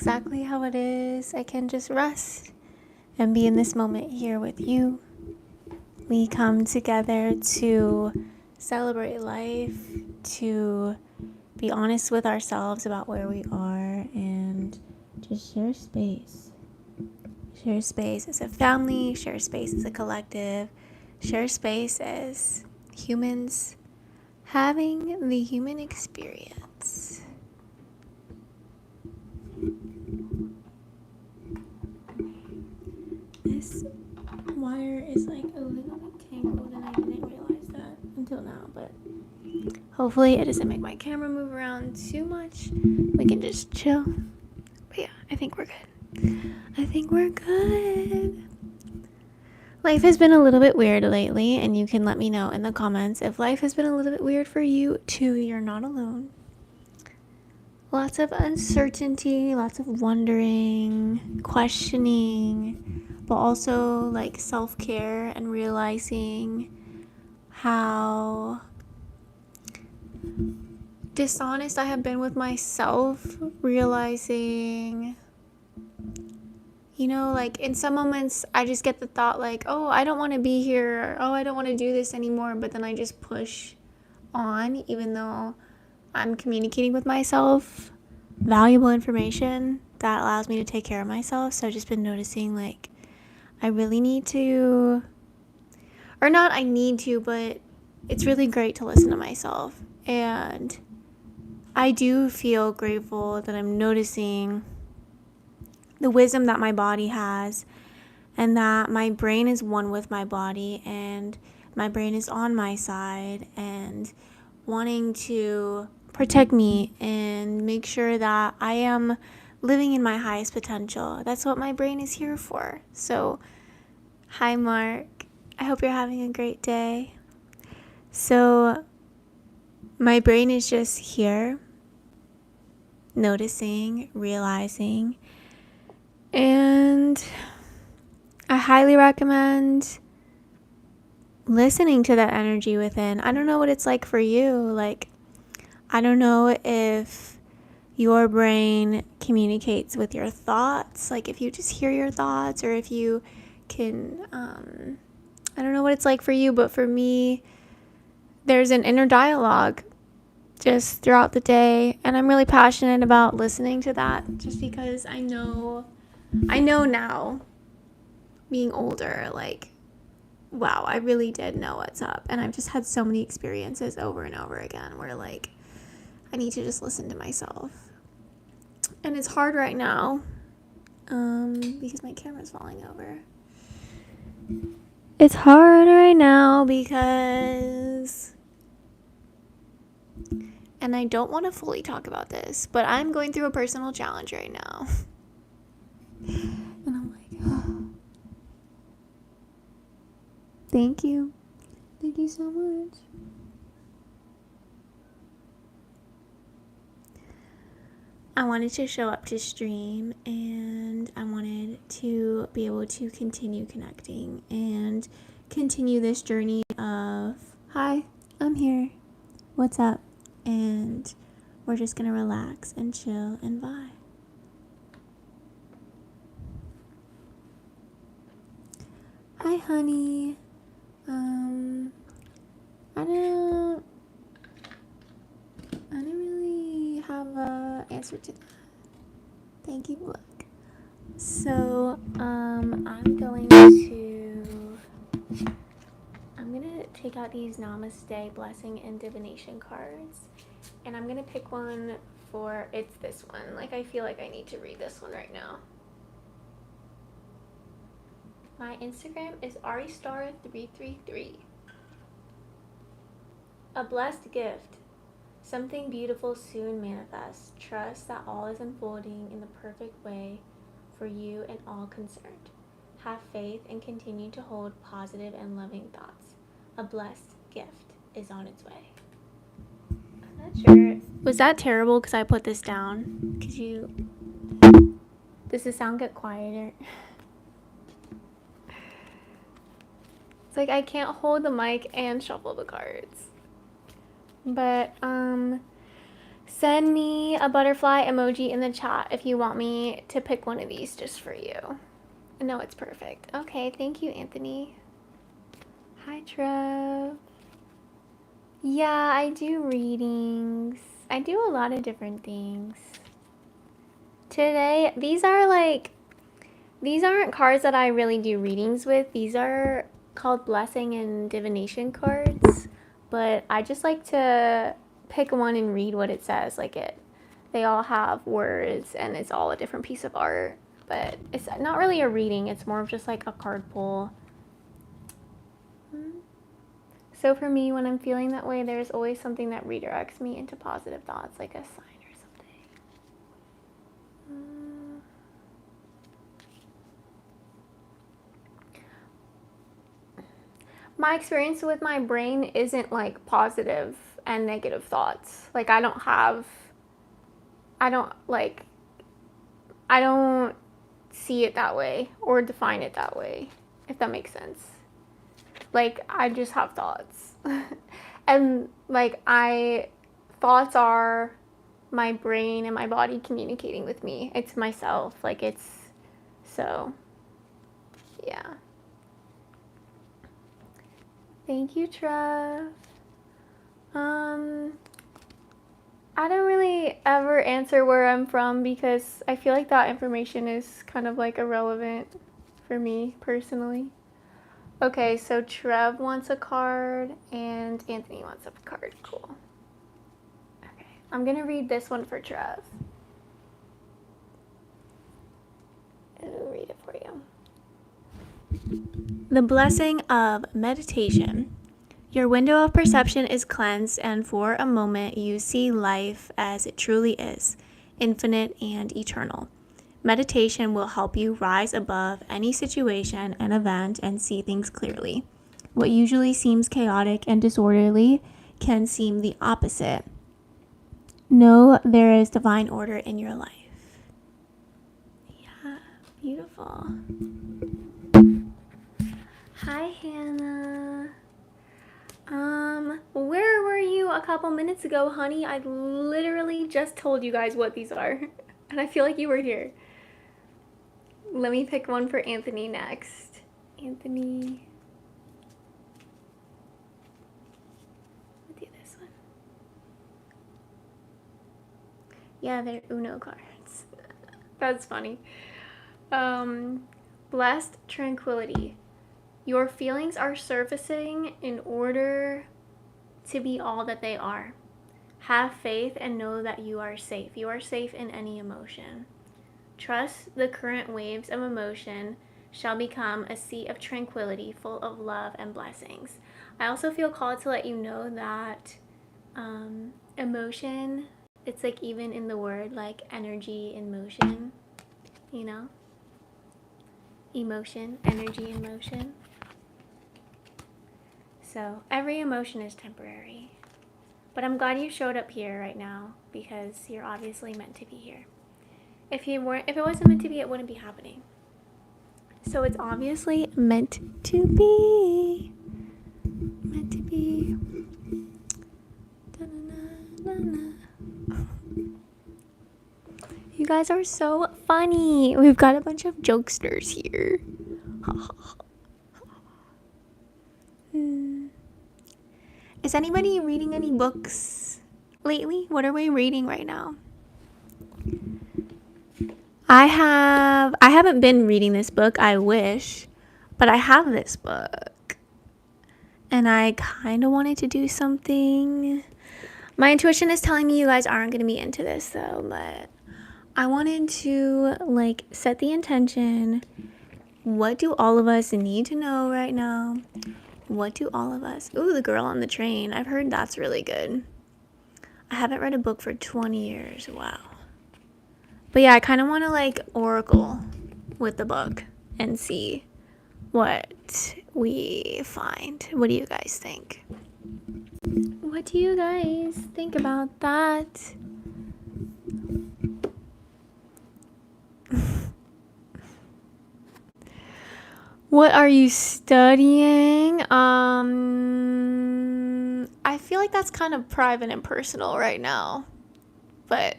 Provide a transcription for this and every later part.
exactly how it is. I can just rest and be in this moment here with you. We come together to celebrate life, to be honest with ourselves about where we are, and just share space. Share space as a family, share space as a collective, share space as humans having the human experience. This wire is like a little bit tangled and I didn't realize that until now, but hopefully it doesn't make my camera move around too much. We can just chill. But yeah, I think we're good. Life has been a little bit weird lately, and you can let me know in the comments if life has been a little bit weird for you too. You're not alone. Lots of uncertainty, lots of wondering, questioning, but also like self-care and realizing how dishonest I have been with myself, realizing, like in some moments I just get the thought like, oh, I don't want to be here, or, oh, I don't want to do this anymore, but then I just push on even though I'm communicating with myself valuable information that allows me to take care of myself. So I've just been noticing like I really need to, or not I need to, but it's really great to listen to myself. And I do feel grateful that I'm noticing the wisdom that my body has, and that my brain is one with my body, and my brain is on my side and wanting to protect me and make sure that I am living in my highest potential. That's what my brain is here for. So, hi Mark. I hope you're having a great day. So, my brain is just here, noticing, realizing, and I highly recommend listening to that energy within. I don't know what it's like for you. Like, I don't know if your brain communicates with your thoughts, like if you just hear your thoughts, or if you can, I don't know what it's like for you, but for me, there's an inner dialogue just throughout the day, and I'm really passionate about listening to that, just because I know now, being older, like, wow, I really did know what's up, and I've just had so many experiences over and over again where, like, I need to just listen to myself. And it's hard right now, because my camera's falling over. It's hard right now because, and I don't want to fully talk about this, but I'm going through a personal challenge right now. And I'm like, oh, thank you so much. I wanted to show up to stream, and I wanted to be able to continue connecting and continue this journey of, hi, I'm here, what's up? And we're just gonna relax and chill and vibe. Hi, honey. I don't really have a answer to that. Thank you, look. So, I'm gonna take out these Namaste, Blessing, and Divination cards, and I'm gonna pick one for, it's this one. Like, I feel like I need to read this one right now. My Instagram is aristar333. A blessed gift. Something beautiful soon manifests. Trust that all is unfolding in the perfect way for you and all concerned. Have faith and continue to hold positive and loving thoughts. A blessed gift is on its way. I'm not sure. Was that terrible because I put this down? Does the sound get quieter? It's like I can't hold the mic and shuffle the cards. But, Send me a butterfly emoji in the chat if you want me to pick one of these just for you. No, it's perfect. Okay, thank you, Anthony. Hi, Trev. Yeah, I do readings. I do a lot of different things. Today, these aren't cards that I really do readings with. These are called Blessing and Divination cards. But I just like to pick one and read what it says. They all have words and it's all a different piece of art. But it's not really a reading. It's more of just like a card pull. So for me, when I'm feeling that way, there's always something that redirects me into positive thoughts, like a sign or something. My experience with my brain isn't like positive and negative thoughts. Like I don't see it that way or define it that way, if that makes sense. Like I just have thoughts. And thoughts are my brain and my body communicating with me. It's myself. So yeah. Thank you, Trev. I don't really ever answer where I'm from because I feel like that information is kind of like irrelevant for me personally. Okay, so Trev wants a card and Anthony wants a card. Cool. Okay, I'm gonna read this one for Trev. I'll read it for you. The blessing of meditation. Your window of perception is cleansed, and for a moment you see life as it truly is, infinite and eternal. Meditation will help you rise above any situation and event and see things clearly. What usually seems chaotic and disorderly can seem the opposite. Know there is divine order in your life. Yeah, beautiful. Hi, Hannah. Where were you a couple minutes ago, honey? I literally just told you guys what these are, and I feel like you were here. Let me pick one for Anthony next. Anthony. I'll do this one. Yeah, they're Uno cards. That's funny. Blessed tranquility. Your feelings are surfacing in order to be all that they are. Have faith and know that you are safe. You are safe in any emotion. Trust the current waves of emotion shall become a sea of tranquility full of love and blessings. I also feel called to let you know that emotion, it's like even in the word, like energy in motion, you know? Emotion, energy in motion. So every emotion is temporary. But I'm glad you showed up here right now because you're obviously meant to be here. If it wasn't meant to be, it wouldn't be happening. So it's obviously meant to be. Meant to be. You guys are so funny. We've got a bunch of jokesters here. Is anybody reading any books lately? What are we reading right now? I haven't been reading this book, I wish, but I have this book. And I kind of wanted to do something. My intuition is telling me you guys aren't going to be into this though, but I wanted to set the intention. What do all of us need to know right now? What do all of us? Ooh, The Girl on the Train. I've heard that's really good. I haven't read a book for 20 years. Wow. But yeah, I kind of want to oracle with the book and see what we find. What do you guys think? What do you guys think about that? What are you studying? I feel like that's kind of private and personal right now. but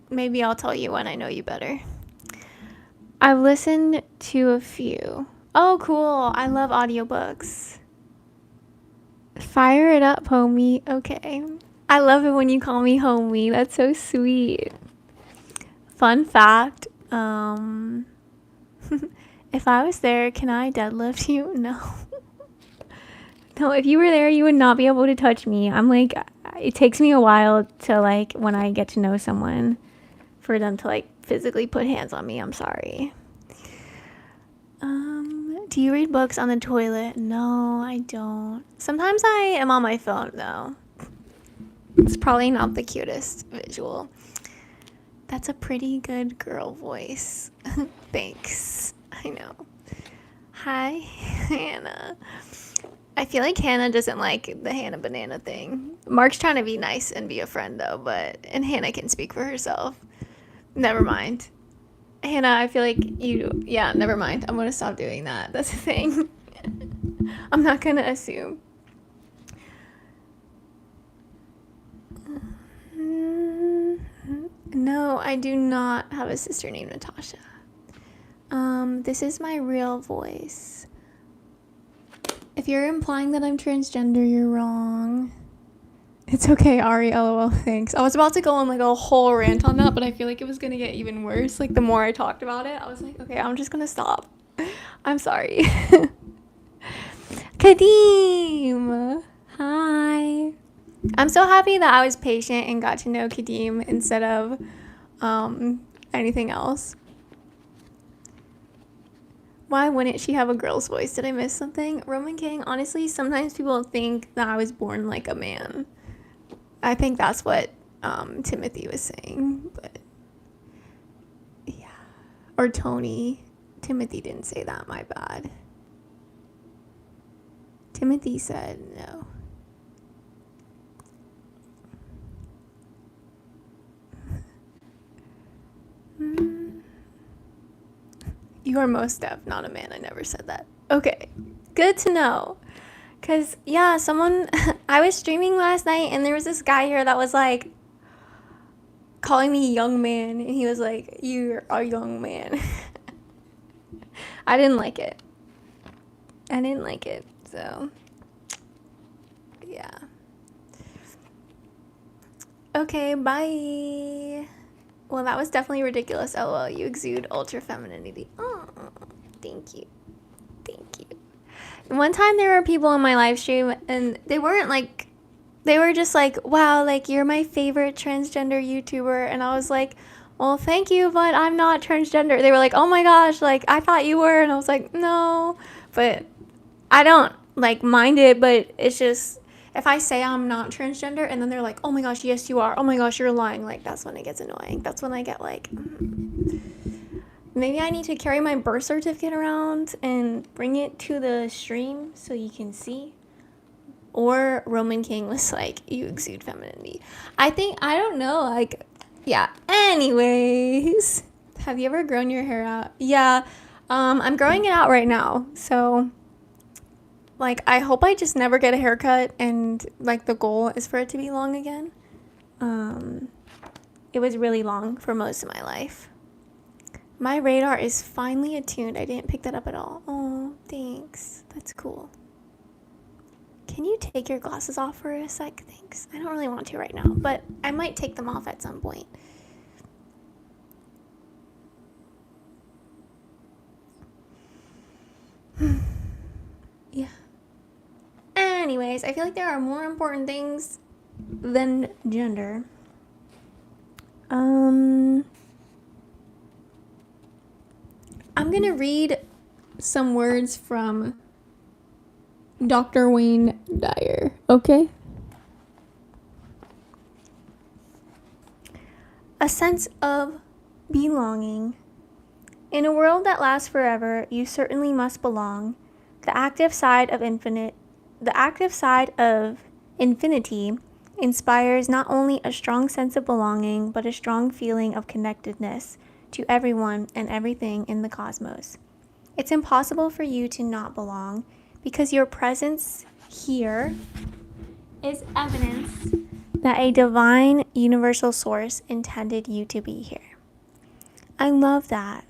maybe I'll tell you when I know you better. I've listened to a few. Oh, cool. I love audiobooks. Fire it up, homie. Okay. I love it when you call me homie. That's so sweet. Fun fact. If I was there, can I deadlift you? No. No, if you were there, you would not be able to touch me. I'm like, it takes me a while to like, when I get to know someone, for them to like physically put hands on me. I'm sorry. Do you read books on the toilet? No, I don't. Sometimes I am on my phone though. It's probably not the cutest visual. That's a pretty good girl voice. Thanks. I know. Hi, Hannah. I feel like Hannah doesn't like the Hannah Banana thing. Mark's trying to be nice and be a friend though, and Hannah can speak for herself. Never mind. Hannah, I feel like never mind. I'm gonna stop doing that. That's the thing. I'm not gonna assume. No, I do not have a sister named Natasha. This is my real voice. If you're implying that I'm transgender, you're wrong. It's okay, Ari, lol, thanks. I was about to go on like a whole rant on that, but I feel like it was gonna get even worse. Like the more I talked about it, I was like, okay, I'm just gonna stop. I'm sorry. Kadeem! Hi. I'm so happy that I was patient and got to know Kadeem instead of anything else. Why wouldn't she have a girl's voice? Did I miss something? Roman King, honestly, sometimes people think that I was born like a man. I think that's what Timothy was saying, but yeah. Or Tony. Timothy didn't say that, my bad. Timothy said no. You are most deaf, not a man. I never said that. Okay, good to know. Because, yeah, I was streaming last night and there was this guy here that was like calling me young man. And he was like, you're a young man. I didn't like it. So, yeah. Okay, bye. Well, that was definitely ridiculous. LOL, you exude ultra femininity. Oh, thank you. One time there were people in my live stream and they were just like, wow, like you're my favorite transgender YouTuber. And I was like, well, thank you, but I'm not transgender. They were like, oh my gosh, like I thought you were. And I was like, no, but I don't like mind it, but it's just, if I say I'm not transgender and then they're like, oh my gosh, yes you are, oh my gosh, you're lying, like that's when it gets annoying. That's when I get like, maybe I need to carry my birth certificate around and bring it to the stream so you can see. Or Roman King was like, you exude femininity. I don't know, like, yeah. Anyways, have you ever grown your hair out? Yeah, I'm growing it out right now, so like, I hope I just never get a haircut and, like, the goal is for it to be long again. It was really long for most of my life. My radar is finally attuned. I didn't pick that up at all. Oh, thanks. That's cool. Can you take your glasses off for a sec? Thanks. I don't really want to right now, but I might take them off at some point. Yeah. Anyways, I feel like there are more important things than gender. I'm gonna read some words from Dr. Wayne Dyer, okay? A sense of belonging. In a world that lasts forever, you certainly must belong. The active side of infinity inspires not only a strong sense of belonging, but a strong feeling of connectedness to everyone and everything in the cosmos. It's impossible for you to not belong because your presence here is evidence that a divine universal source intended you to be here. I love that.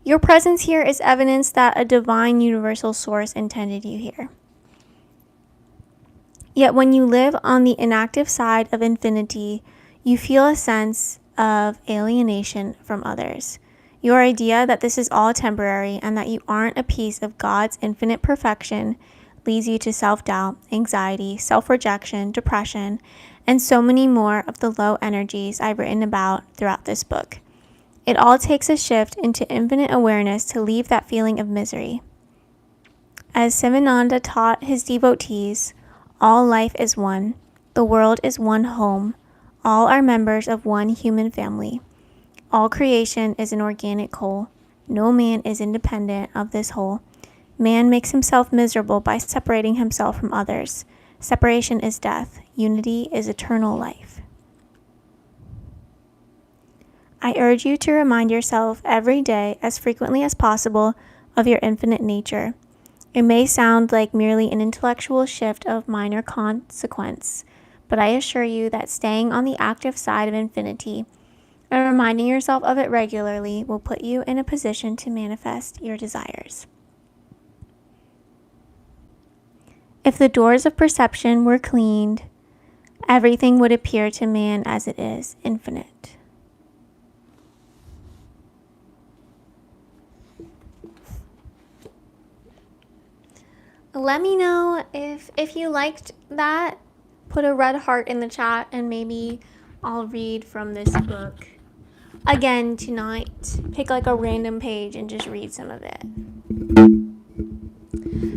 Your presence here is evidence that a divine universal source intended you here. Yet when you live on the inactive side of infinity, you feel a sense of alienation from others. Your idea that this is all temporary and that you aren't a piece of God's infinite perfection leads you to self-doubt, anxiety, self-rejection, depression, and so many more of the low energies I've written about throughout this book. It all takes a shift into infinite awareness to leave that feeling of misery. As Sivananda taught his devotees, all life is one, the world is one home, all are members of one human family. All creation is an organic whole. No man is independent of this whole. Man makes himself miserable by separating himself from others. Separation is death. Unity is eternal life. I urge you to remind yourself every day, as frequently as possible, of your infinite nature. It may sound like merely an intellectual shift of minor consequence, but I assure you that staying on the active side of infinity and reminding yourself of it regularly will put you in a position to manifest your desires. If the doors of perception were cleaned, everything would appear to man as it is, infinite. Let me know if you liked that. Put a red heart in the chat and maybe I'll read from this book again tonight. Pick like a random page and just read some of it.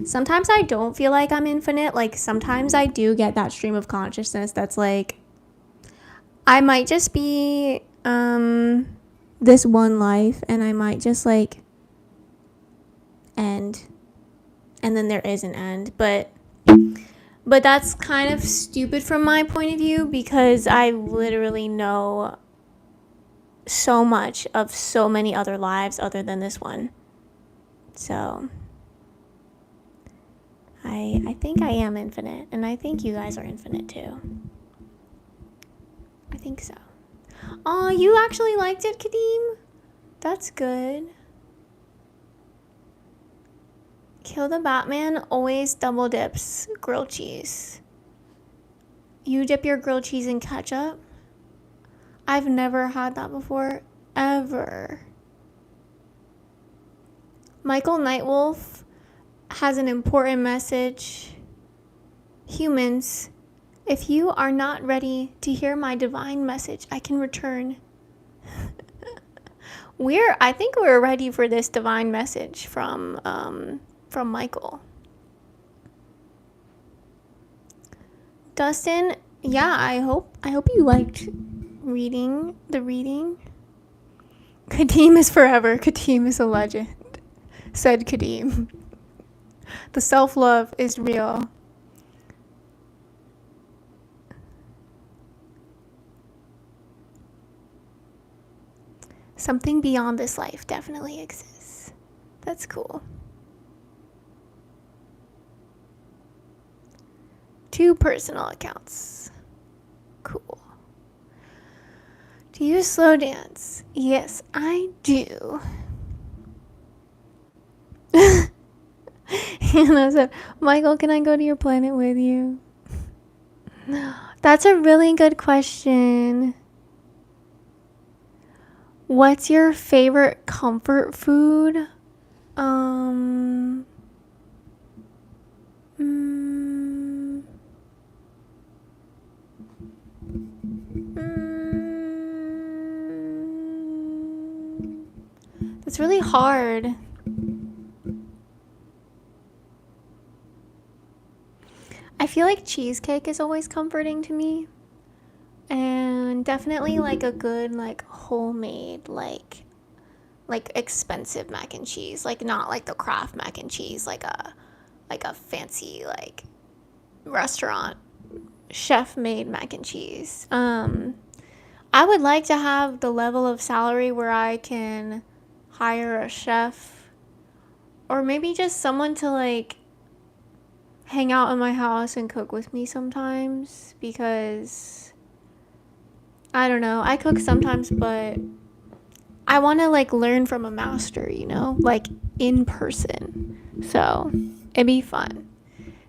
Sometimes I don't feel like I'm infinite. Like sometimes I do get that stream of consciousness that's like, I might just be this one life and I might just like end. And then there is an end. But that's kind of stupid from my point of view because I literally know so much of so many other lives other than this one. So I think I am infinite, and I think you guys are infinite too. I think so. Oh, you actually liked it, Kadeem? That's good. Kill the Batman always double dips grilled cheese. You dip your grilled cheese in ketchup? I've never had that before, ever. Michael Nightwolf has an important message. Humans, if you are not ready to hear my divine message, I can return. I think we're ready for this divine message from Michael. Dustin, yeah, I hope you liked reading. Kadeem is forever. Kadeem is a legend, said Kadeem. The self-love is real. Something beyond this life definitely exists. That's cool. 2 personal accounts. Cool. Do you slow dance? Yes, I do. Hannah said, Michael, can I go to your planet with you? That's a really good question. What's your favorite comfort food? That's really hard. I feel like cheesecake is always comforting to me. And definitely like a good like homemade like expensive mac and cheese, like not like the Kraft mac and cheese, like a fancy like restaurant chef made mac and cheese. I would like to have the level of salary where I can hire a chef or maybe just someone to like hang out in my house and cook with me sometimes, because I don't know. I cook sometimes, but I want to like learn from a master, you know, like in person. So it'd be fun.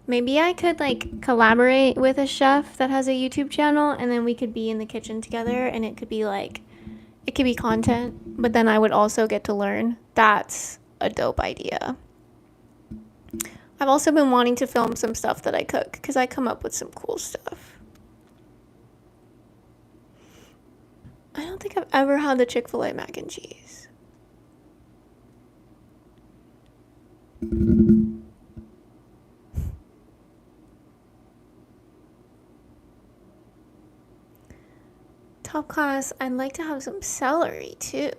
Maybe I could like collaborate with a chef that has a YouTube channel and then we could be in the kitchen together and it could be like, it could be content, but then I would also get to learn. That's a dope idea. I've also been wanting to film some stuff that I cook because I come up with some cool stuff. I don't think I've ever had the Chick-fil-A mac and cheese. Top class, I'd like to have some celery too.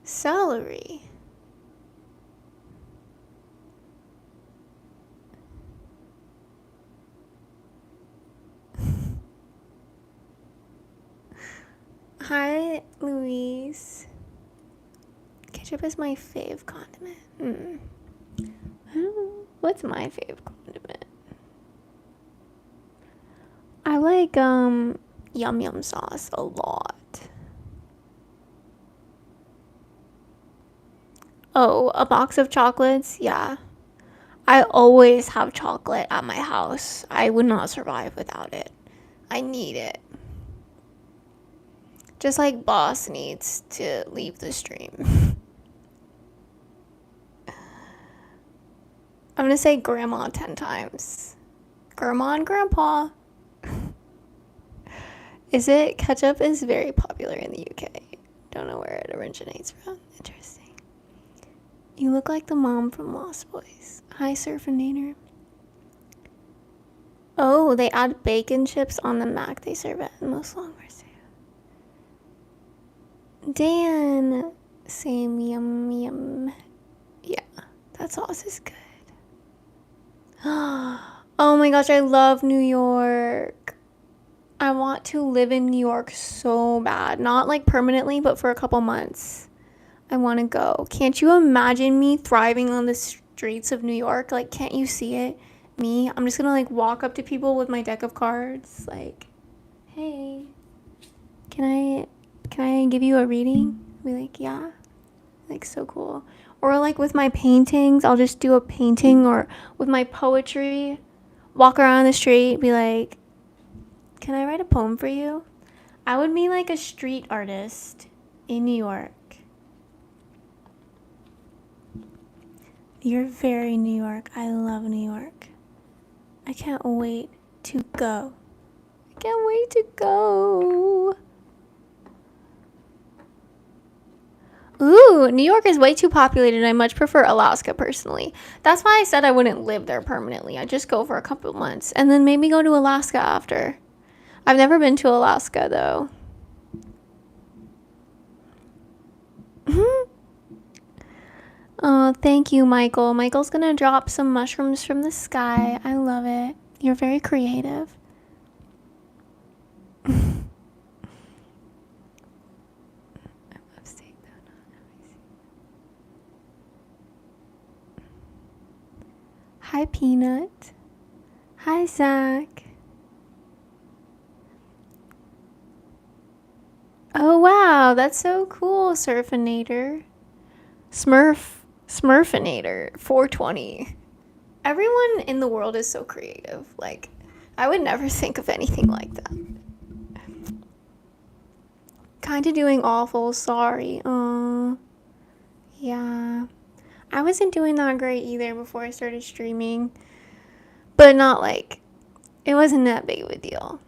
Celery. Hi, Louise. Ketchup is my fave condiment. What's my fave condiment? I like yum yum sauce a lot. Oh, a box of chocolates? Yeah. I always have chocolate at my house. I would not survive without it. I need it. Just like Boss needs to leave the stream. I'm gonna say grandma 10 times. Grandma and grandpa. Is it? Ketchup is very popular in the UK. Don't know where it originates from. Interesting. You look like the mom from Lost Boys. Hi, Surfinator. Oh, they add bacon chips on the mac they serve at most Longhorns. Dan. Same, yum, yum. Yeah, that sauce is good. Oh my gosh, I love New York. I want to live in New York so bad. Not like permanently, but for a couple months. I want to go. Can't you imagine me thriving on the streets of New York? Like, can't you see it? Me, I'm just gonna like walk up to people with my deck of cards, like, hey, can I give you a reading? Be like, yeah, like so cool. Or like with my paintings, I'll just do a painting, or with my poetry, walk around the street, be like, can I write a poem for you? I would be like a street artist in New York. You're very New York. I love New York. I can't wait to go. I can't wait to go. Ooh, New York is way too populated. I much prefer Alaska personally. That's why I said I wouldn't live there permanently. I'd just go for a couple months and then maybe go to Alaska after. I've never been to Alaska though. Oh, thank you, Michael. Michael's gonna drop some mushrooms from the sky. I love it. You're very creative. Hi, Peanut. Hi, Zach. Oh, wow. That's so cool, Surfinator. Smurfinator 420. Everyone in the world is so creative. Like, I would never think of anything like that. Kinda doing awful. Sorry. Yeah. I wasn't doing that great either before I started streaming. But not like, it wasn't that big of a deal.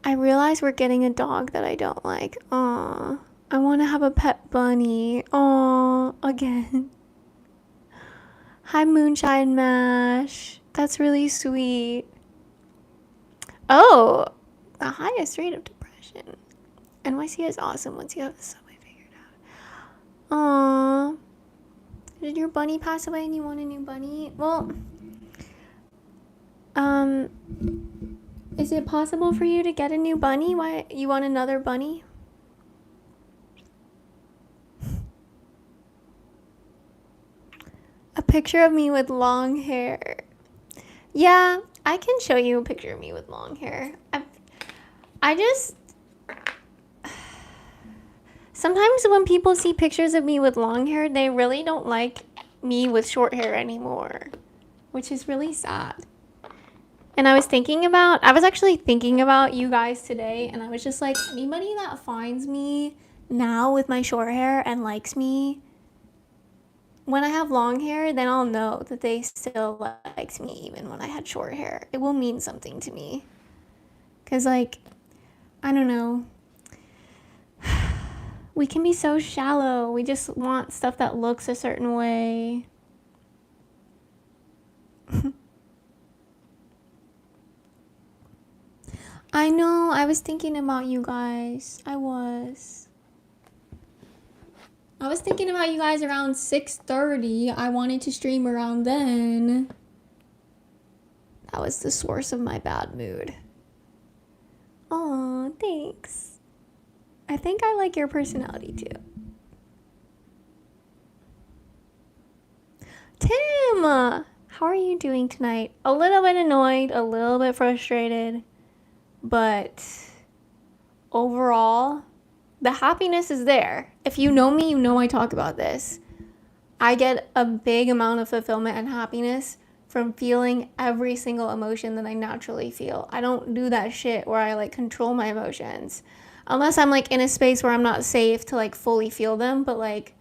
I realize we're getting a dog that I don't like. Aw. I want to have a pet bunny. Aw. Again. Hi, Moonshine Mash. That's really sweet. Oh. The highest rate of depression. NYC is awesome once you have the subway figured out. Aw. Did your bunny pass away and you want a new bunny? Well, is it possible for you to get a new bunny? Why you want another bunny? A picture of me with long hair. Yeah, I can show you a picture of me with long hair. I just sometimes when people see pictures of me with long hair, they really don't like me with short hair anymore, which is really sad. And I was actually thinking about you guys today, and I was just like, anybody that finds me now with my short hair and likes me when I have long hair, then I'll know that they still liked me even when I had short hair. It will mean something to me. Because, like, I don't know. We can be so shallow. We just want stuff that looks a certain way. I know. I was thinking about you guys. I was thinking about you guys around 6:30. I wanted to stream around then. That was the source of my bad mood. Aw, thanks. I think I like your personality too. Tim! How are you doing tonight? A little bit annoyed, a little bit frustrated, but overall, the happiness is there. If you know me, you know I talk about this. I get a big amount of fulfillment and happiness from feeling every single emotion that I naturally feel. I don't do that shit where I like control my emotions. Unless I'm like in a space where I'm not safe to like fully feel them, but like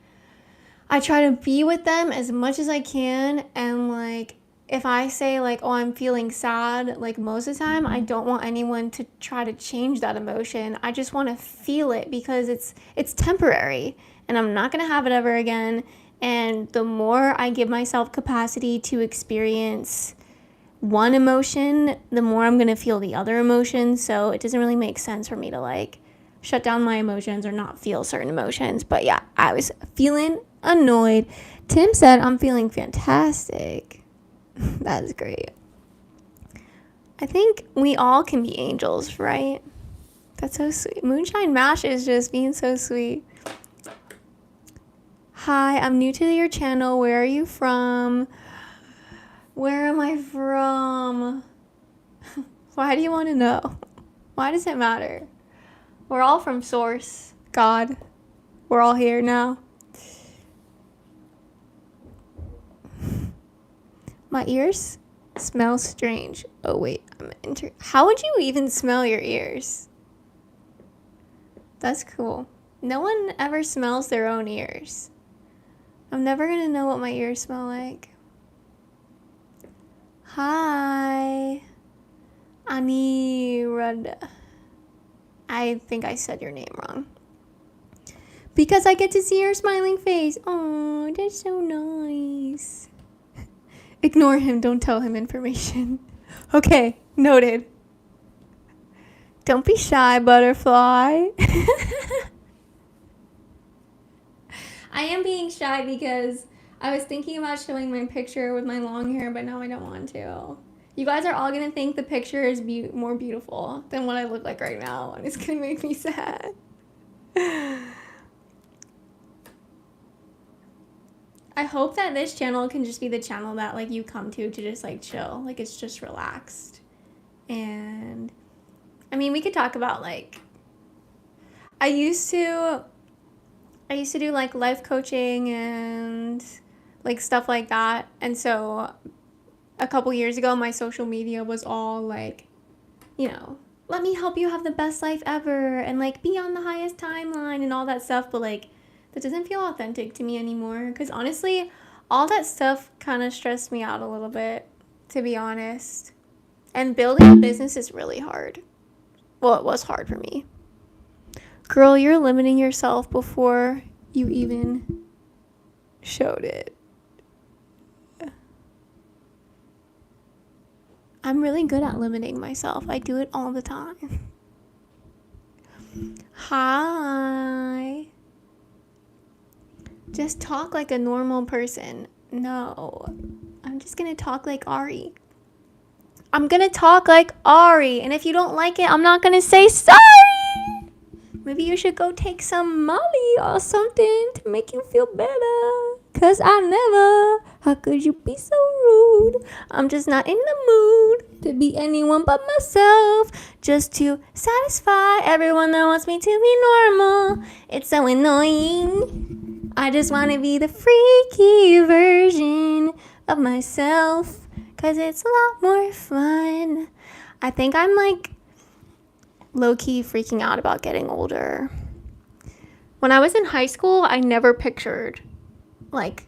I try to be with them as much as I can. And like if I say like, oh, I'm feeling sad, like most of the time I don't want anyone to try to change that emotion. I just want to feel it because it's temporary and I'm not going to have it ever again. And the more I give myself capacity to experience one emotion, the more I'm going to feel the other emotion. So it doesn't really make sense for me to like shut down my emotions or not feel certain emotions. But yeah, I was feeling annoyed. Tim said I'm feeling fantastic. That is great. I think we all can be angels, right? That's so sweet. Moonshine Mash is just being so sweet. Hi, I'm new to your channel. Where are you from? Where am I from? Why do you want to know? Why does it matter? We're all from Source, God. We're all here now. My ears smell strange. Oh, wait. How would you even smell your ears? That's cool. No one ever smells their own ears. I'm never going to know what my ears smell like. Hi. Anirudh. I think I said your name wrong. Because I get to see your smiling face. Oh, that's so nice. Ignore him. Don't tell him information. Okay, noted. Don't be shy, butterfly. I am being shy because I was thinking about showing my picture with my long hair, but now I don't want to. You guys are all going to think the picture is more beautiful than what I look like right now, and it's going to make me sad. I hope that this channel can just be the channel that like you come to just like chill. Like it's just relaxed. And I mean, we could talk about like I used to do like life coaching and like stuff like that. And so a couple years ago, my social media was all like, you know, let me help you have the best life ever and like be on the highest timeline and all that stuff. But like, that doesn't feel authentic to me anymore. Because honestly, all that stuff kind of stressed me out a little bit, to be honest. And building a business is really hard. Well, it was hard for me. Girl, you're limiting yourself before you even showed it. I'm really good at limiting myself. I do it all the time. Hi. Just talk like a normal person. No. I'm just gonna talk like Ari. I'm gonna talk like Ari. And if you don't like it, I'm not gonna say sorry. Maybe you should go take some Molly or something to make you feel better. 'Cause I never. How could you be so mood. I'm just not in the mood to be anyone but myself. Just to satisfy everyone that wants me to be normal. It's so annoying. I just want to be the freaky version of myself. Cause it's a lot more fun. I think I'm like low-key freaking out about getting older. When I was in high school, I never pictured like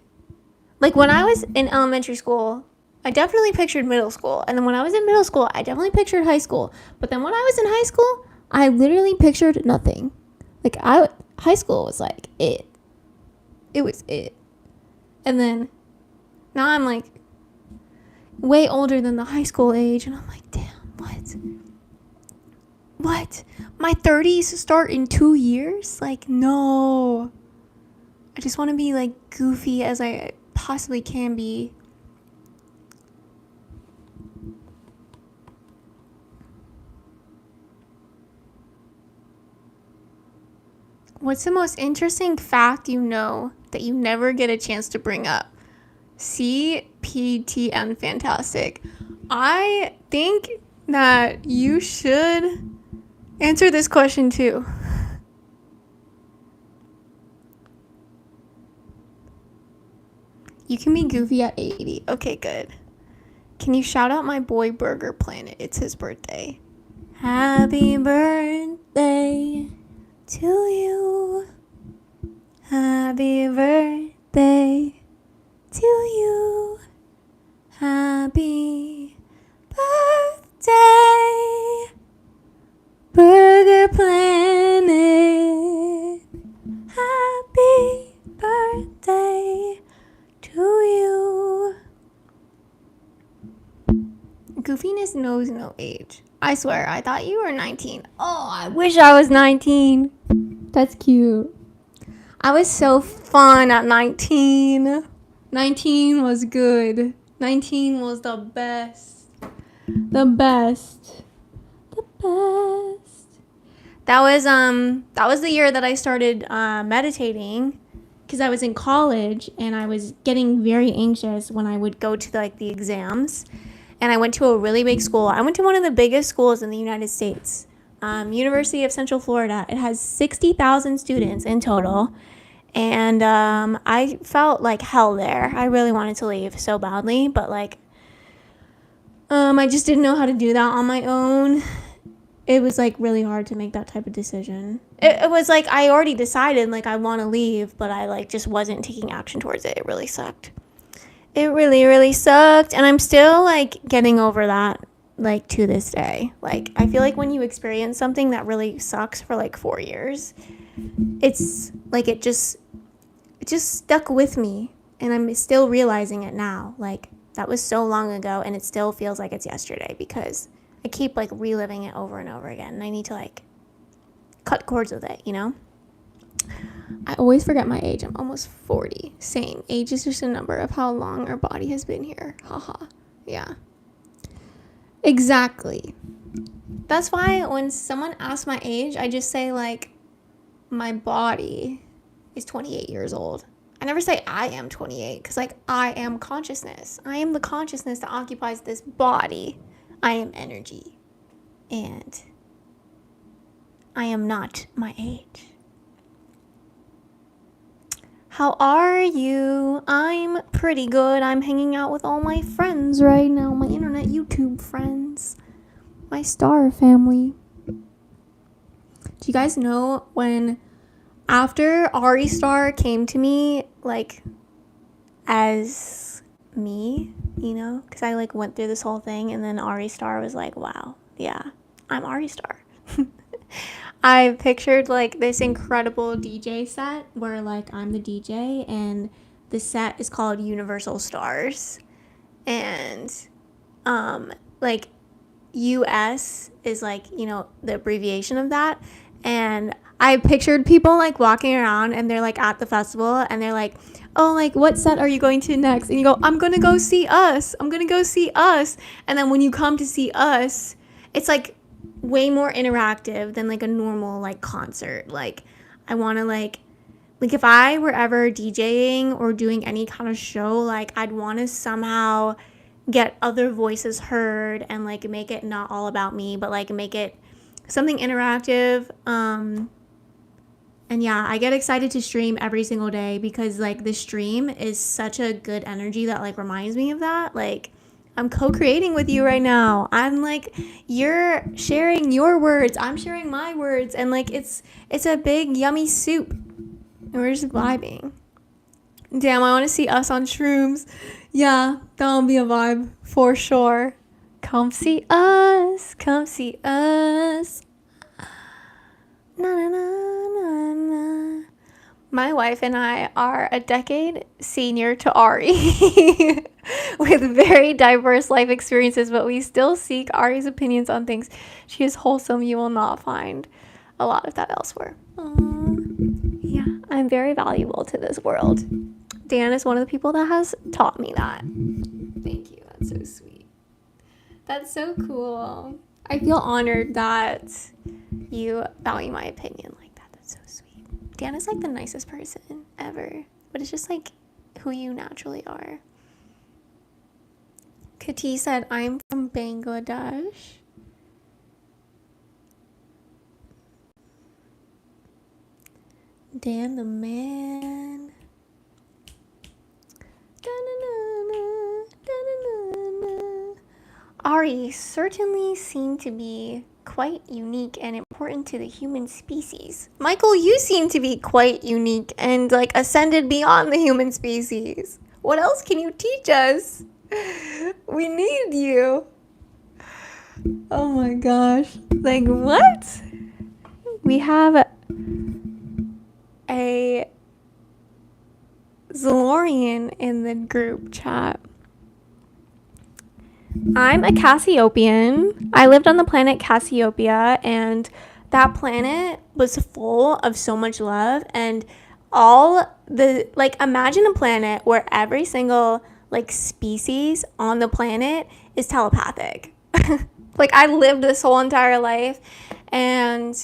when I was in elementary school, I definitely pictured middle school. And then when I was in middle school, I definitely pictured high school. But then when I was in high school, I literally pictured nothing. Like high school was like it. It was it. And then now I'm like way older than the high school age. And I'm like, damn, what? My 30s start in 2 years? Like, no. I just want to be like goofy as I possibly can be. What's the most interesting fact you know that you never get a chance to bring up? CPTN Fantastic. I think that you should answer this question too. You can be goofy at 80. Okay, good. Can you shout out my boy Burger Planet? It's his birthday. Happy birthday to you. Happy birthday to you. Happy birthday, Burger Planet. Happy birthday to you. Goofiness knows no age. I swear, I thought you were 19. Oh, I wish I was 19. That's cute. I was so fun at 19. 19 was good. 19 was the best. The best. The best. That was the year that I started meditating, because I was in college and I was getting very anxious when I would go to the exams. And I went to a really big school. I went to one of the biggest schools in the United States, University of Central Florida. It has 60,000 students in total. And I felt like hell there. I really wanted to leave so badly, but I just didn't know how to do that on my own. It was really hard to make that type of decision. It was I already decided I want to leave, but I just wasn't taking action towards it. It really sucked. It really, really sucked. And I'm still getting over that to this day. I feel when you experience something that really sucks for 4 years, it's it just stuck with me, and I'm still realizing it now. That was so long ago, and it still feels like it's yesterday because I keep reliving it over and over again, and I need to cut cords with it, I always forget my age. I'm almost 40. Same. Age is just a number of how long our body has been here. Haha. Yeah. Exactly. That's why when someone asks my age, I just say my body is 28 years old. I never say I am 28 because I am consciousness. I am the consciousness that occupies this body. I am energy. And I am not my age. How are you? I'm pretty good. I'm hanging out with all my friends right now. My internet YouTube friends. My star family. Do you guys know when after Ari Star came to me as me, because I went through this whole thing, and then Ari Star was wow, yeah, I'm Ari Star. I pictured this incredible DJ set where I'm the DJ, and the set is called Universal Stars, and US is the abbreviation of that. And I pictured people walking around, and they're at the festival, and they're oh, what set are you going to next? And you go, I'm gonna go see us. And then when you come to see us, it's way more interactive than a normal concert. I want to if I were ever DJing or doing any kind of show, I'd want to somehow get other voices heard and like make it not all about me, but like make it something interactive. And yeah, I get excited to stream every single day because like the stream is such a good energy that like reminds me of that. Like I'm co-creating with you right now. I'm like, you're sharing your words, I'm sharing my words, and like it's a big yummy soup. And we're just vibing. Damn, I want to see us on shrooms. Yeah, that'll be a vibe for sure. Come see us. Come see us. Na, na, na, na, na. My wife and I are a decade senior to Ari with very diverse life experiences, but we still seek Ari's opinions on things. She is wholesome. You will not find a lot of that elsewhere. Aww. Yeah, I'm very valuable to this world. Dan is one of the people that has taught me that. Thank you. That's so sweet. That's so cool. I feel honored that you value my opinion like that. That's so sweet. Dan is like the nicest person ever, but it's just like who you naturally are. Kati said, I'm from Bangladesh. Dan the man. Ari certainly seemed to be quite unique and important to the human species. Michael, you seem to be quite unique and like ascended beyond the human species. What else can you teach us? We need you. Oh my gosh. Like what? We have a Zolorian in the group chat. I'm a Cassiopean. I lived on the planet Cassiopeia, and that planet was full of so much love, and all the, like, imagine a planet where every single, like, species on the planet is telepathic. Like, I lived this whole entire life, and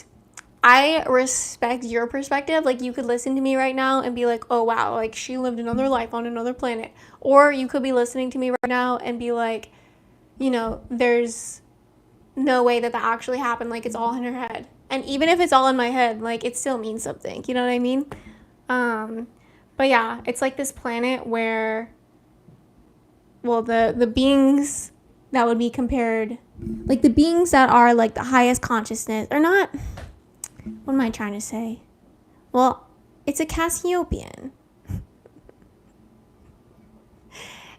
I respect your perspective. Like, you could listen to me right now and be like, oh, wow, like, she lived another life on another planet. Or you could be listening to me right now and be like, you know, there's no way that actually happened. Like, it's all in her head. And even if it's all in my head, like, it still means something. You know what I mean? But yeah, it's like this planet where, well, the beings that would be compared, like the beings that are like the highest consciousness, or not, what am I trying to say? Well, it's a Cassiopean.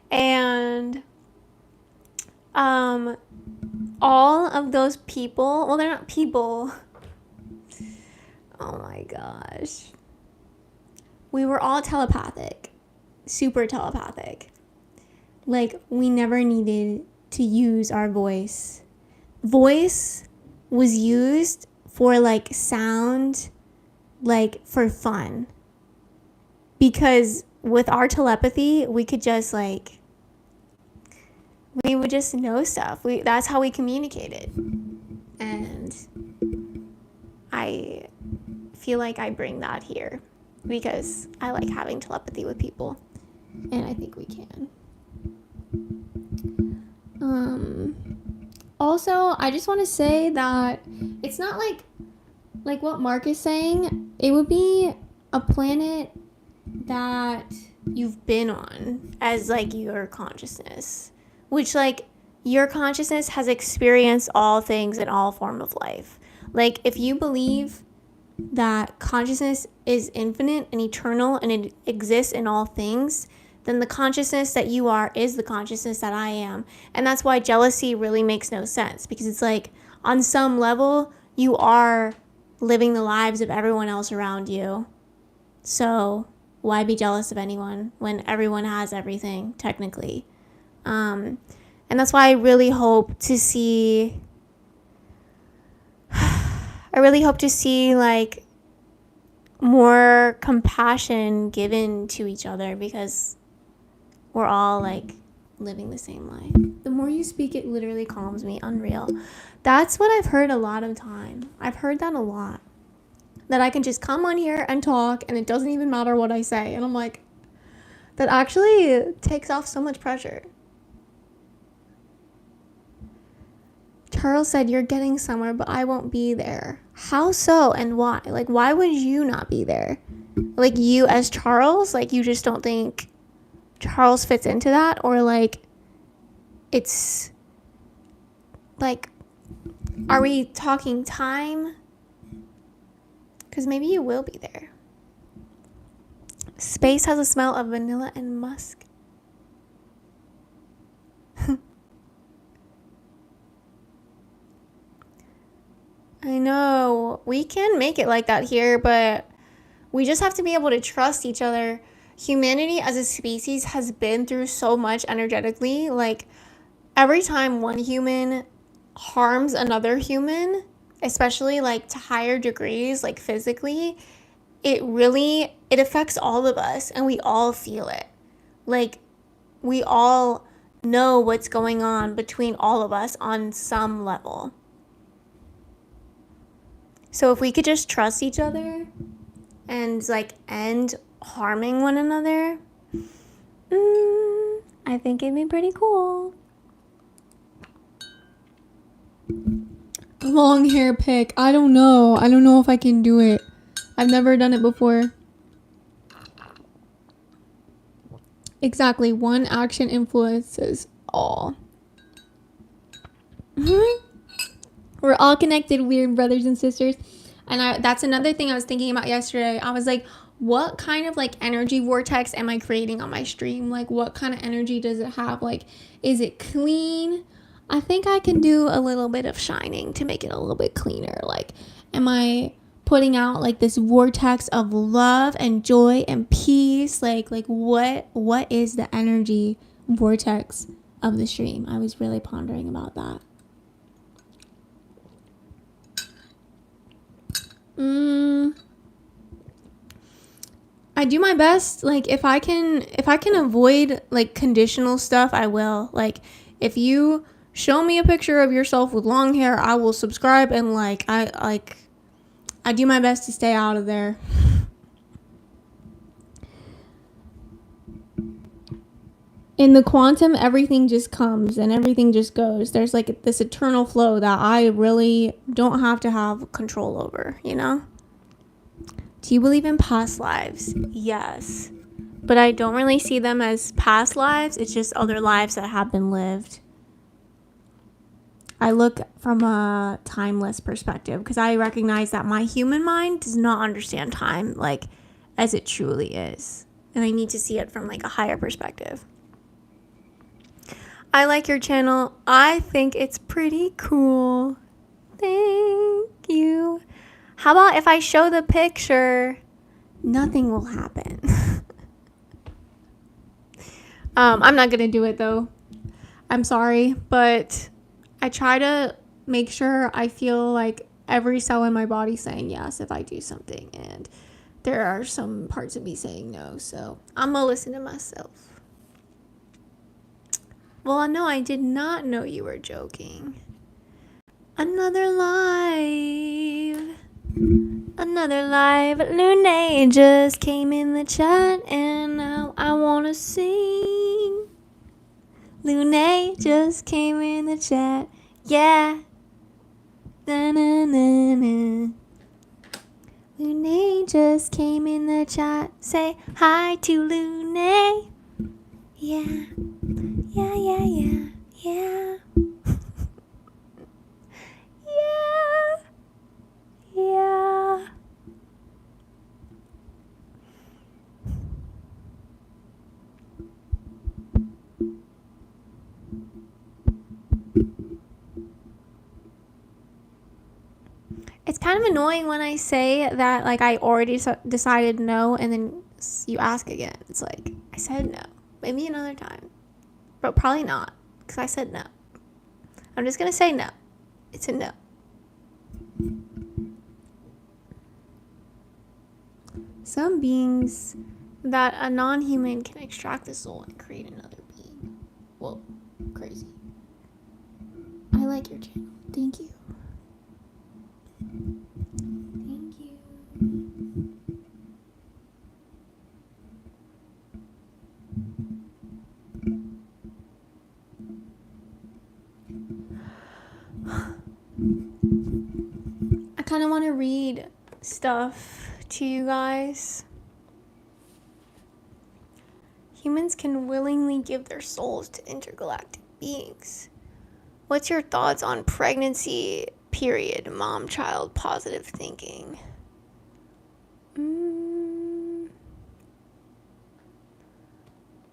And all of those people, well, they're not people. Oh my gosh. We were all telepathic, super telepathic. Like, we never needed to use our voice. Voice was used for, like, sound, like, for fun. Because with our telepathy, we could just, like, we would just know stuff. That's how we communicated. And I feel like I bring that here because I like having telepathy with people, and I think we can. Also, I just want to say that it's not like what Mark is saying. It would be a planet that you've been on as like your consciousness, which like your consciousness has experienced all things in all form of life. Like, if you believe that consciousness is infinite and eternal and it exists in all things, then the consciousness that you are is the consciousness that I am. And that's why jealousy really makes no sense, because it's like, on some level, you are living the lives of everyone else around you. So why be jealous of anyone when everyone has everything, technically? And that's why I really hope to see like more compassion given to each other, because we're all like living the same life. The more you speak, it literally calms me. Unreal. That's what I've heard a lot of time. I've heard that a lot. That I can just come on here and talk and it doesn't even matter what I say. And I'm like, that actually takes off so much pressure. Charles said, "You're getting somewhere, but I won't be there." How so and why? Like, why would you not be there? Like, you as Charles, like, you just don't think Charles fits into that? Or, like, it's, like, are we talking time? Because maybe you will be there. Space has a smell of vanilla and musk. I know. We can make it like that here, but we just have to be able to trust each other. Humanity as a species has been through so much energetically. Like, every time one human harms another human, especially like to higher degrees, like physically, it affects all of us and we all feel it. Like, we all know what's going on between all of us on some level. So if we could just trust each other and like end harming one another, I think it'd be pretty cool. Long hair pick. I don't know if I can do it. I've never done it before. Exactly. One action influences all. We're all connected, weird brothers and sisters. And that's another thing I was thinking about yesterday. I was like, what kind of like energy vortex am I creating on my stream? Like, what kind of energy does it have? Like, is it clean? I think I can do a little bit of shining to make it a little bit cleaner. Like, am I putting out like this vortex of love and joy and peace? Like what is the energy vortex of the stream? I was really pondering about that. I do my best. Like, if I can avoid like conditional stuff, I will. Like, if you show me a picture of yourself with long hair, I will subscribe, and I do my best to stay out of there. In the quantum, everything just comes and everything just goes. There's like this eternal flow that I really don't have to have control over, you know? Do you believe in past lives? Yes. But I don't really see them as past lives. It's just other lives that have been lived. I look from a timeless perspective because I recognize that my human mind does not understand time like as it truly is. And I need to see it from like a higher perspective. I like your channel. I think it's pretty cool. Thank you. How about if I show the picture, nothing will happen. I'm not going to do it though. I'm sorry, but I try to make sure I feel like every cell in my body saying yes if I do something. And there are some parts of me saying no. So I'm going to listen to myself. Well, no, I did not know you were joking. Another live. Lune just came in the chat and now I want to sing. Lune just came in the chat. Yeah. Na-na-na-na. Lune just came in the chat. Say hi to Lune. Yeah. Yeah, yeah, yeah, yeah. Yeah. Yeah. It's kind of annoying when I say that, like, I already decided no, and then you ask again. It's like, I said no. Maybe another time. But probably not, because I said no. I'm just going to say no. It's a no. Some beings that a non-human can extract the soul and create another being. Whoa, crazy. I like your channel. Thank you. Thank you. kind of want to read stuff to you guys. Humans can willingly give their souls to intergalactic beings. What's your thoughts on pregnancy, period, mom-child positive thinking?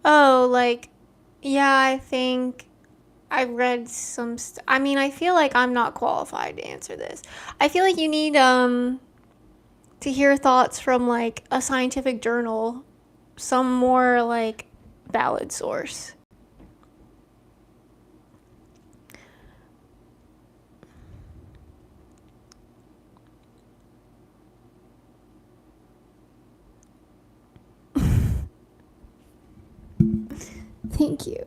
Oh, like, yeah, I think I read some I mean, I feel like I'm not qualified to answer this. I feel like you need to hear thoughts from like a scientific journal, some more like valid source. Thank you.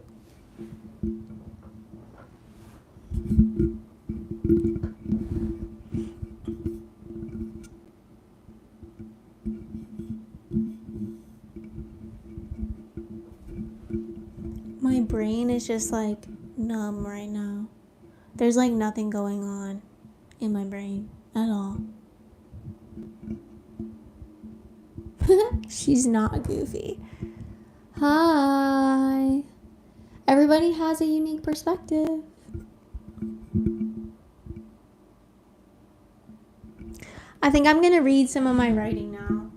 My brain is just like numb right now. There's like nothing going on in my brain at all. She's not goofy. Hi. Everybody has a unique perspective. I think I'm going to read some of my writing now.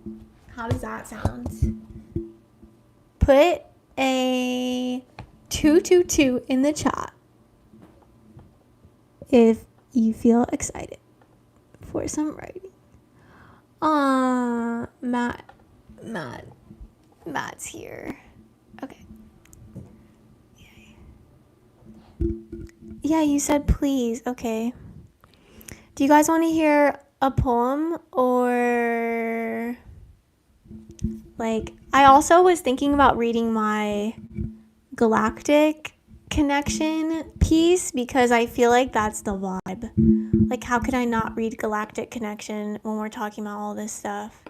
How does that sound? Put a 222 in the chat if you feel excited for some writing. Matt's here. Okay. Yeah, you said please. Okay. Do you guys want to hear a poem or like I also was thinking about reading my galactic connection piece because I feel like that's the vibe. Like how could I not read galactic connection when we're talking about all this stuff?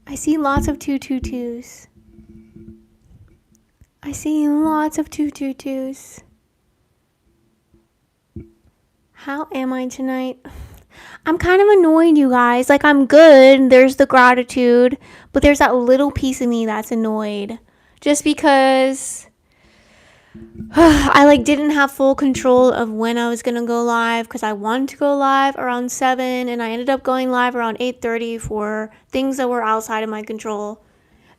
I see lots of 222s. I see lots of 222s. How am I tonight? I'm kind of annoyed, you guys. Like, I'm good. There's the gratitude. But there's that little piece of me that's annoyed. Just because I, like, didn't have full control of when I was going to go live. Because I wanted to go live around 7. And I ended up going live around 8:30 for things that were outside of my control.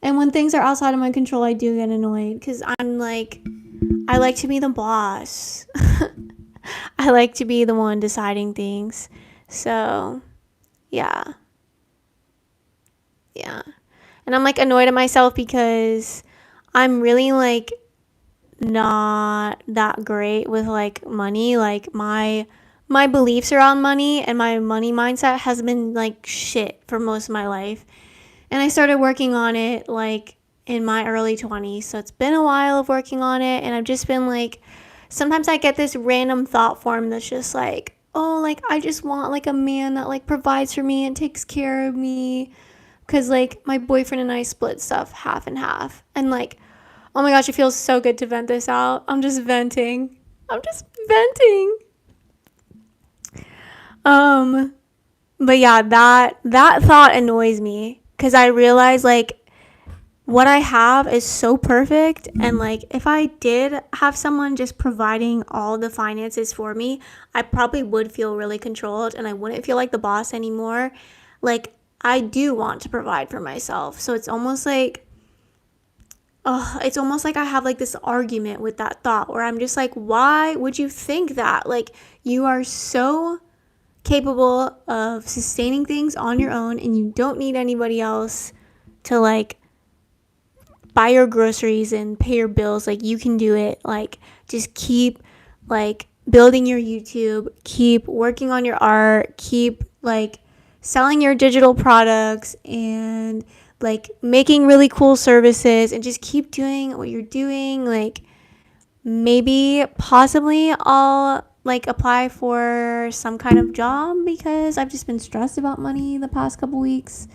And when things are outside of my control, I do get annoyed. Because I'm, like, I like to be the boss. I like to be the one deciding things. So, yeah. And I'm like annoyed at myself because I'm really like not that great with like money. Like my beliefs around money and my money mindset has been like shit for most of my life. And I started working on it like in my early 20s. So it's been a while of working on it, and I've just been like, sometimes I get this random thought form that's just like, oh, like I just want like a man that like provides for me and takes care of me, because like my boyfriend and I split stuff half and half, and like, oh my gosh, it feels so good to vent this out. I'm just venting. But yeah, that thought annoys me because I realize like what I have is so perfect, and like if I did have someone just providing all the finances for me, I probably would feel really controlled and I wouldn't feel like the boss anymore. Like I do want to provide for myself. So it's almost like I have like this argument with that thought where I'm just like, why would you think that? Like you are so capable of sustaining things on your own and you don't need anybody else to like buy your groceries and pay your bills. Like you can do it. Like just keep like building your YouTube, keep working on your art, keep like selling your digital products and like making really cool services, and just keep doing what you're doing. Like maybe possibly I'll like apply for some kind of job because I've just been stressed about money the past couple weeks.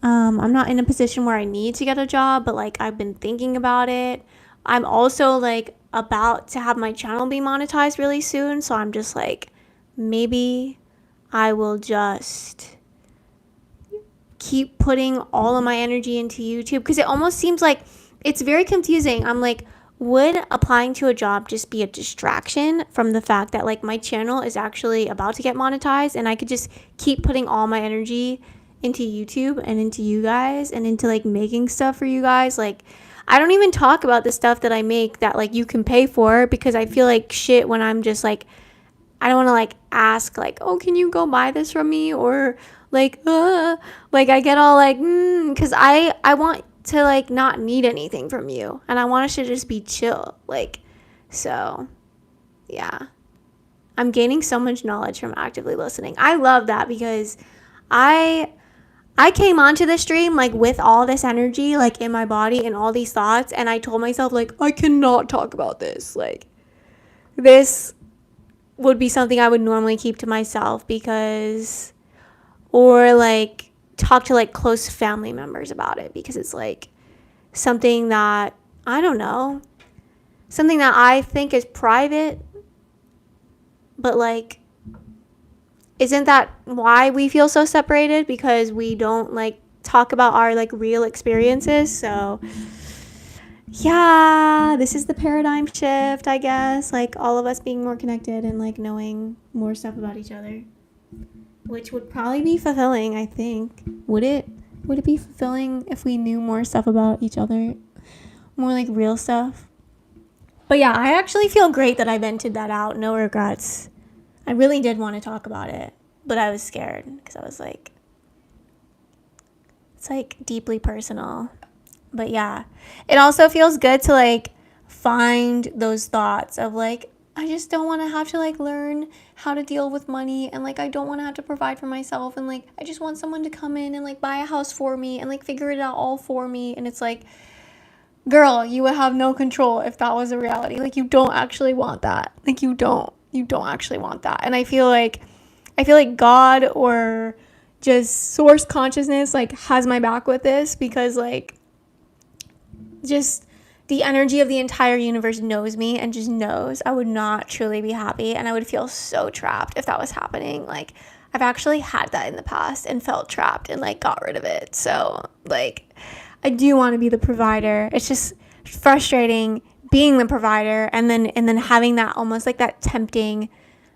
I'm not in a position where I need to get a job, but like I've been thinking about it. I'm also like about to have my channel be monetized really soon, so I'm just like, maybe I will just keep putting all of my energy into YouTube because it almost seems like it's very confusing. I'm like, would applying to a job just be a distraction from the fact that like my channel is actually about to get monetized and I could just keep putting all my energy into YouTube and into you guys and into like making stuff for you guys? Like, I don't even talk about the stuff that I make that like you can pay for because I feel like shit when I'm just like, I don't want to like ask like, oh, can you go buy this from me? Or like I get all like, because I want to like not need anything from you and I want us to just be chill. Like, so yeah, I'm gaining so much knowledge from actively listening. I love that because I I came onto the stream like with all this energy like in my body and all these thoughts, and I told myself like I cannot talk about this. Like, this would be something I would normally keep to myself because, or like talk to like close family members about it because it's like something that, I don't know, something that I think is private, but like, isn't that why we feel so separated? Because we don't like talk about our like real experiences. So yeah, this is the paradigm shift, I guess. Like all of us being more connected and like knowing more stuff about each other, which would probably be fulfilling, I think. Would it? Would it be fulfilling if we knew more stuff about each other? More like real stuff? But yeah, I actually feel great that I vented that out. No regrets. I really did want to talk about it, but I was scared because I was like, it's like deeply personal. But yeah, it also feels good to like find those thoughts of like, I just don't want to have to like learn how to deal with money, and like I don't want to have to provide for myself, and like I just want someone to come in and like buy a house for me and like figure it out all for me. And it's like, girl, you would have no control if that was a reality. Like, you don't actually want that. Like, you don't actually want that. And I feel like God or just source consciousness like has my back with this because like just the energy of the entire universe knows me and just knows I would not truly be happy, and I would feel so trapped if that was happening. Like, I've actually had that in the past and felt trapped and like got rid of it. So like, I do want to be the provider. It's just frustrating being the provider and then having that almost like that tempting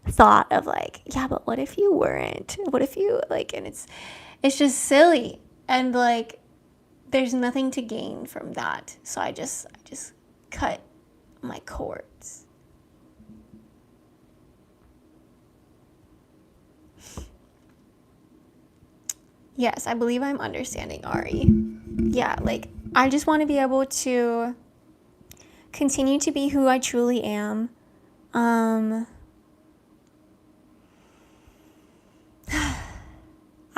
thought of like, yeah, but what if you weren't? What if you like, and it's just silly, and like there's nothing to gain from that. So I just cut my cords. Yes, I believe I'm understanding, Ari. Yeah, like I just want to be able to continue to be who I truly am.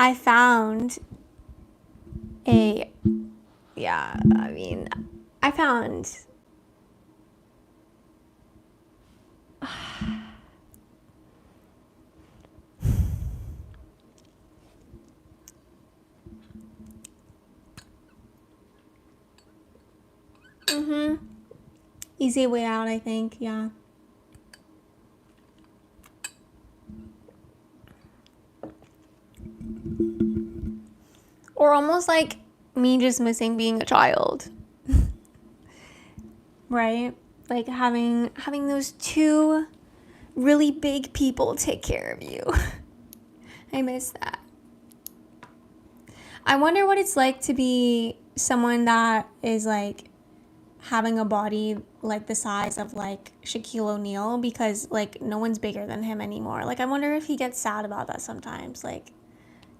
I found a, yeah, I mean, I found easy way out, I think. Yeah. Or almost like me just missing being a child. Right? Like having those two really big people take care of you. I miss that. I wonder what it's like to be someone that is like having a body like the size of like Shaquille O'Neal, because like no one's bigger than him anymore. Like, I wonder if he gets sad about that sometimes. Like,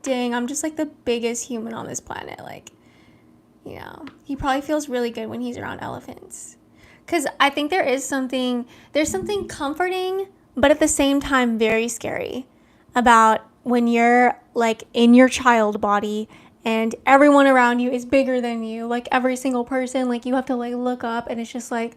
dang, I'm just like the biggest human on this planet. Like, you know, he probably feels really good when he's around elephants. Because I think there's something comforting, but at the same time very scary about when you're like in your child body and everyone around you is bigger than you. Like every single person, like you have to like look up, and it's just like,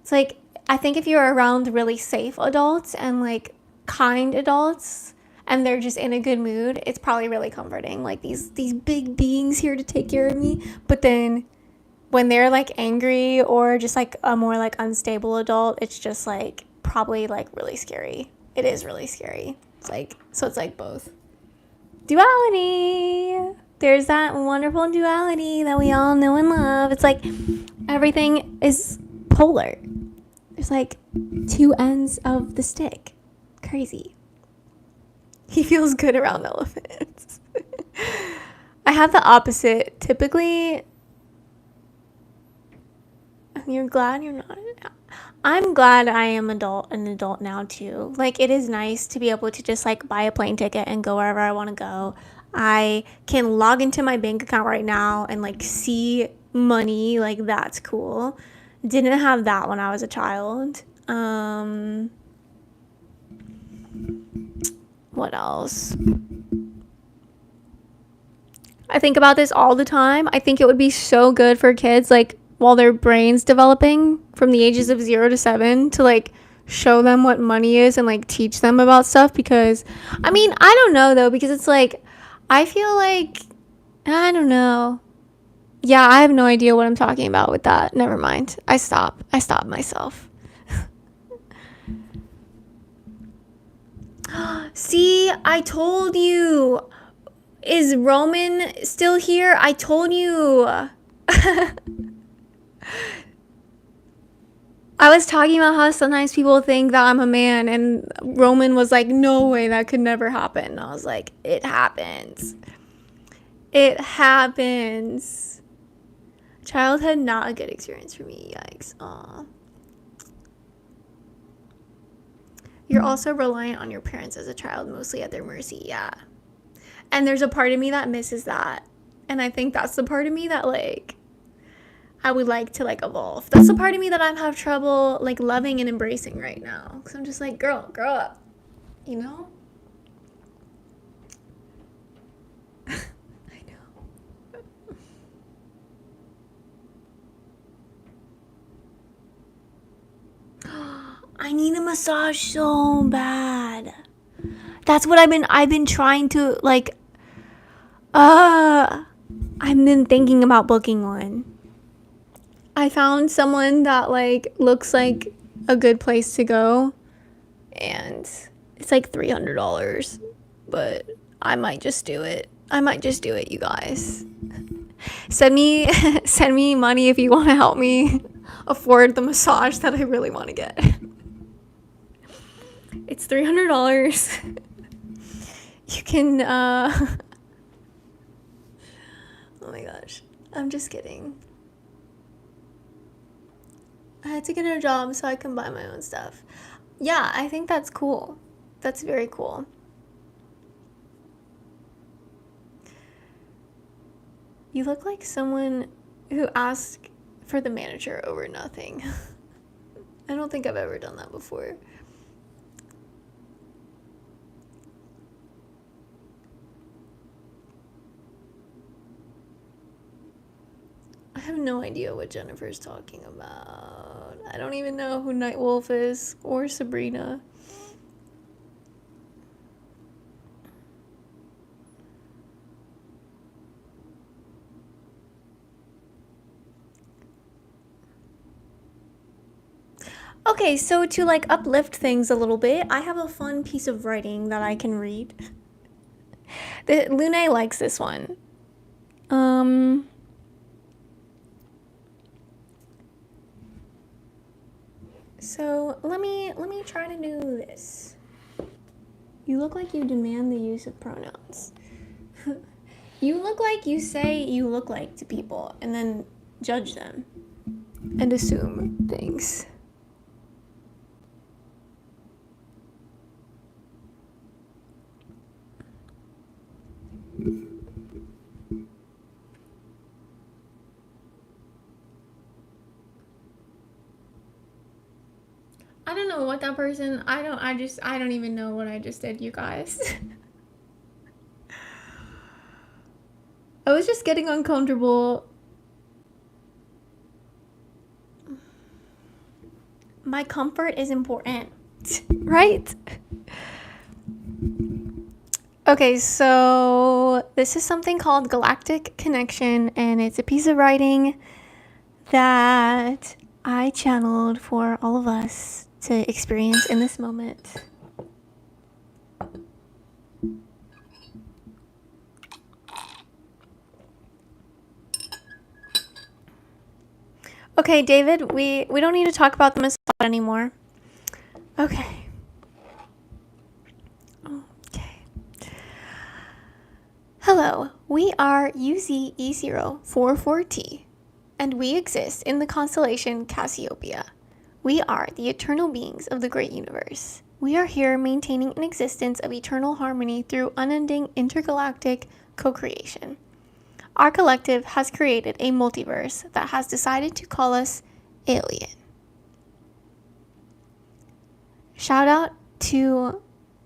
it's like I think if you're around really safe adults and like kind adults and they're just in a good mood, it's probably really comforting. Like these big beings here to take care of me. But then when they're like angry or just like a more like unstable adult, it's just like probably like really scary. It is really scary. It's like, so it's like both. Duality. There's that wonderful duality that we all know and love. It's like everything is polar. There's like two ends of the stick. Crazy. He feels good around elephants. I have the opposite. Typically, you're glad you're not. I'm glad I am an adult now too. Like it is nice to be able to just like buy a plane ticket and go wherever I want to go. I can log into my bank account right now and like see money. Like that's cool. Didn't have that when I was a child. What else? I think about this all the time. I think it would be so good for kids, like while their brain's developing from the ages of 0 to 7, to like show them what money is and like teach them about stuff. Because I mean, I don't know though, because it's like I feel like I don't know. Yeah, I have no idea what I'm talking about with that. Never mind. I stopped myself. See, I told you. Is Roman still here? I told you. I was talking about how sometimes people think that I'm a man, and Roman was like, no way, that could never happen. I was like, it happens. It happens. Childhood, not a good experience for me. Yikes. Aw. You're also reliant on your parents as a child, mostly at their mercy. Yeah. And there's a part of me that misses that. And I think that's the part of me that, like, I would like to, like, evolve. That's the part of me that I have trouble, like, loving and embracing right now. Because I'm just like, girl, grow up. You know? I know. I need a massage so bad. That's what I've been trying to, like, I've been thinking about booking one. I found someone that like looks like a good place to go, and it's like $300, but I might just do it. You guys. Send me money if you want to help me afford the massage that I really want to get. It's $300. You can oh my gosh. I'm just kidding. I had to get a job so I can buy my own stuff. Yeah, I think that's cool. That's very cool. You look like someone who asked for the manager over nothing. I don't think I've ever done that before. I have no idea what Jennifer's talking about. I don't even know who Nightwolf is or Sabrina. Okay, so to like uplift things a little bit, I have a fun piece of writing that I can read. Lune likes this one. So let me try to do this. You look like you demand the use of pronouns. You look like you say you look like to people and then judge them and assume things. I don't know what that person, I don't even know what I just did, you guys. I was just getting uncomfortable. my comfort is important, right? Okay, so this is something called Galactic Connection, and it's a piece of writing that I channeled for all of us to experience in this moment. Okay, David, we don't need to talk about the massage anymore. Okay. Okay. Hello, we are UZE044T, and we exist in the constellation Cassiopeia. We are the eternal beings of the great universe. We are here maintaining an existence of eternal harmony through unending intergalactic co-creation. Our collective has created a multiverse that has decided to call us alien. Shout out to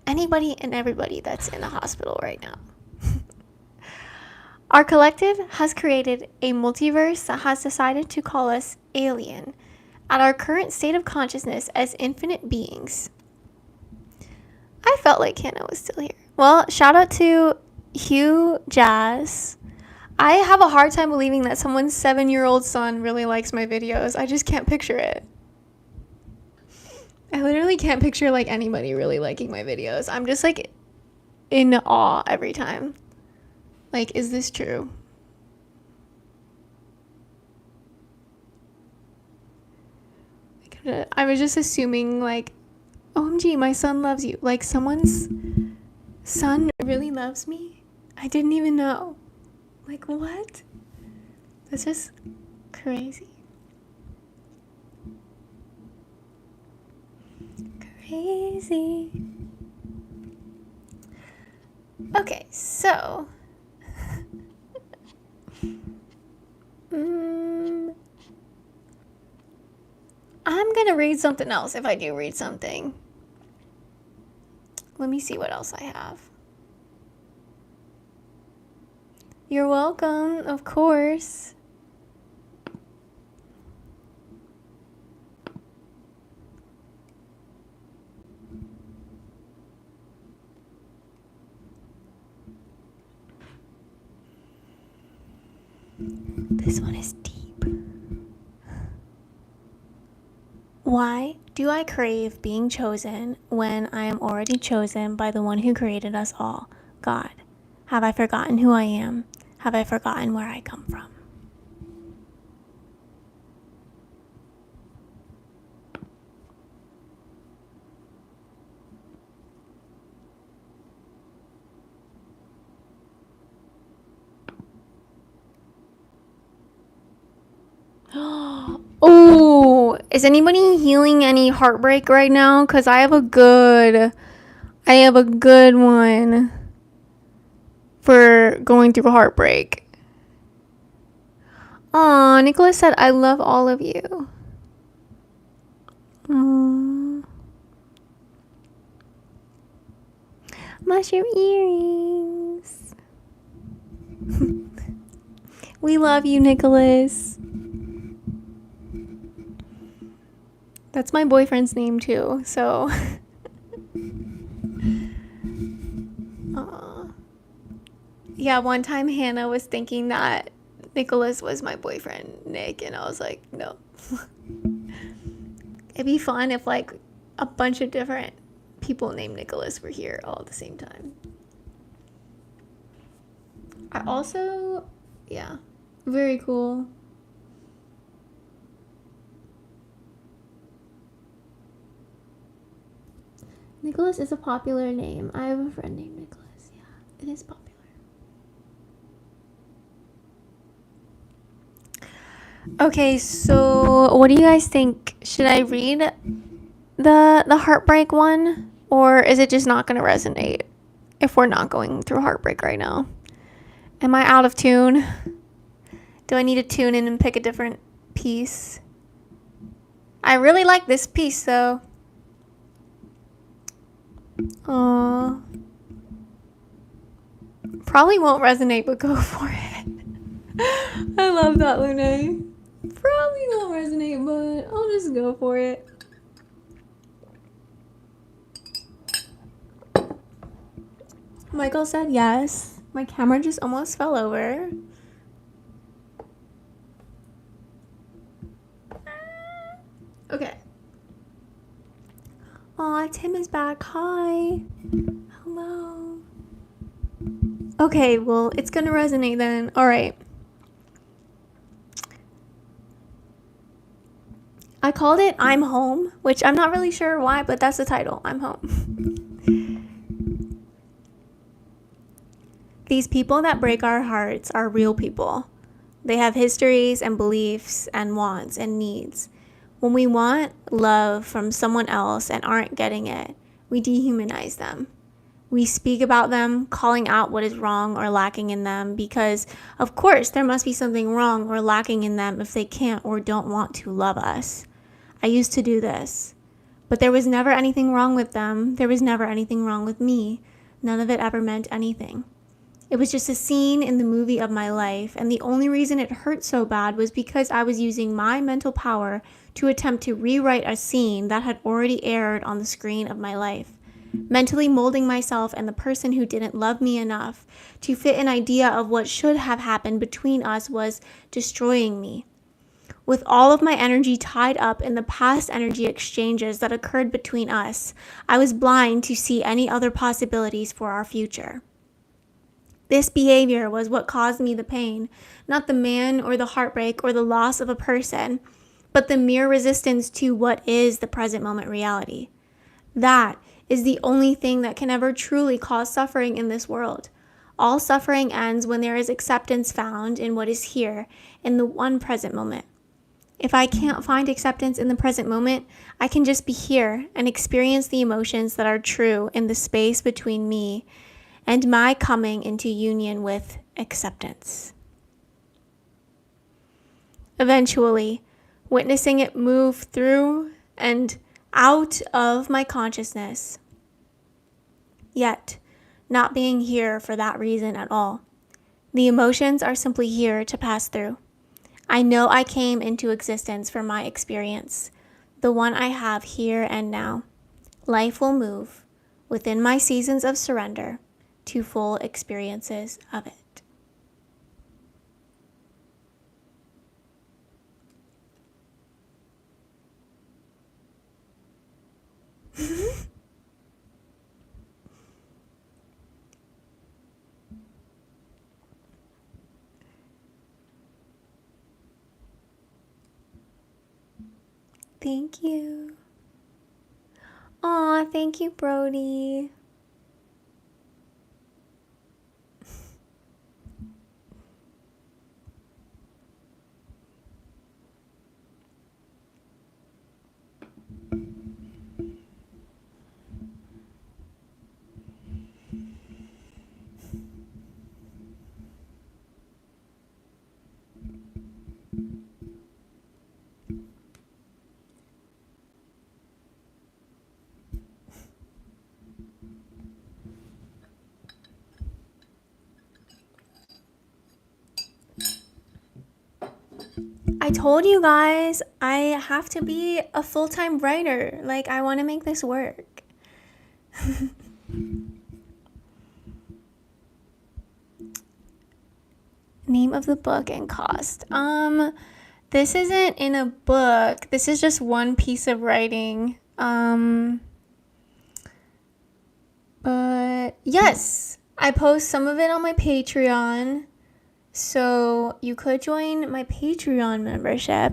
anybody and everybody that's in a hospital right now. Our collective has created a multiverse that has decided to call us alien at our current state of consciousness as infinite beings. I felt like Hannah was still here. Well, shout out to Hugh Jazz. I have a hard time believing that someone's 7-year-old son really likes my videos. I just can't picture it. I literally can't picture like anybody really liking my videos. I'm just like in awe every time. Like, is this true? I was just assuming like, OMG, my son loves you. Like, someone's son really loves me? I didn't even know. Like, what? That's just crazy. Crazy. Okay, so I'm gonna read something else if I do read something. Let me see what else I have. You're welcome, of course. This one is deep. Why do I crave being chosen when I am already chosen by the one who created us all, God? Have I forgotten who I am? Have I forgotten where I come from? Oh, is anybody healing any heartbreak right now? Because I have a good one for going through heartbreak. Aw, Nicholas said, I love all of you. Aww. Mushroom earrings. We love you, Nicholas. That's my boyfriend's name too, so. Yeah, one time Hannah was thinking that Nicholas was my boyfriend, Nick, and I was like, no. It'd be fun if like a bunch of different people named Nicholas were here all at the same time. I also, yeah, very cool. Nicholas is a popular name. I have a friend named Nicholas. Yeah, it is popular. Okay, so what do you guys think? Should I read the heartbreak one, or is it just not going to resonate if we're not going through heartbreak right now? Am I out of tune? Do I need to tune in and pick a different piece? I really like this piece though. Aww. Probably won't resonate, but go for it. I love that, Lune. Probably won't resonate, but I'll just go for it. Michael said yes. My camera just almost fell over. Okay. Aw, Tim is back. Hi. Hello. Okay, well, it's gonna resonate then. Alright. I called it I'm Home, which I'm not really sure why, but that's the title. I'm Home. These people that break our hearts are real people. They have histories and beliefs and wants and needs. When we want love from someone else and aren't getting it, we dehumanize them. We speak about them, calling out what is wrong or lacking in them because, of course, there must be something wrong or lacking in them if they can't or don't want to love us. I used to do this, but there was never anything wrong with them. There was never anything wrong with me. None of it ever meant anything. It was just a scene in the movie of my life, and the only reason it hurt so bad was because I was using my mental power to attempt to rewrite a scene that had already aired on the screen of my life, mentally molding myself and the person who didn't love me enough to fit an idea of what should have happened between us was destroying me. With all of my energy tied up in the past energy exchanges that occurred between us, I was blind to see any other possibilities for our future. This behavior was what caused me the pain, not the man or the heartbreak or the loss of a person, but the mere resistance to what is the present moment reality. That is the only thing that can ever truly cause suffering in this world. All suffering ends when there is acceptance found in what is here, in the one present moment. If I can't find acceptance in the present moment, I can just be here and experience the emotions that are true in the space between me and my coming into union with acceptance. Eventually, witnessing it move through and out of my consciousness, yet not being here for that reason at all. The emotions are simply here to pass through. I know I came into existence for my experience, the one I have here and now. Life will move within my seasons of surrender to full experiences of it. Thank you. Aw, thank you, Brody. I told you guys I have to be a full-time writer. Like, I want to make this work. Name of the book and cost. This isn't in a book. This is just one piece of writing. But yes, I post some of it on my Patreon. So you could join my Patreon membership.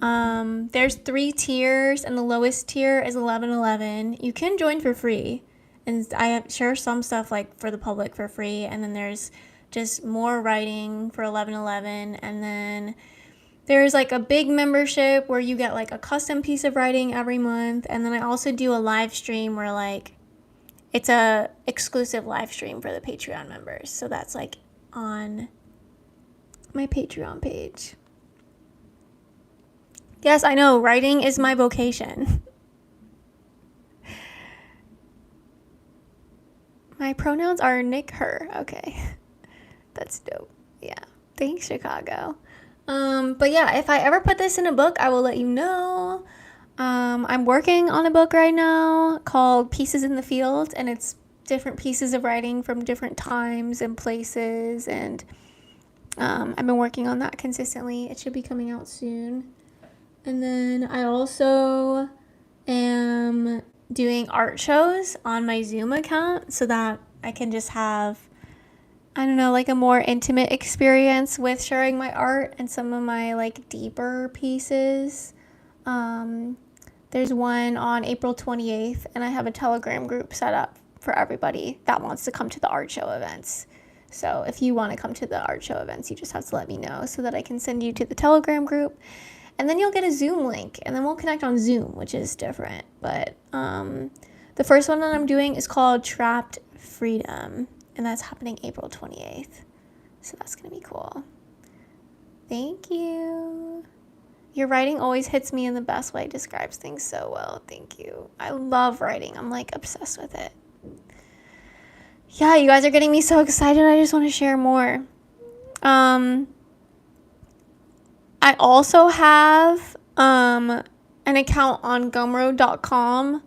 There's 3 tiers, and the lowest tier is $11.11. You can join for free, and I share some stuff like for the public for free, and then there's just more writing for $11.11, and then there's like a big membership where you get like a custom piece of writing every month, and then I also do a live stream where like it's a exclusive live stream for the Patreon members. So that's like on my Patreon page. Yes, I know, writing is my vocation. My pronouns are Nick, her. Okay. That's dope. Yeah. Thanks, Chicago. But yeah, if I ever put this in a book, I will let you know. I'm working on a book right now called Pieces in the Field, and it's different pieces of writing from different times and places, and I've been working on that consistently. It should be coming out soon. And then I also am doing art shows on my Zoom account so that I can just have, I don't know, like a more intimate experience with sharing my art and some of my like deeper pieces. There's one on April 28th, and I have a Telegram group set up for everybody that wants to come to the art show events. So if you want to come to the art show events, you just have to let me know so that I can send you to the Telegram group. And then you'll get a Zoom link, and then we'll connect on Zoom, which is different. But the first one that I'm doing is called Trapped Freedom, and that's happening April 28th. So that's going to be cool. Thank you. Your writing always hits me in the best way, describes things so well. Thank you. I love writing. I'm like obsessed with it. Yeah, you guys are getting me so excited. I just want to share more. I also have an account on gumroad.com.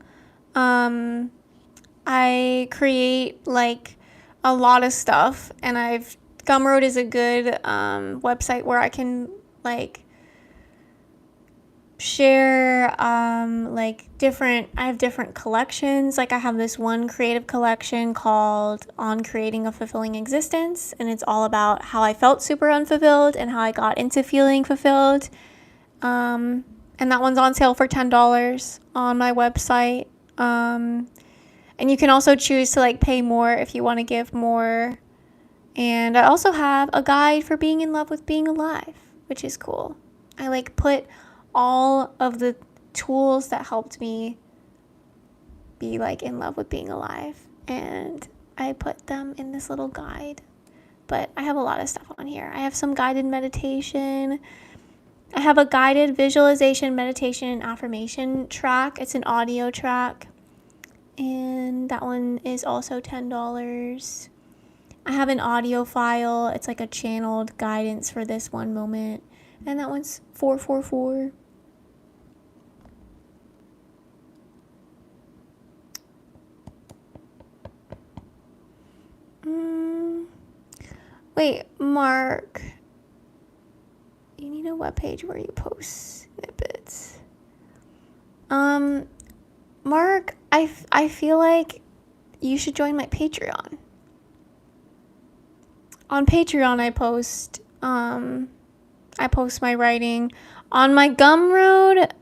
I create like a lot of stuff, and Gumroad is a good website where I can like share like I have different collections. Like I have this one creative collection called On Creating a Fulfilling Existence, and it's all about how I felt super unfulfilled and how I got into feeling fulfilled. And that one's on sale for $10 on my website. And you can also choose to like pay more if you want to give more. And I also have a guide for being in love with being alive, which is cool. I like put all of the tools that helped me be like in love with being alive, and I put them in this little guide. But I have a lot of stuff on here. I have some guided meditation. I have a guided visualization, meditation, and affirmation track. It's an audio track, and that one is also $10. I have an audio file. It's like a channeled guidance for this one moment, and that one's $444. Wait, Mark, you need a webpage where you post snippets. Mark, I feel like you should join my Patreon. On Patreon, I post my writing. On my Gumroad,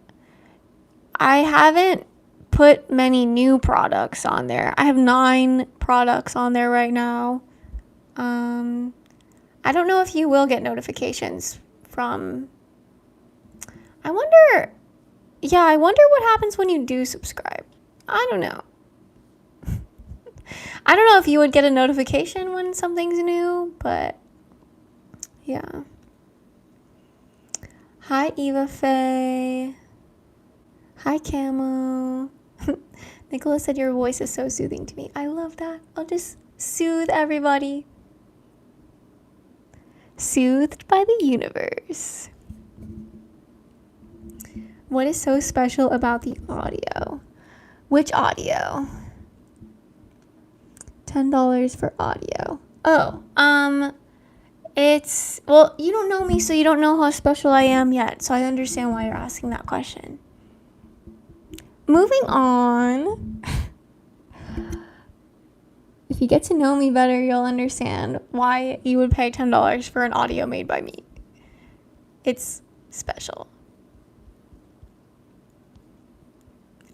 I haven't put many new products on there. I have 9 products on there right now. I don't know if you will get notifications from... I wonder what happens when you do subscribe. I don't know. I don't know if you would get a notification when something's new, but yeah. Hi, Eva Faye. Hi, Camo. Nicola said your voice is so soothing to me. I love that. I'll just soothe everybody. Soothed by the universe. What is so special about the audio? Which audio? $10 for audio. Oh, it's, well, you don't know me, so you don't know how special I am yet, so I understand why you're asking that question. Moving on. If you get to know me better, you'll understand why you would pay $10 for an audio made by me. It's special.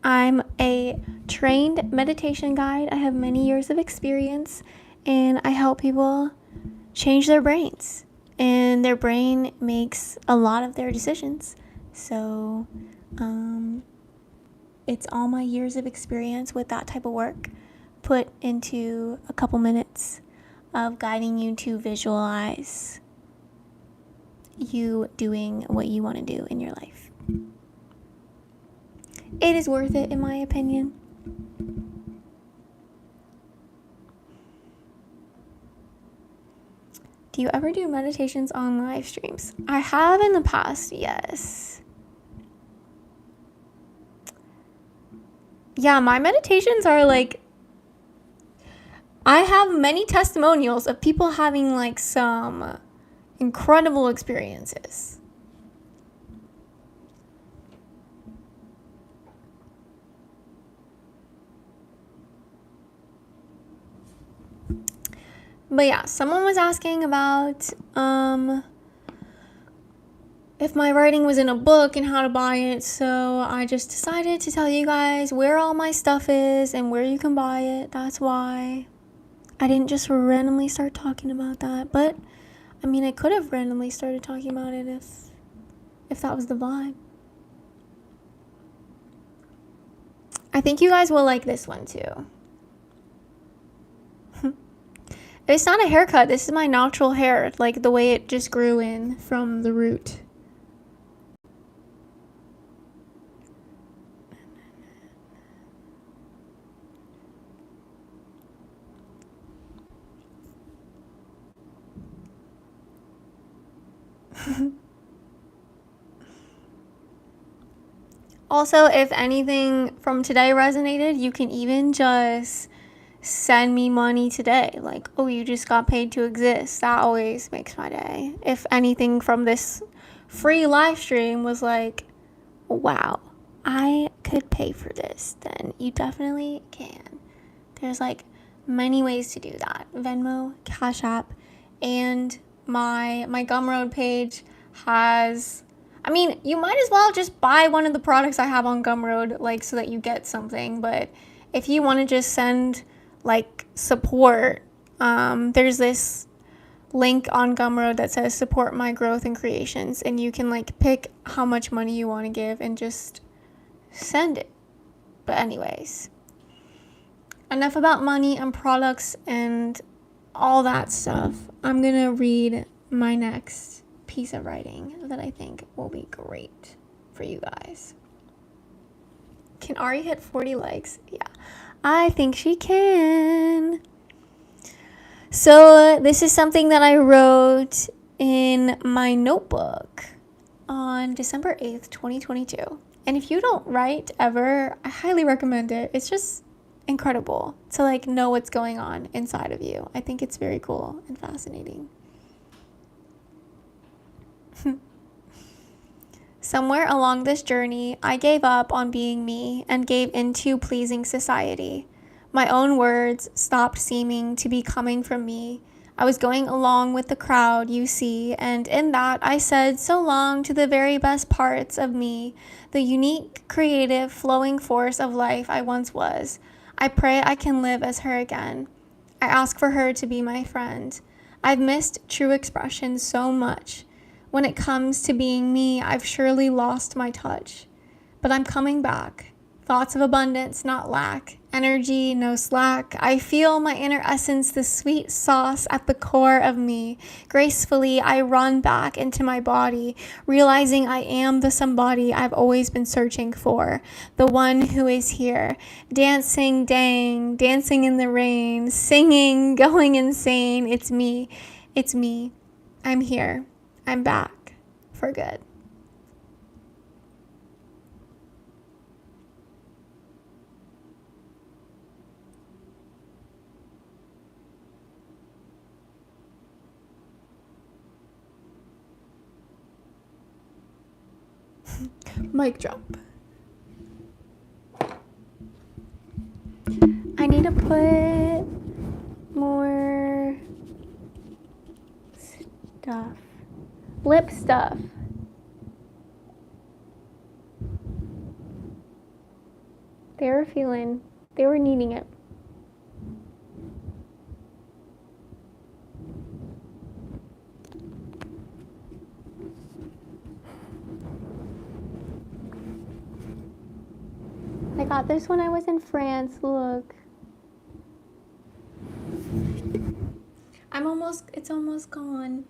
I'm a trained meditation guide. I have many years of experience, and I help people change their brains. And their brain makes a lot of their decisions. So, it's all my years of experience with that type of work put into a couple minutes of guiding you to visualize you doing what you want to do in your life. It is worth it, in my opinion. Do you ever do meditations on live streams? I have in the past, yes. Yeah, my meditations are like, I have many testimonials of people having like some incredible experiences. But yeah, someone was asking about if my writing was in a book and how to buy it, so I just decided to tell you guys where all my stuff is and where you can buy it. That's why I didn't just randomly start talking about that, but I mean, I could have randomly started talking about it if that was the vibe. I think you guys will like this one too. It's not a haircut. This is my natural hair, like the way it just grew in from the root. Also, if anything from today resonated, you can even just send me money today. Like, oh, you just got paid to exist. That always makes my day. If anything from this free live stream was like, wow, I could pay for this, then you definitely can. There's like many ways to do that. Venmo, Cash App, and my Gumroad page has, I mean, you might as well just buy one of the products I have on Gumroad, like, so that you get something. But if you want to just send like support, there's this link on Gumroad that says support my growth and creations, and you can like pick how much money you want to give and just send it. But anyways, enough about money and products and all that stuff. I'm gonna read my next piece of writing that I think will be great for you guys. Can Ari hit 40 likes? Yeah, I think she can. So this is something that I wrote in my notebook on December 8th, 2022. And if you don't write ever, I highly recommend it. It's just incredible to like know what's going on inside of you. I think it's very cool and fascinating. Somewhere along this journey, I gave up on being me and gave into pleasing society. My own words stopped seeming to be coming from me. I was going along with the crowd, you see, and in that I said so long to the very best parts of me, the unique, creative, flowing force of life I once was. I pray I can live as her again. I ask for her to be my friend. I've missed true expression so much. When it comes to being me, I've surely lost my touch. But I'm coming back. Thoughts of abundance, not lack. Energy, no slack. I feel my inner essence, the sweet sauce at the core of me. Gracefully, I run back into my body, realizing I am the somebody I've always been searching for. The one who is here. Dancing, dang, dancing in the rain, singing, going insane. It's me. It's me. I'm here. I'm back. For good. Mic drop. I need to put more stuff. Lip stuff. They were needing it. I got this when I was in France. Look. It's almost gone.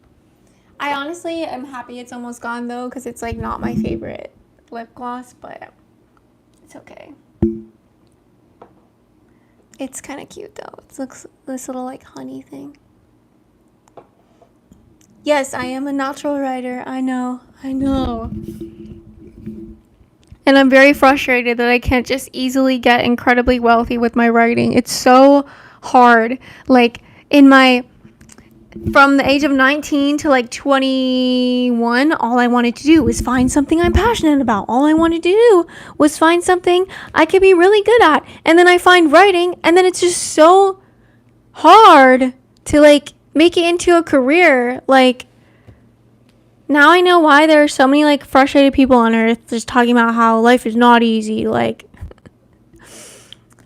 I honestly am happy it's almost gone though, because it's like not my favorite lip gloss, but it's okay. It's kind of cute though. It looks this little like honey thing. Yes, I am a natural writer. I know. And I'm very frustrated that I can't just easily get incredibly wealthy with my writing. It's so hard. Like in my from the age of 19 to like 21, all I wanted to do was find something I'm passionate about. All I wanted to do was find something I could be really good at. And then I find writing, and then it's just so hard to like make it into a career. Like, now I know why there are so many like frustrated people on earth just talking about how life is not easy. Like,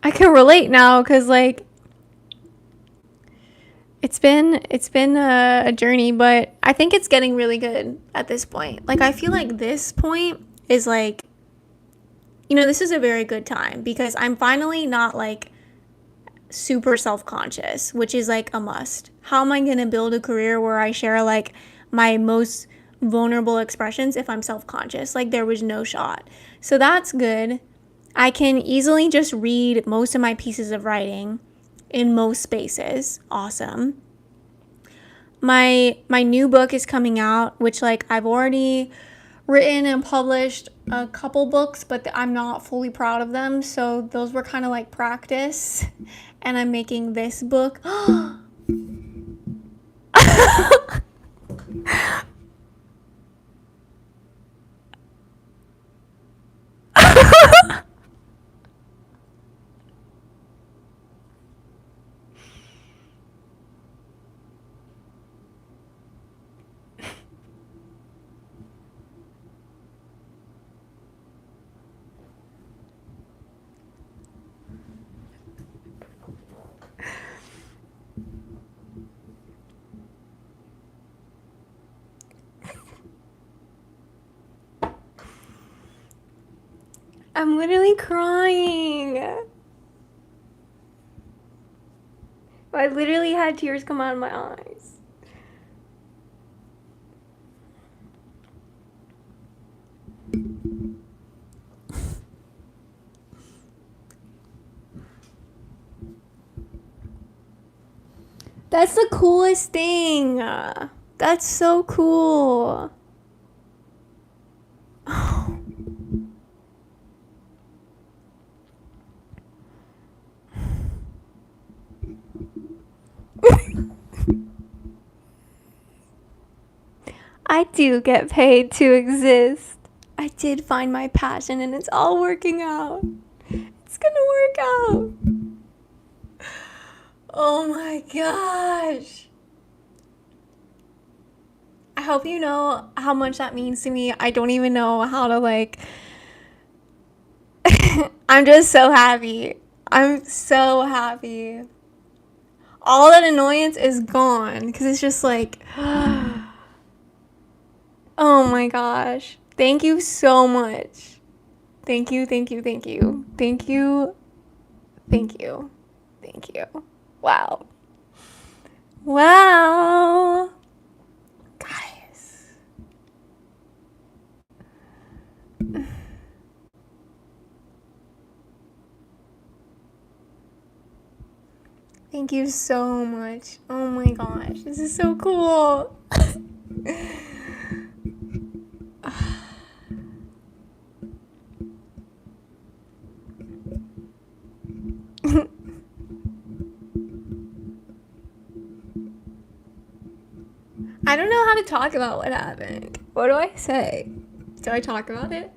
I can relate now because like it's been a journey, but I think it's getting really good at this point. Like, I feel like this point is like, this is a very good time because I'm finally not like super self-conscious, which is like a must. How am I going to build a career where I share like my most vulnerable expressions if I'm self-conscious? Like, there was no shot. So that's good. I can easily just read most of my pieces of writing in most spaces. Awesome. My new book is coming out, which like I've already written and published a couple books, but I'm not fully proud of them. So those were kind of like practice. And I'm making this book. I'm literally crying. I literally had tears come out of my eyes. That's the coolest thing. That's so cool. I do get paid to exist. I did find my passion and it's all working out. It's gonna work out. Oh my gosh. I hope you know how much that means to me. I don't even know how to like. I'm just so happy. I'm so happy. All that annoyance is gone because it's just like, oh my gosh. Thank you so much. Thank you, thank you, thank you. Thank you, thank you, thank you. Wow. Wow. Guys. Thank you so much. Oh my gosh. This is so cool. I don't know how to talk about what happened. What do I say? Do I talk about it?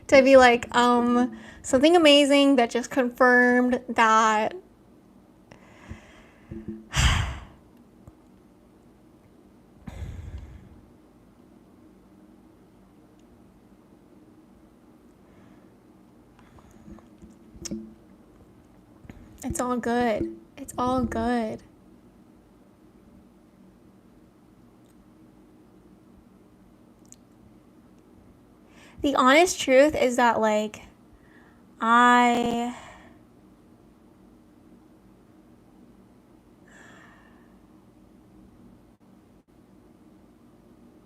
Do I be like, something amazing that just confirmed that it's all good. It's all good. The honest truth is that like I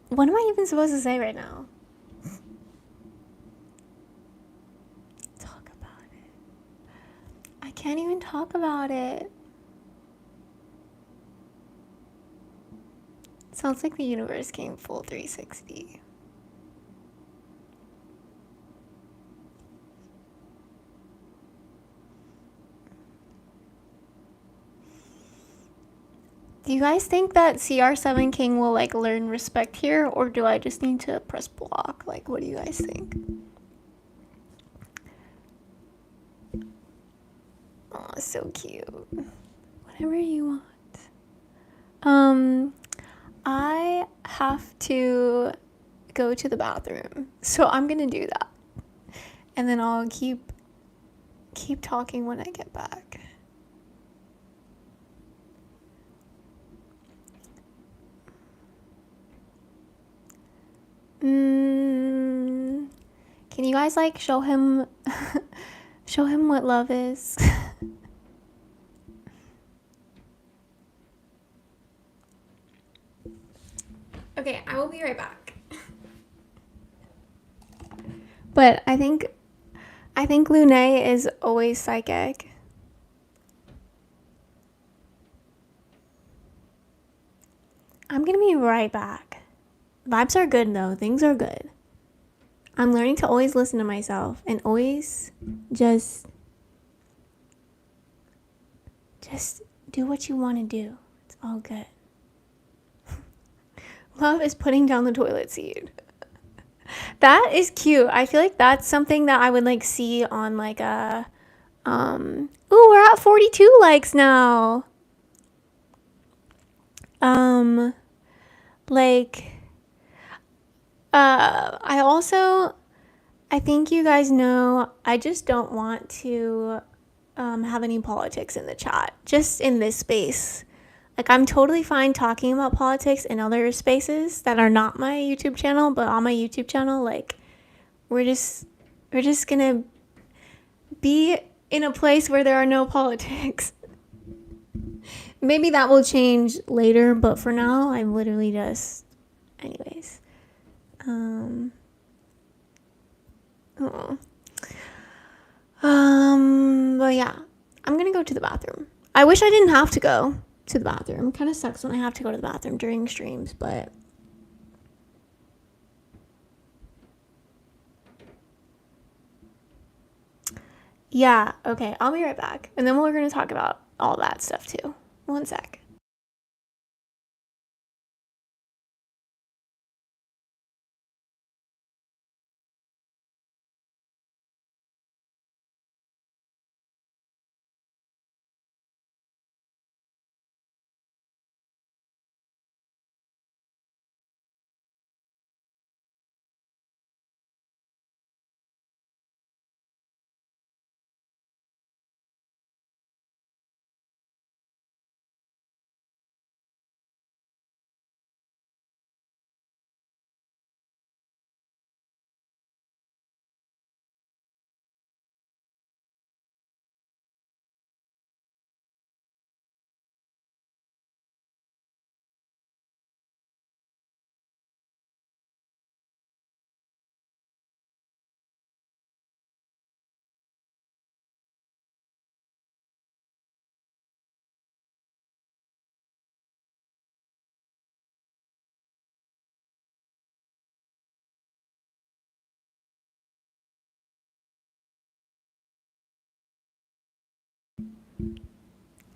what am I even supposed to say right now? Talk about it. I can't even talk about it. Sounds like the universe came full 360. Do you guys think that CR7 King will like learn respect here, or do I just need to press block? Like, what do you guys think? Oh, so cute. Whatever you want. I have to go to the bathroom, so I'm gonna do that, and then I'll keep talking when I get back. Can you guys like show him what love is? Okay, I will be right back. But I think Lune is always psychic. I'm gonna be right back. Vibes are good though. Things are good. I'm learning to always listen to myself and always just do what you want to do. It's all good. Love is putting down the toilet seat. That is cute. I feel like that's something that I would like see on like a ooh, we're at 42 likes now. Like I think you guys know I just don't want to have any politics in the chat, just in this space. Like, I'm totally fine talking about politics in other spaces that are not my YouTube channel, but on my YouTube channel, like, we're just gonna be in a place where there are no politics. Maybe that will change later, but for now, I'm literally just, anyways. But yeah, I'm gonna go to the bathroom. I wish I didn't have to go to the bathroom. Kind of sucks when I have to go to the bathroom during streams, but yeah, okay, I'll be right back. And then we're gonna talk about all that stuff too. One sec.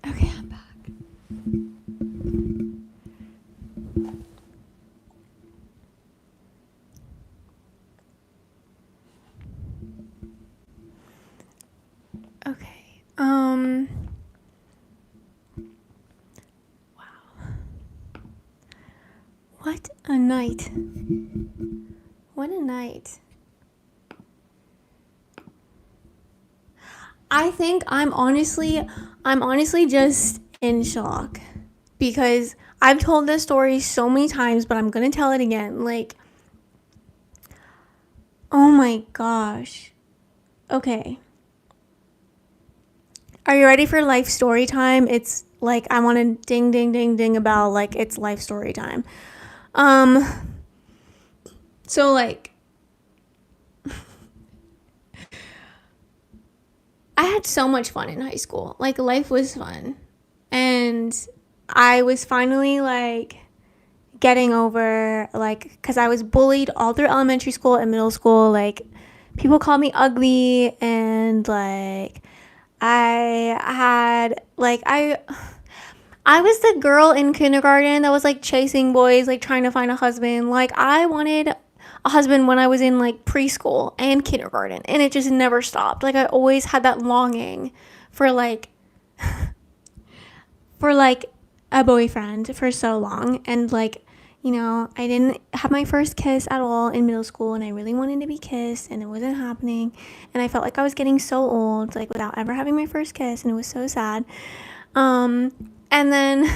Okay, I'm back. Okay. Wow. What a night. What a night. I think I'm honestly just in shock because I've told this story so many times, but I'm going to tell it again. Like, oh my gosh. Okay. Are you ready for life story time? It's like I want to ding ding ding ding about like it's life story time. So like I had so much fun in high school. Like life was fun. And I was finally like getting over like cuz I was bullied all through elementary school and middle school. Like people called me ugly and like I I was the girl in kindergarten that was like chasing boys, like trying to find a husband. Like I wanted a husband when I was in like preschool and kindergarten, and it just never stopped. Like I always had that longing for like for like a boyfriend for so long. And like, you know, I didn't have my first kiss at all in middle school, and I really wanted to be kissed, and it wasn't happening. And I felt like I was getting so old, like without ever having my first kiss, and it was so sad. Um, and then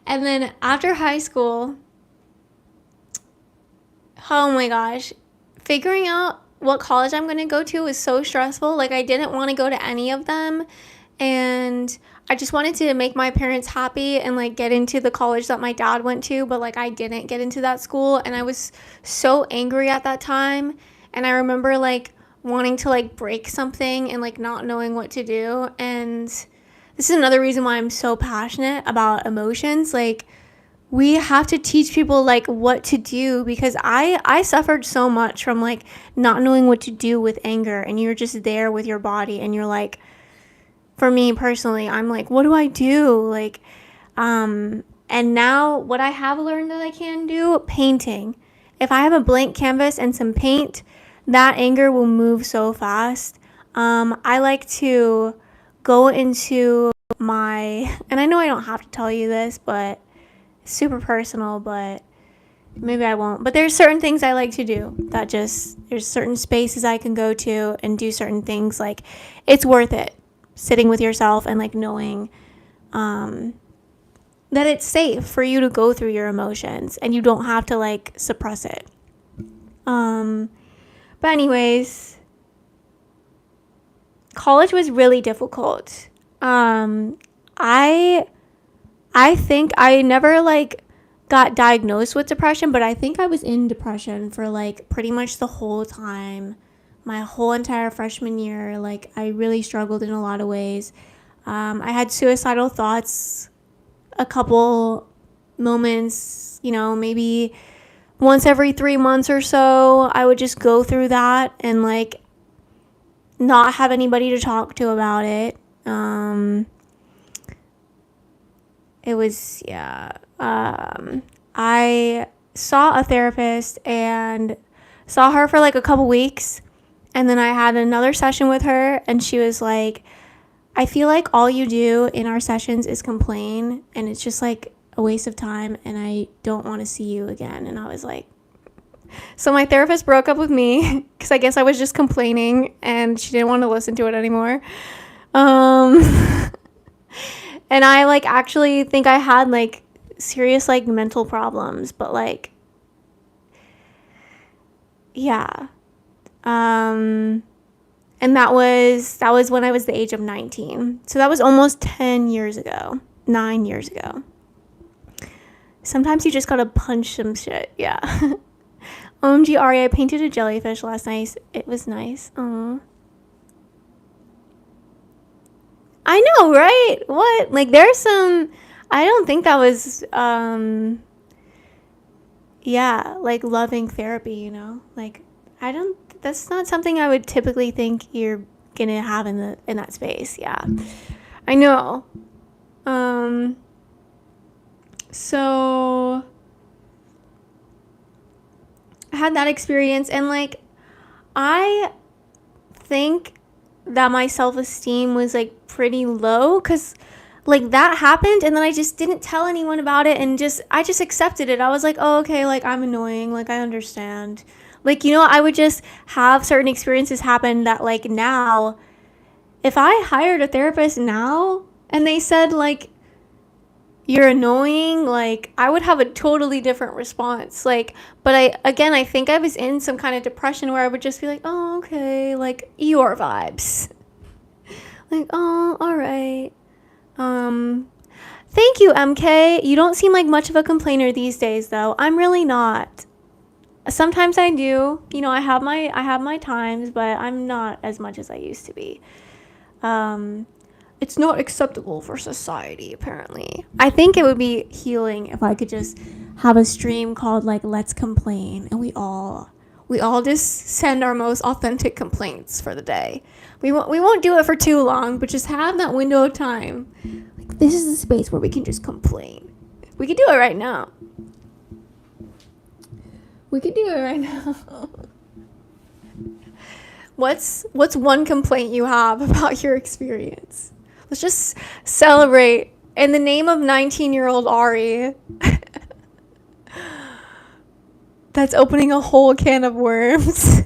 and then after high school, oh my gosh, figuring out what college I'm going to go to was so stressful. Like I didn't want to go to any of them, and I just wanted to make my parents happy and like get into the college that my dad went to, but like I didn't get into that school, and I was so angry at that time. And I remember like wanting to like break something and like not knowing what to do. And this is another reason why I'm so passionate about emotions. Like we have to teach people like what to do, because I suffered so much from like not knowing what to do with anger, and you're just there with your body, and you're like, for me personally, I'm like, what do I do? Like, and now what I have learned that I can do, painting. If I have a blank canvas and some paint, that anger will move so fast. I like to go into and I know I don't have to tell you this, but it's super personal, but maybe I won't. But there's certain things I like to do that there's certain spaces I can go to and do certain things. Like, it's worth it. Sitting with yourself and like knowing that it's safe for you to go through your emotions and you don't have to like suppress it. But anyways, college was really difficult. I think I never like got diagnosed with depression, but I think I was in depression for like pretty much the whole time. My whole entire freshman year, like I really struggled in a lot of ways. I had suicidal thoughts a couple moments, you know, maybe once every 3 months or so. I would just go through that and like not have anybody to talk to about it. It was, yeah. I saw a therapist and saw her for like a couple weeks. And then I had another session with her, and she was like, I feel like all you do in our sessions is complain, and it's just like a waste of time, and I don't want to see you again. And I was like, so my therapist broke up with me because I guess I was just complaining and she didn't want to listen to it anymore. And I like actually think I had like serious like mental problems, but like, yeah. And that was when I was the age of 19. So that was almost 10 years ago, 9 years ago. Sometimes you just gotta punch some shit. Yeah. OMG, Ari, I painted a jellyfish last night. It was nice. Aww. I know, right? What? Like, there's some, I don't think that was, yeah, like loving therapy, you know? Like, that's not something I would typically think you're gonna have in that space. Yeah. I know. So I had that experience, and like I think that my self-esteem was like pretty low, because like that happened, and then I just didn't tell anyone about it, and I just accepted it. I was like, oh, okay, like I'm annoying, like I understand. Like, you know, I would just have certain experiences happen that like now, if I hired a therapist now and they said like, you're annoying, like I would have a totally different response. Like, but I think I was in some kind of depression where I would just be like, oh, okay, like Eeyore vibes. Like, oh, all right. Thank you, MK. You don't seem like much of a complainer these days, though. I'm really not. Sometimes I do. You know, I have my times, but I'm not as much as I used to be. It's not acceptable for society, apparently. I think it would be healing if I could just have a stream called like Let's Complain, and we all we all just send our most authentic complaints for the day. We won't do it for too long, but just have that window of time. Like, this is the space where we can just complain. We could do it right now. We could do it right now. What's one complaint you have about your experience? Let's just celebrate in the name of 19-year-old Ari. That's opening a whole can of worms.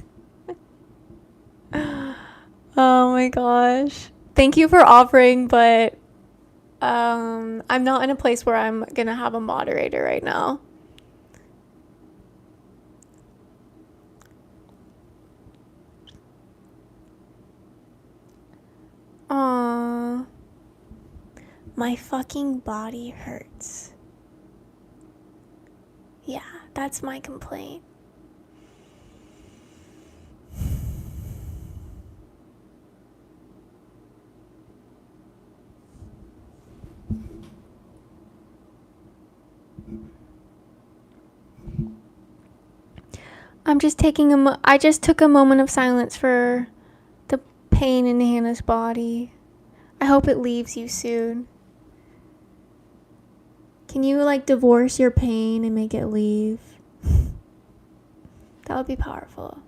Oh my gosh. Thank you for offering, but I'm not in a place where I'm gonna have a moderator right now. Aww. My fucking body hurts. Yeah, that's my complaint. I just took a moment of silence for the pain in Hannah's body. I hope it leaves you soon. Can you like divorce your pain and make it leave? That would be powerful.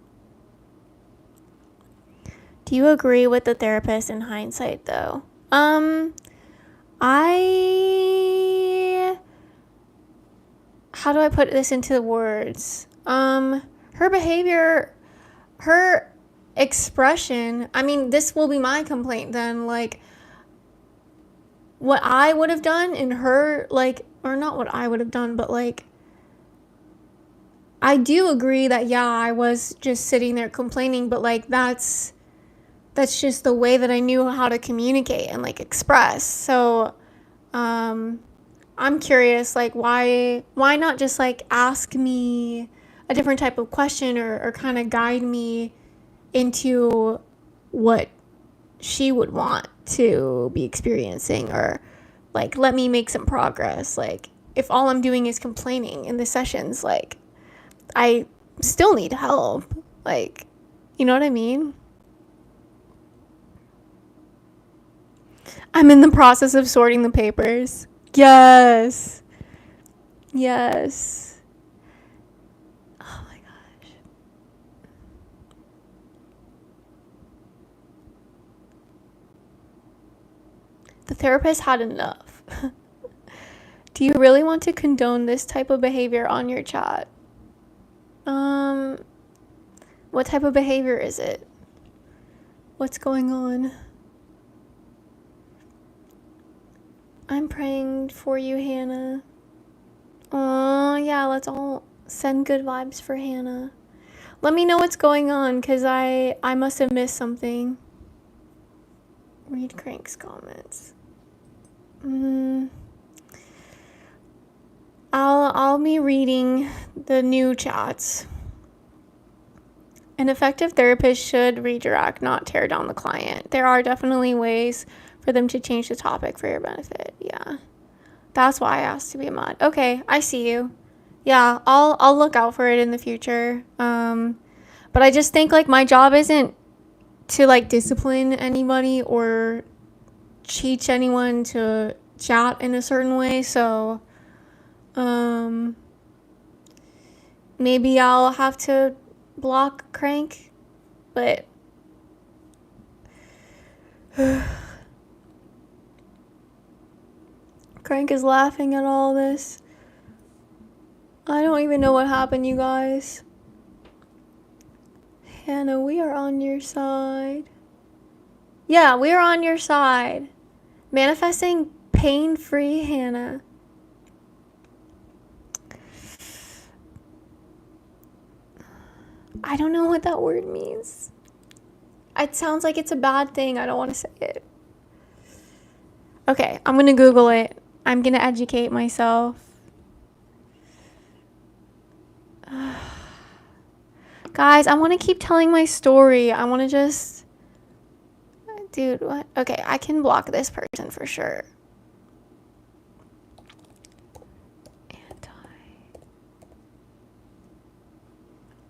Do you agree with the therapist in hindsight though? How do I put this into words? Her behavior, her expression, I mean, this will be my complaint then, like, what I would have done in her, like, or not what I would have done, but, like, I do agree that, yeah, I was just sitting there complaining, but, like, that's just the way that I knew how to communicate and, like, express. So, I'm curious, like, why not just, like, ask me a different type of question or kind of guide me into what she would want to be experiencing, or, like, let me make some progress. Like, if all I'm doing is complaining in the sessions, like, I still need help. Like, you know what I mean? I'm in the process of sorting the papers. Yes. Yes. Oh my gosh. The therapist had enough. Do you really want to condone this type of behavior on your chat? What type of behavior is it? What's going on? I'm praying for you, Hannah. Oh, yeah, let's all send good vibes for Hannah. Let me know what's going on, because I must have missed something. Read Crank's comments. I'll be reading the new chats. An effective therapist should redirect, not tear down the client. There are definitely ways for them to change the topic for your benefit. Yeah. That's why I asked to be a mod. Okay, I see you. Yeah, I'll look out for it in the future. But I just think, like, my job isn't to, like, discipline anybody or teach anyone to chat in a certain way. So, maybe I'll have to block Crank, but Crank is laughing at all this. I don't even know what happened, you guys. Hannah, we are on your side. Yeah, we are on your side. Manifesting pain-free Hannah. I don't know what that word means. It sounds like it's a bad thing. I don't want to say it. Okay, I'm going to Google it. I'm going to educate myself. Guys, I want to keep telling my story. I want to just... Dude, what? Okay, I can block this person for sure.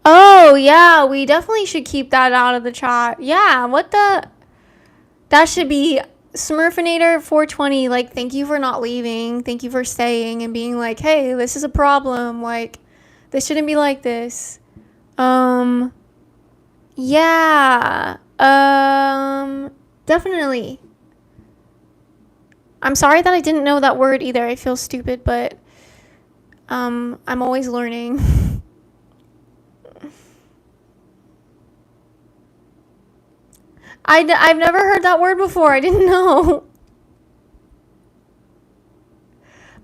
Oh, Oh, yeah, we definitely should keep that out of the chat. Yeah, what the? That should be Smurfinator 420. Like, thank you for not leaving. Thank you for staying and being like, hey, this is a problem. Like, this shouldn't be like this. Yeah. Definitely. I'm sorry that I didn't know that word either. I feel stupid, but I'm always learning. I've never heard that word before. I didn't know.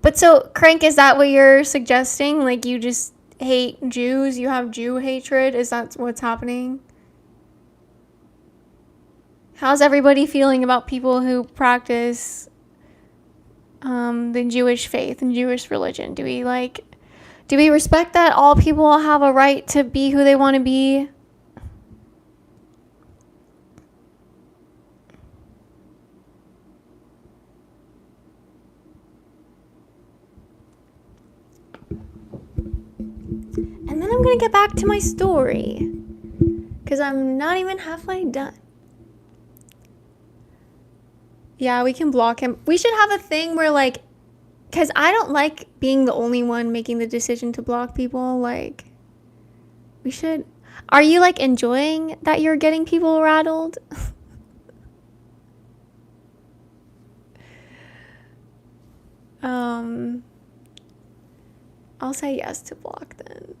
But so, Crank, is that what you're suggesting? Like, you just hate Jews? You have Jew hatred? Is that what's happening? How's everybody feeling about people who practice the Jewish faith and Jewish religion? Do we respect that all people have a right to be who they want to be? And then I'm going to get back to my story, because I'm not even halfway done. Yeah, we can block him. We should have a thing where, like, because I don't like being the only one making the decision to block people. Like, we should. Are you, like, enjoying that you're getting people rattled? I'll say yes to block then.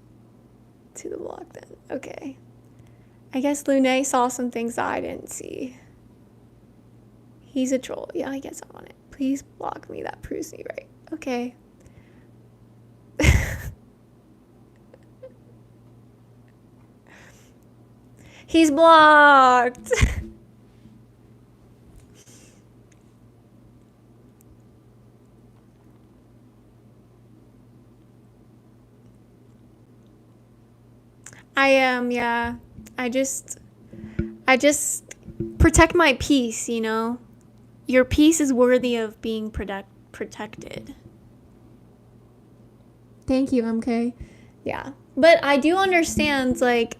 To the block then. Okay. I guess Lune saw some things that I didn't see. He's a troll. Yeah, I guess I'm on it. Please block me. That proves me right. Okay. He's blocked. I am, yeah. I just protect my peace, you know? Your peace is worthy of being protected. Thank you, MK. Yeah. But I do understand, like,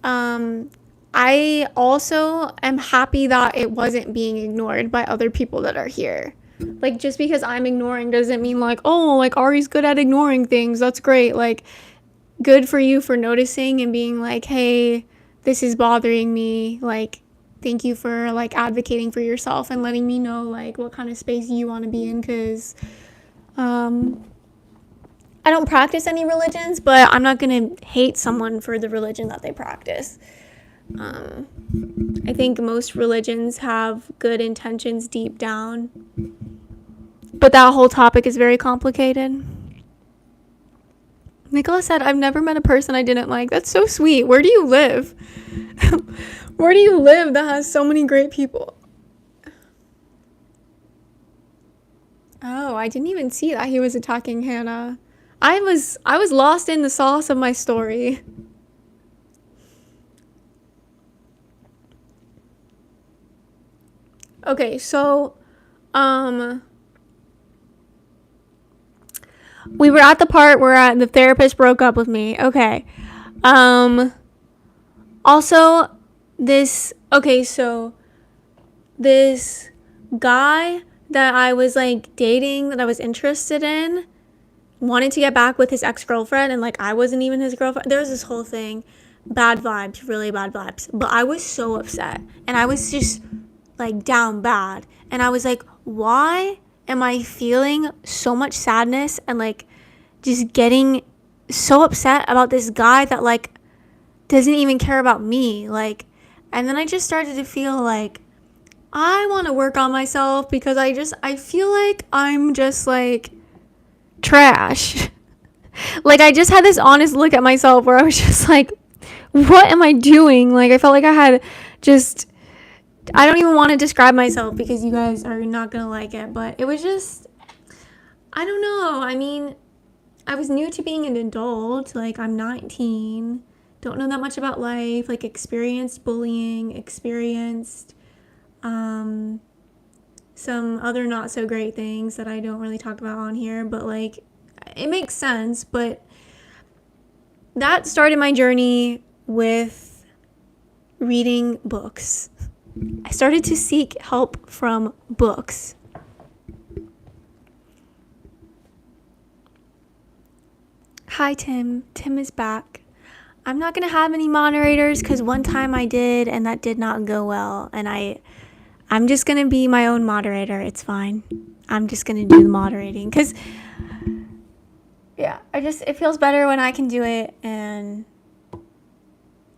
I also am happy that it wasn't being ignored by other people that are here. Like, just because I'm ignoring doesn't mean, like, oh, like, Ari's good at ignoring things. That's great. Like, good for you for noticing and being like, hey, this is bothering me. Like, thank you for, like, advocating for yourself and letting me know, like, what kind of space you want to be in, because I don't practice any religions, but I'm not going to hate someone for the religion that they practice. I think most religions have good intentions deep down, but that whole topic is very complicated. Nicola said, I've never met a person I didn't like. That's so sweet. Where do you live? Where do you live that has so many great people? Oh, I didn't even see that he was attacking Hannah. I was lost in the sauce of my story. Okay, so we were at the part where the therapist broke up with me. Okay. Also, so this guy that I was, like, dating, that I was interested in, wanted to get back with his ex-girlfriend, and, like, I wasn't even his girlfriend. There was this whole thing. Bad vibes, really bad vibes. But I was so upset, and I was just, like, down bad. And I was like, why am I feeling so much sadness and, like, just getting so upset about this guy that, like, doesn't even care about me? Like, and then I just started to feel like I want to work on myself, because I feel like I'm just, like, trash. Like, I just had this honest look at myself where I was just like, what am I doing? Like, I felt like I had just, I don't even want to describe myself because you guys are not gonna like it, but it was just, I don't know. I mean, I was new to being an adult. Like, I'm 19, don't know that much about life, like, experienced bullying, experienced some other not so great things that I don't really talk about on here, but, like, it makes sense. But that started my journey with reading books. I started to seek help from books. Hi, Tim. Tim is back. I'm not going to have any moderators because one time I did and that did not go well. And I'm just going to be my own moderator. It's fine. I'm just going to do the moderating because, yeah, it feels better when I can do it. And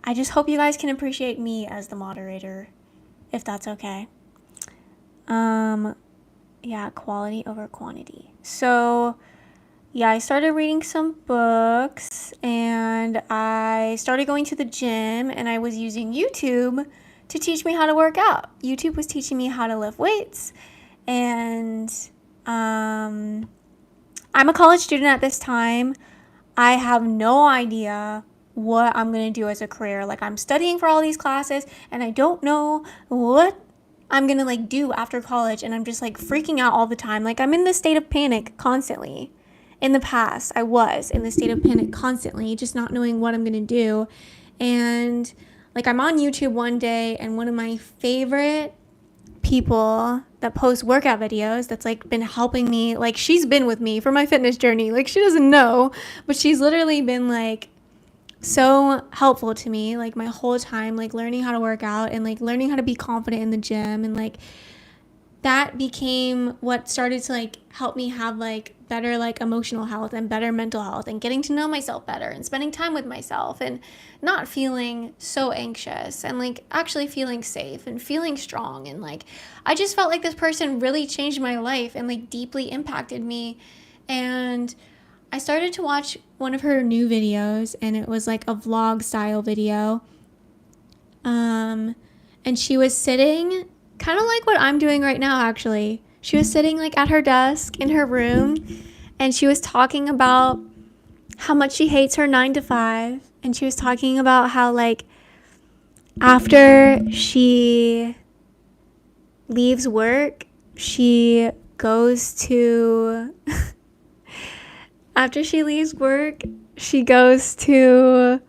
I just hope you guys can appreciate me as the moderator, if that's okay. Yeah, quality over quantity. So, yeah, I started reading some books and I started going to the gym and I was using YouTube to teach me how to work out. YouTube was teaching me how to lift weights and I'm a college student at this time. I have no idea what I'm going to do as a career. Like, I'm studying for all these classes and I don't know what I'm going to do after college, and I'm just freaking out all the time. I'm in this state of panic constantly. In the past, I was in the state of panic constantly, just not knowing what I'm going to do. And I'm on YouTube one day and one of my favorite people that post workout videos that's been helping me, she's been with me for my fitness journey. She doesn't know, but she's literally been so helpful to me my whole time, learning how to work out and learning how to be confident in the gym, and that became what started to help me have better emotional health and better mental health and getting to know myself better and spending time with myself and not feeling so anxious and actually feeling safe and feeling strong. And I just felt this person really changed my life and deeply impacted me. And I started to watch one of her new videos, and it was a vlog style video. And she was sitting kind of like what I'm doing right now, actually. She was sitting at her desk in her room, and she was talking about how much she hates her 9-to-5. And she was talking about how after she leaves work, she goes to after she leaves work, she goes to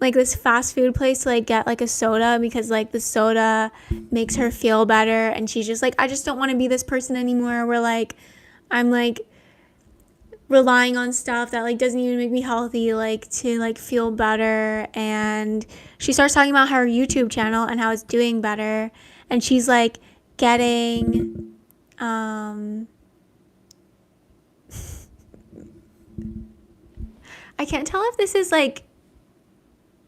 this fast food place to get a soda because the soda makes her feel better. And she's just I just don't want to be this person anymore where I'm relying on stuff that doesn't even make me healthy to feel better. And she starts talking about her YouTube channel and how it's doing better, and she's getting I can't tell if this is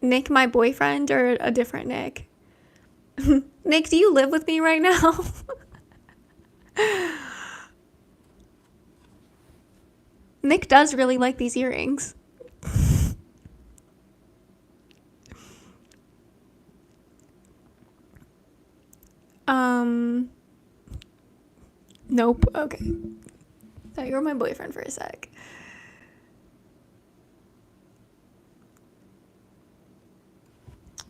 Nick, my boyfriend, or a different Nick. Nick, do you live with me right now? Nick does really like these earrings. Nope. Okay. Thought you were my boyfriend for a sec.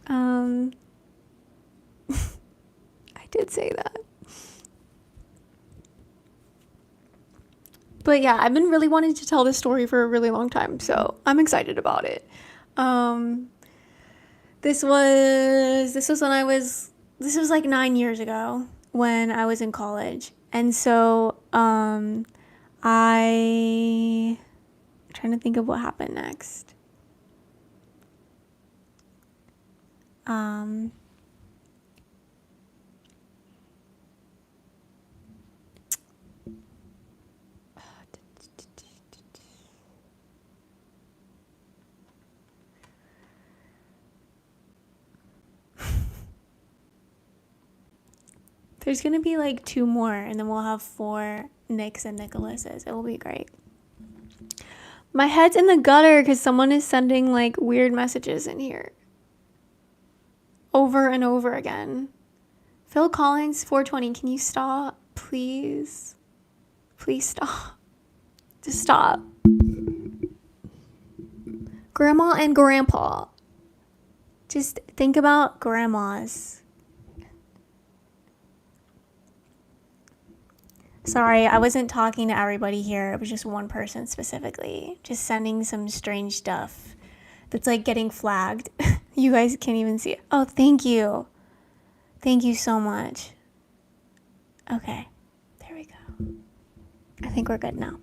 I did say that. But yeah, I've been really wanting to tell this story for a really long time, so I'm excited about it. This was 9 years ago when I was in college. And so I'm trying to think of what happened next. There's gonna be 2 more, and then we'll have 4 Nicks and Nicholases. It will be great. My head's in the gutter because someone is sending weird messages in here over and over again. Phil Collins 420, can you stop, please? Please stop. Just stop. Grandma and grandpa. Just think about grandmas. Sorry, I wasn't talking to everybody here. It was just one person specifically, just sending some strange stuff that's getting flagged. You guys can't even see it. Oh, thank you. Thank you so much. Okay. There we go. I think we're good now.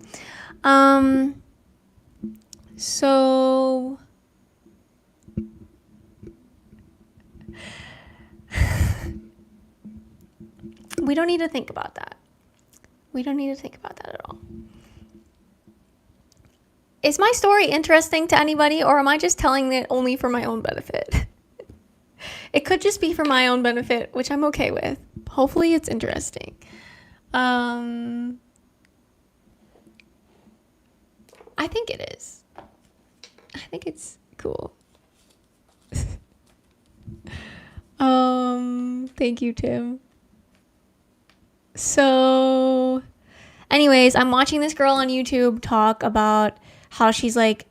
So we don't need to think about that. We don't need to think about that at all. Is my story interesting to anybody, or am I just telling it only for my own benefit? It could just be for my own benefit, which I'm okay with. Hopefully it's interesting. I think it is. I think it's cool. Thank you, Tim. So, anyways, I'm watching this girl on YouTube talk about how she's like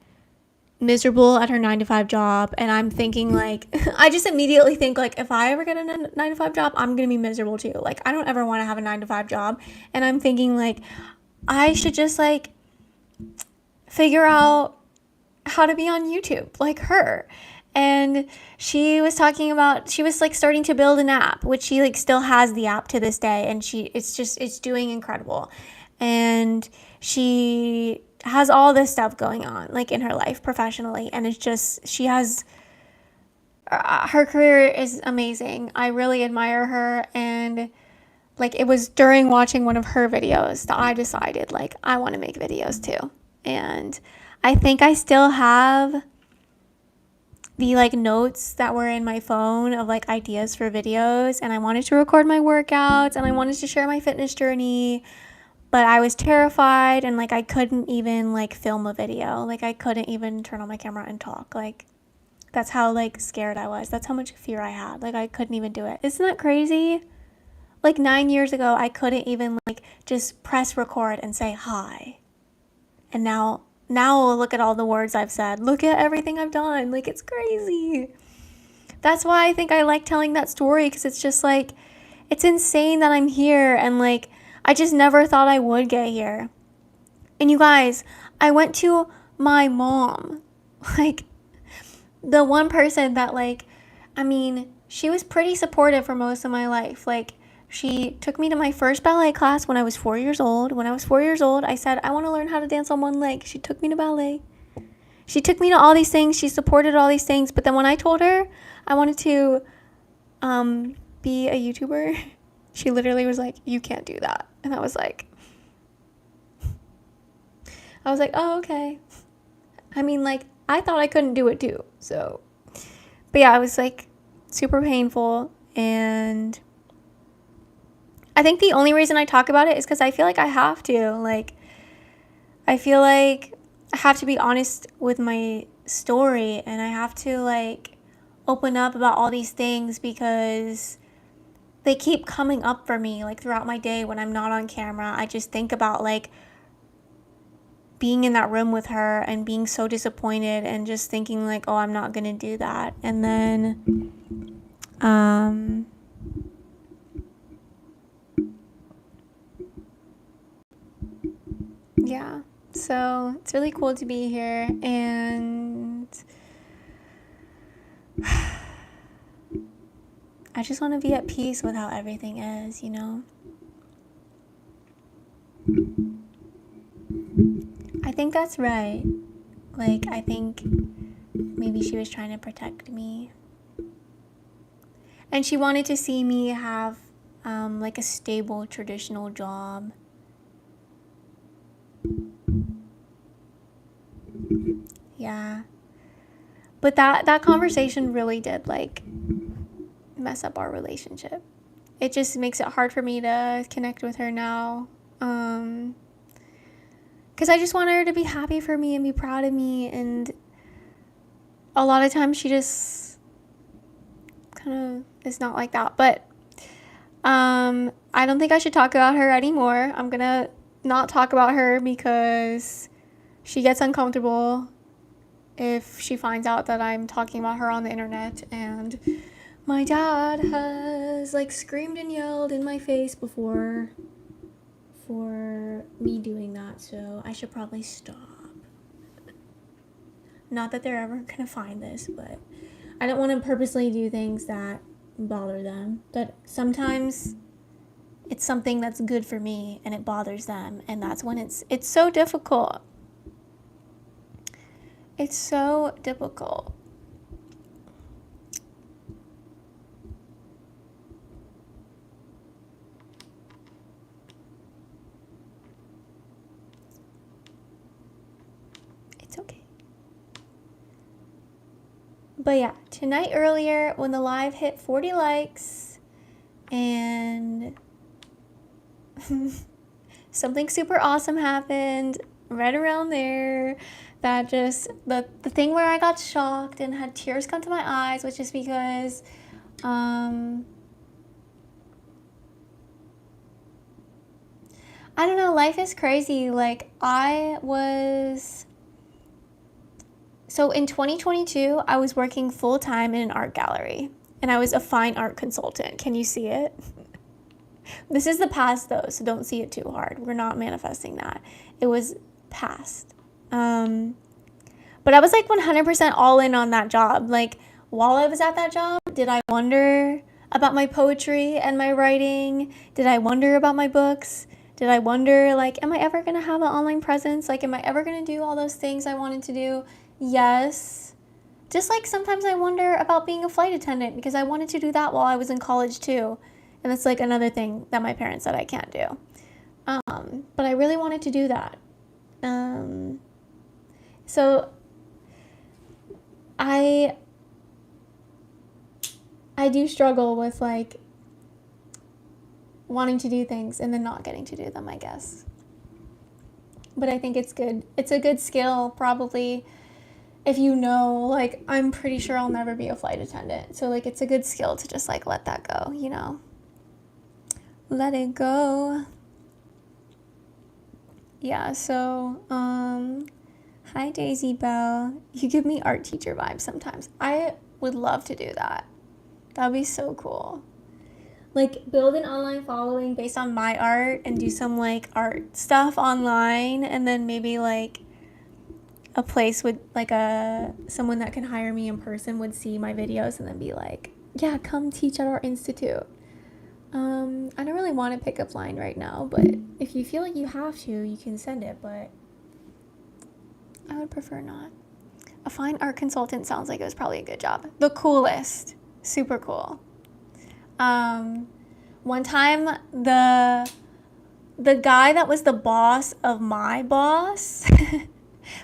miserable at her 9-to-5 job, and I'm thinking like I just immediately think like if I ever get a 9-to-5 job, I'm gonna be miserable too. Like I don't ever want to have a 9-to-5 job, and I'm thinking like I should just like figure out how to be on YouTube like her. And she was talking about, she was like starting to build an app, which she like still has the app to this day, and it's doing incredible. And she has all this stuff going on like in her life professionally, and it's just, she has her career is amazing. I really admire her, and like it was during watching one of her videos that I decided like I want to make videos too. And I think I still have the like notes that were in my phone of like ideas for videos, and I wanted to record my workouts and I wanted to share my fitness journey, but I was terrified, and like I couldn't even like film a video. Like I couldn't even turn on my camera and talk. Like that's how like scared I was. That's how much fear I had. Like I couldn't even do it. Isn't that crazy? Like 9 years ago, I couldn't even like just press record and say hi. And now look at all the words I've said. Look at everything I've done. Like it's crazy. That's why I think I like telling that story, because it's just like, it's insane that I'm here, and like I just never thought I would get here. And you guys, I went to my mom, like the one person that like, I mean, she was pretty supportive for most of my life. Like she took me to my first ballet class when I was 4 years old. When I was 4 years old, I said, I want to learn how to dance on one leg. She took me to ballet. She took me to all these things. She supported all these things. But then when I told her I wanted to be a YouTuber, she literally was like, you can't do that. And I was like, oh, okay. I mean, like, I thought I couldn't do it too. So, but yeah, it was like super painful. And I think the only reason I talk about it is because I feel like I have to. Like, I feel like I have to be honest with my story, and I have to like open up about all these things, because they keep coming up for me like throughout my day when I'm not on camera. I just think about like being in that room with her and being so disappointed, and just thinking like, oh, I'm not gonna do that. And then yeah, so it's really cool to be here, and I just want to be at peace with how everything is, you know? I think that's right. Like, I think maybe she was trying to protect me. And she wanted to see me have like a stable, traditional job. Yeah. But that conversation really did like mess up our relationship. It just makes it hard for me to connect with her now. Because I just want her to be happy for me and be proud of me. And a lot of times she just kind of is not like that. But I don't think I should talk about her anymore. I'm going to not talk about her because she gets uncomfortable if she finds out that I'm talking about her on the internet. And my dad has like screamed and yelled in my face before for me doing that, so I should probably stop. Not that they're ever gonna find this, but I don't want to purposely do things that bother them. But sometimes it's something that's good for me and it bothers them, and that's when it's so difficult. It's so difficult. It's okay. But yeah, tonight earlier when the live hit 40 likes and something super awesome happened right around there, that just the thing where I got shocked and had tears come to my eyes was just because I don't know, life is crazy. Like so in 2022, I was working full time in an art gallery and I was a fine art consultant. Can you see it? This is the past though, so don't see it too hard. We're not manifesting that. It was past. But I was like 100% all in on that job. Like while I was at that job, did I wonder about my poetry and my writing? Did I wonder about my books? Did I wonder, like, am I ever going to have an online presence? Like, am I ever going to do all those things I wanted to do? Yes. Just like sometimes I wonder about being a flight attendant because I wanted to do that while I was in college too. And that's like another thing that my parents said I can't do. But I really wanted to do that. So I do struggle with like wanting to do things and then not getting to do them, I guess. But I think it's good. It's a good skill, probably, if you know, like, I'm pretty sure I'll never be a flight attendant. So, like, it's a good skill to just, like, let that go, you know? Let it go. Yeah, so, hi, Daisy Bell. You give me art teacher vibes sometimes. I would love to do that. That would be so cool. Like, build an online following based on my art and do some, like, art stuff online, and then maybe, like, a place would, like, someone that can hire me in person would see my videos and then be like, yeah, come teach at our institute. I don't really want a pickup line right now, but if you feel like you have to, you can send it, but I would prefer not. A fine art consultant sounds like it was probably a good job. The coolest. Super cool. One time, the guy that was the boss of my boss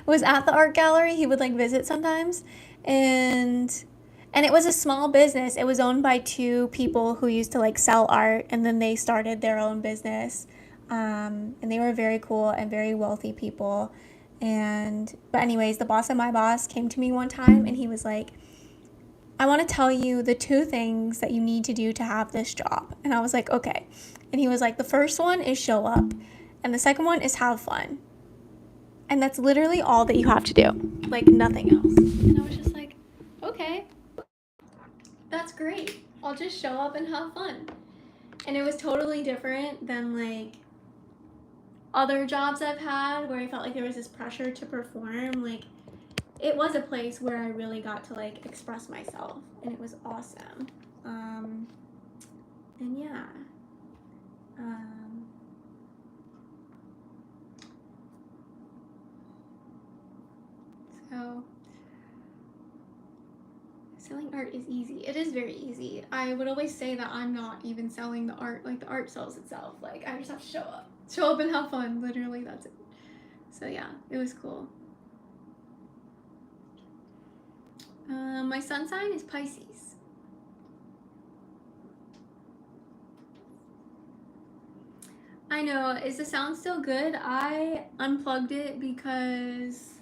was at the art gallery. He would like visit sometimes, and it was a small business. It was owned by two people who used to like sell art, and then they started their own business. And they were very cool and very wealthy people. But anyways, the boss of my boss came to me one time and he was like, I want to tell you the two things that you need to do to have this job. And I was like, okay. And he was like, the first one is show up. And the second one is have fun. And that's literally all that you have to do. Like nothing else. And I was just like, okay, that's great. I'll just show up and have fun. And it was totally different than like other jobs I've had where I felt like there was this pressure to perform. Like, it was a place where I really got to like express myself, and it was awesome. And yeah. So selling art is easy. It is very easy. I would always say that I'm not even selling the art. Like, the art sells itself. Like, I just have to show up. Show up and have fun. Literally, that's it. So yeah, it was cool. My sun sign is Pisces. I know. Is the sound still good? I unplugged it because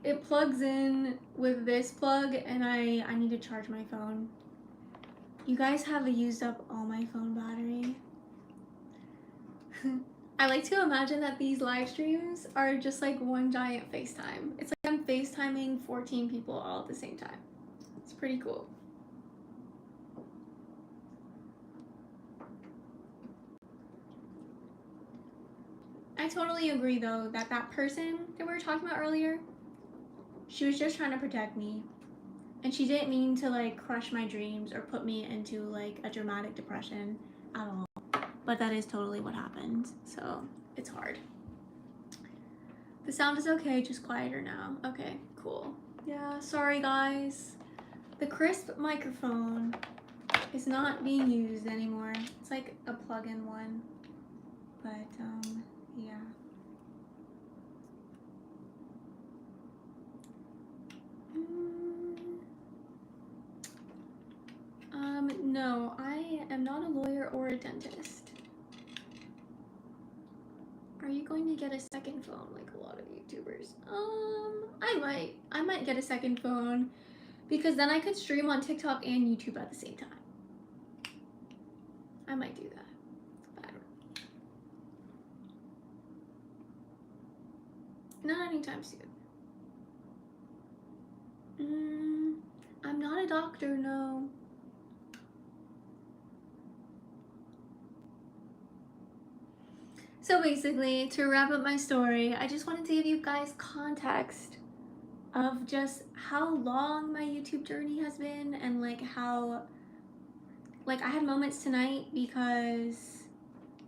it plugs in with this plug, and I need to charge my phone. You guys have used up all my phone battery. I like to imagine that these live streams are just like one giant FaceTime. It's like I'm FaceTiming 14 people all at the same time. It's pretty cool. I totally agree though that person that we were talking about earlier, she was just trying to protect me. And she didn't mean to like crush my dreams or put me into like a dramatic depression at all. But that is totally what happened. So it's hard. The sound is okay, just quieter now. Okay, cool. Yeah, sorry guys. The crisp microphone is not being used anymore. It's like a plug-in one. But yeah. No, I am not a lawyer or a dentist. Are you going to get a second phone like a lot of YouTubers? I might get a second phone because then I could stream on TikTok and YouTube at the same time. I might do that. But I don't know. Not anytime soon. I'm not a doctor, no. So basically, to wrap up my story, I just wanted to give you guys context of just how long my YouTube journey has been and like how, like I had moments tonight because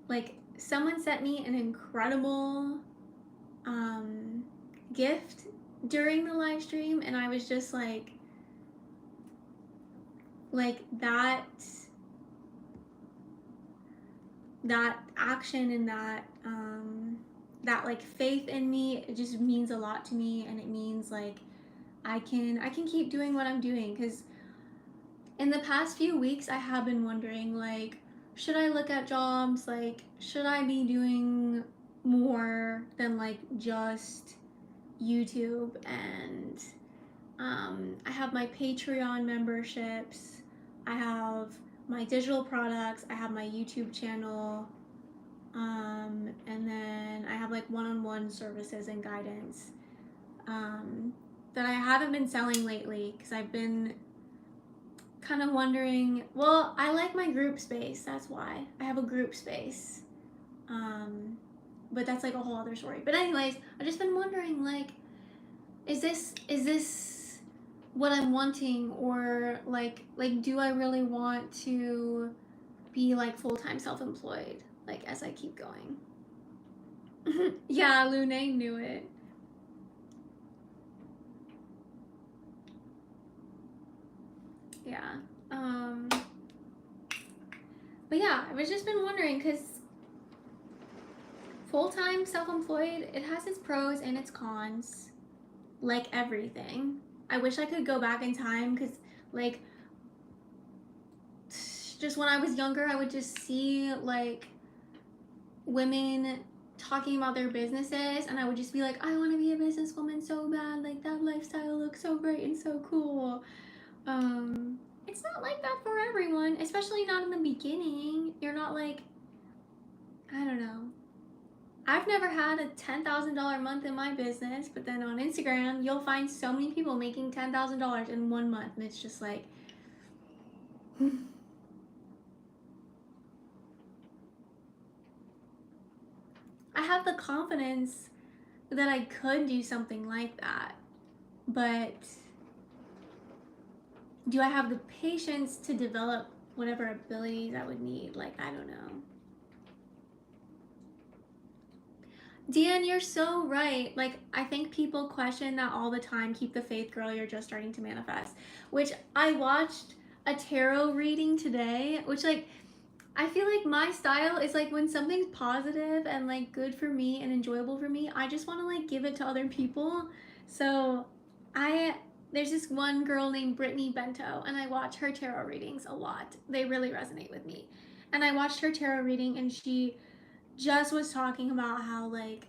like someone sent me an incredible gift during the live stream and I was just like that action and that like faith in me, it just means a lot to me, and it means like I can keep doing what I'm doing, because in the past few weeks I have been wondering like, should I look at jobs, like should I be doing more than like just YouTube, and I have my Patreon memberships, I have my digital products, I have my YouTube channel, and then I have like one-on-one services and guidance that I haven't been selling lately because I've been kind of wondering, well, I like my group space, that's why. I have a group space. But that's like a whole other story. But anyways, I've just been wondering like, is this what I'm wanting, or like do I really want to be like full-time self-employed like as I keep going? Yeah, Lune knew it. Yeah. But yeah, I've just been wondering because full-time self-employed, it has its pros and its cons, like everything. I wish I could go back in time because like just when I was younger, I would just see like women talking about their businesses and I would just be like, I want to be a businesswoman so bad, like that lifestyle looks so great and so cool. It's not like that for everyone, especially not in the beginning. You're not like, I don't know, I've never had a $10,000 month in my business, but then on Instagram you'll find so many people making $10,000 in 1 month, and it's just like I have the confidence that I could do something like that, but do I have the patience to develop whatever abilities I would need? Like, I don't know. Deanne, you're so right. Like, I think people question that all the time. Keep the faith, girl. You're just starting to manifest. Which I watched a tarot reading today, which, like, I feel like my style is like when something's positive and like good for me and enjoyable for me, I just want to like give it to other people. So there's this one girl named Brittany Bento, and I watch her tarot readings a lot. They really resonate with me. And I watched her tarot reading, and she just was talking about how like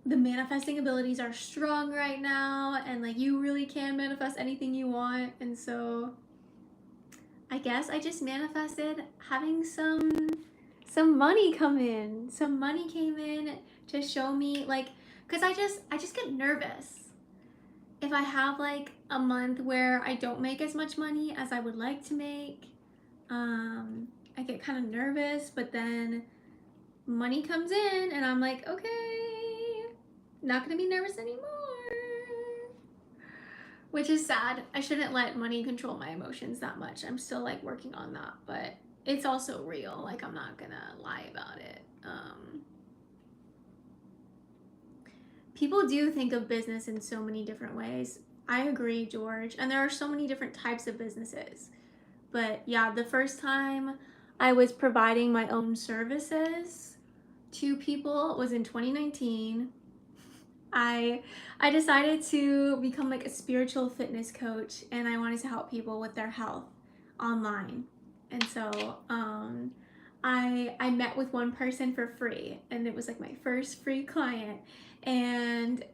the manifesting abilities are strong right now, and like you really can manifest anything you want. And so I guess I just manifested having some money come in. Some money came in to show me like, cuz I just get nervous if I have like a month where I don't make as much money as I would like to make. I get kind of nervous, but then money comes in and I'm like, okay, not gonna be nervous anymore. which is sad. I shouldn't let money control my emotions that much. I'm still like working on that, but it's also real. Like, I'm not gonna lie about it. People do think of business in so many different ways. I agree, George. And there are so many different types of businesses. But yeah, the first time I was providing my own services to people was in 2019. I decided to become like a spiritual fitness coach, and I wanted to help people with their health online. And so I met with one person for free, and it was like my first free client, and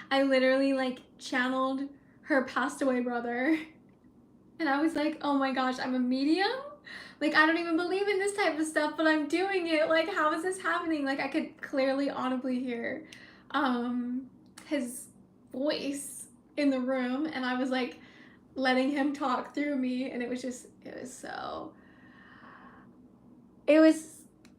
I literally like channeled her passed away brother, and I was like, oh my gosh, I'm a medium. Like, I don't even believe in this type of stuff, but I'm doing it. Like, how is this happening? Like, I could clearly audibly hear his voice in the room, and I was like letting him talk through me, and it was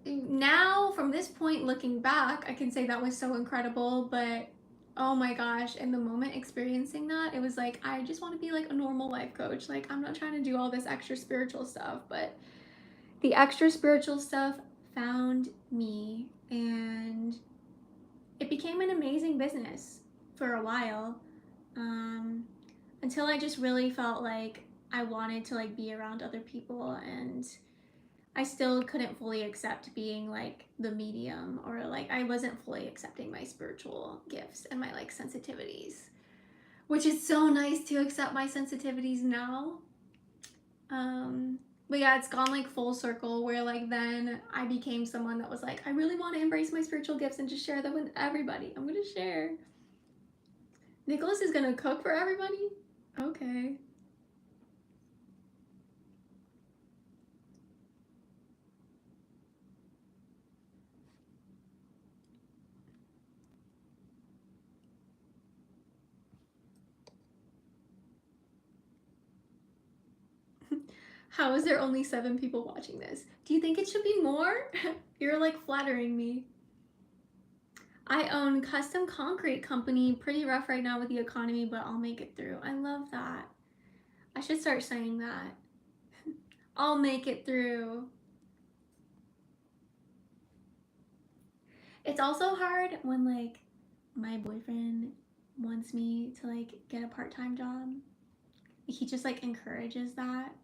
now from this point looking back, I can say that was so incredible, but oh my gosh, in the moment experiencing that, it was like, I just want to be like a normal life coach. Like, I'm not trying to do all this extra spiritual stuff, but the extra spiritual stuff found me, and it became an amazing business for a while, until I just really felt like I wanted to like be around other people, and I still couldn't fully accept being like the medium, or like I wasn't fully accepting my spiritual gifts and my like sensitivities, which is so nice to accept my sensitivities now. But yeah, it's gone like full circle where like then I became someone that was like, I really want to embrace my spiritual gifts and just share them with everybody. I'm gonna share. Nicholas is gonna cook for everybody? Okay. How is there only 7 people watching this? Do you think it should be more? You're like flattering me. I own custom concrete company. Pretty rough right now with the economy, but I'll make it through. I love that. I should start saying that. I'll make it through. It's also hard when like my boyfriend wants me to like get a part-time job. He just like encourages that,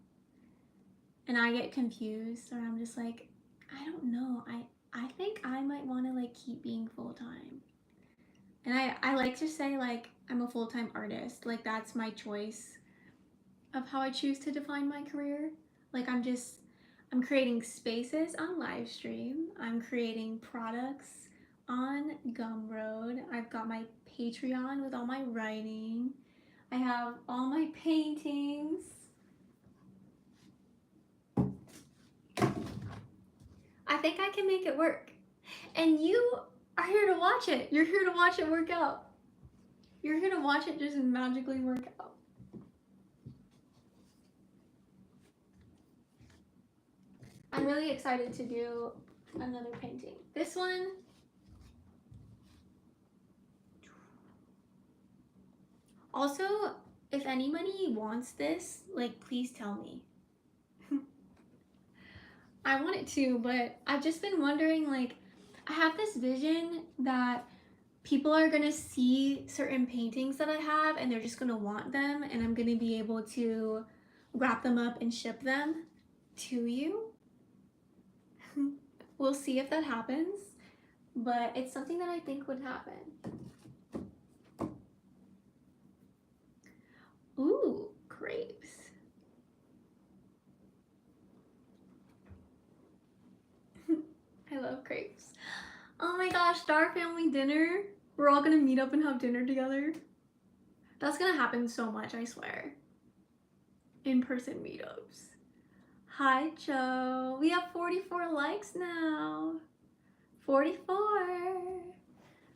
and I get confused, or I'm just like, I don't know. I think I might want to like keep being full-time. And I like to say like I'm a full-time artist. Like, that's my choice of how I choose to define my career. Like, I'm creating spaces on live stream. I'm creating products on Gumroad. I've got my Patreon with all my writing. I have all my paintings. I think I can make it work. And you are here to watch it. You're here to watch it work out. You're here to watch it just magically work out. I'm really excited to do another painting. This one, also, if anybody wants this, like, please tell me. I want it too, but I've just been wondering, like, I have this vision that people are gonna see certain paintings that I have and they're just gonna want them, and I'm gonna be able to wrap them up and ship them to you. We'll see if that happens, but it's something that I think would happen. Ooh, grapes. I love grapes. Oh my gosh, Star Family dinner. We're all gonna meet up and have dinner together. That's gonna happen so much, I swear. In-person meetups. Hi, Joe. We have 44 likes now. 44.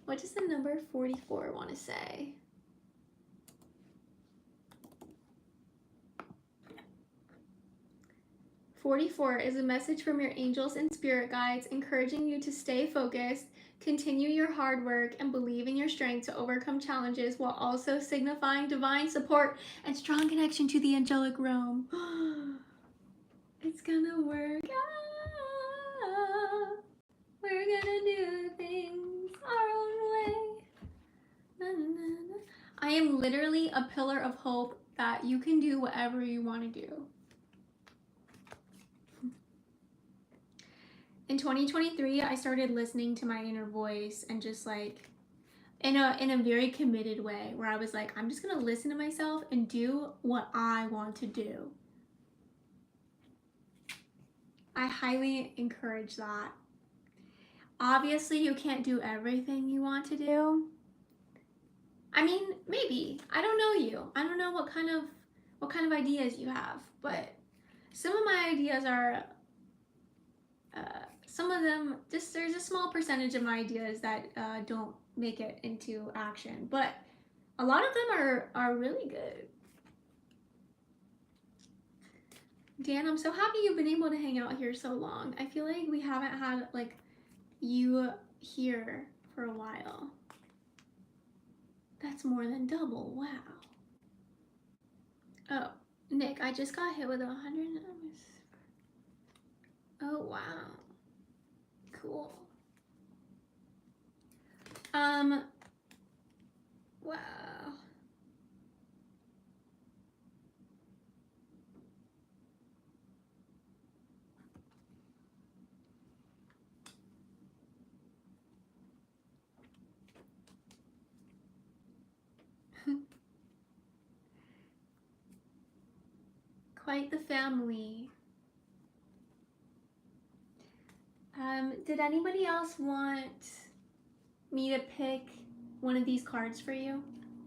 What does the number 44 want to say? 44 is a message from your angels and spirit guides encouraging you to stay focused, continue your hard work, and believe in your strength to overcome challenges while also signifying divine support and strong connection to the angelic realm. It's gonna work out. We're gonna do things our own way. Na, na, na, na. I am literally a pillar of hope that you can do whatever you want to do. In 2023, I started listening to my inner voice and just like in a very committed way where I was like, I'm just gonna listen to myself and do what I want to do. I highly encourage that. Obviously, you can't do everything you want to do. I mean, maybe. I don't know you. I don't know what kind of ideas you have, but some of my ideas are some of them just there's a small percentage of my ideas that don't make it into action, but a lot of them are really good. Dan, I'm so happy you've been able to hang out here so long. I feel like we haven't had like you here for a while. That's more than double. Wow. Oh, Nick, I just got hit with 100. Oh, wow. Cool. Wow. Quite the family. Did anybody else want me to pick one of these cards for you?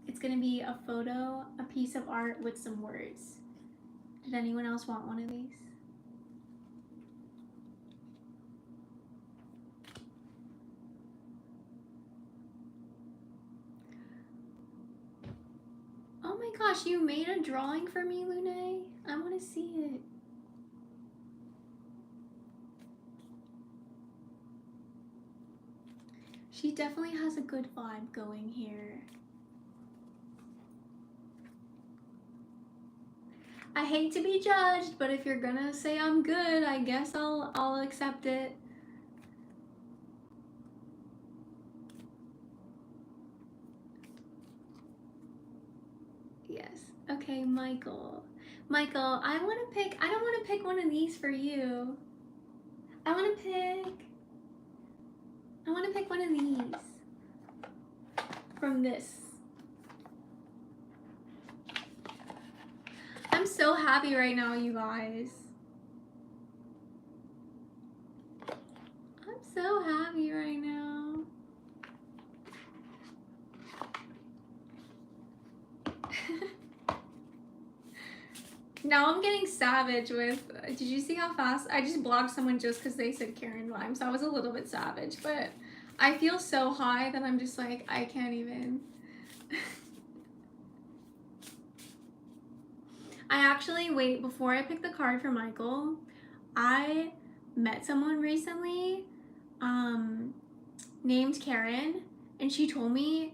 It's gonna be a photo, a piece of art with some words. Did anyone else want one of these? Oh my gosh, you made a drawing for me, Lune? I want to see it. She definitely has a good vibe going here. I hate to be judged, but if you're gonna say I'm good, I guess I'll accept it. Yes. Okay, Michael. Michael, I don't want to pick one of these for you. I want to pick one of these from this. I'm so happy right now, you guys. I'm so happy right now. Now I'm getting savage with, did you see how fast? I just blocked someone just because they said Karen Vime, so I was a little bit savage, but I feel so high that I'm just like, I can't even. I actually, wait, before I pick the card for Michael, I met someone recently named Karen, and she told me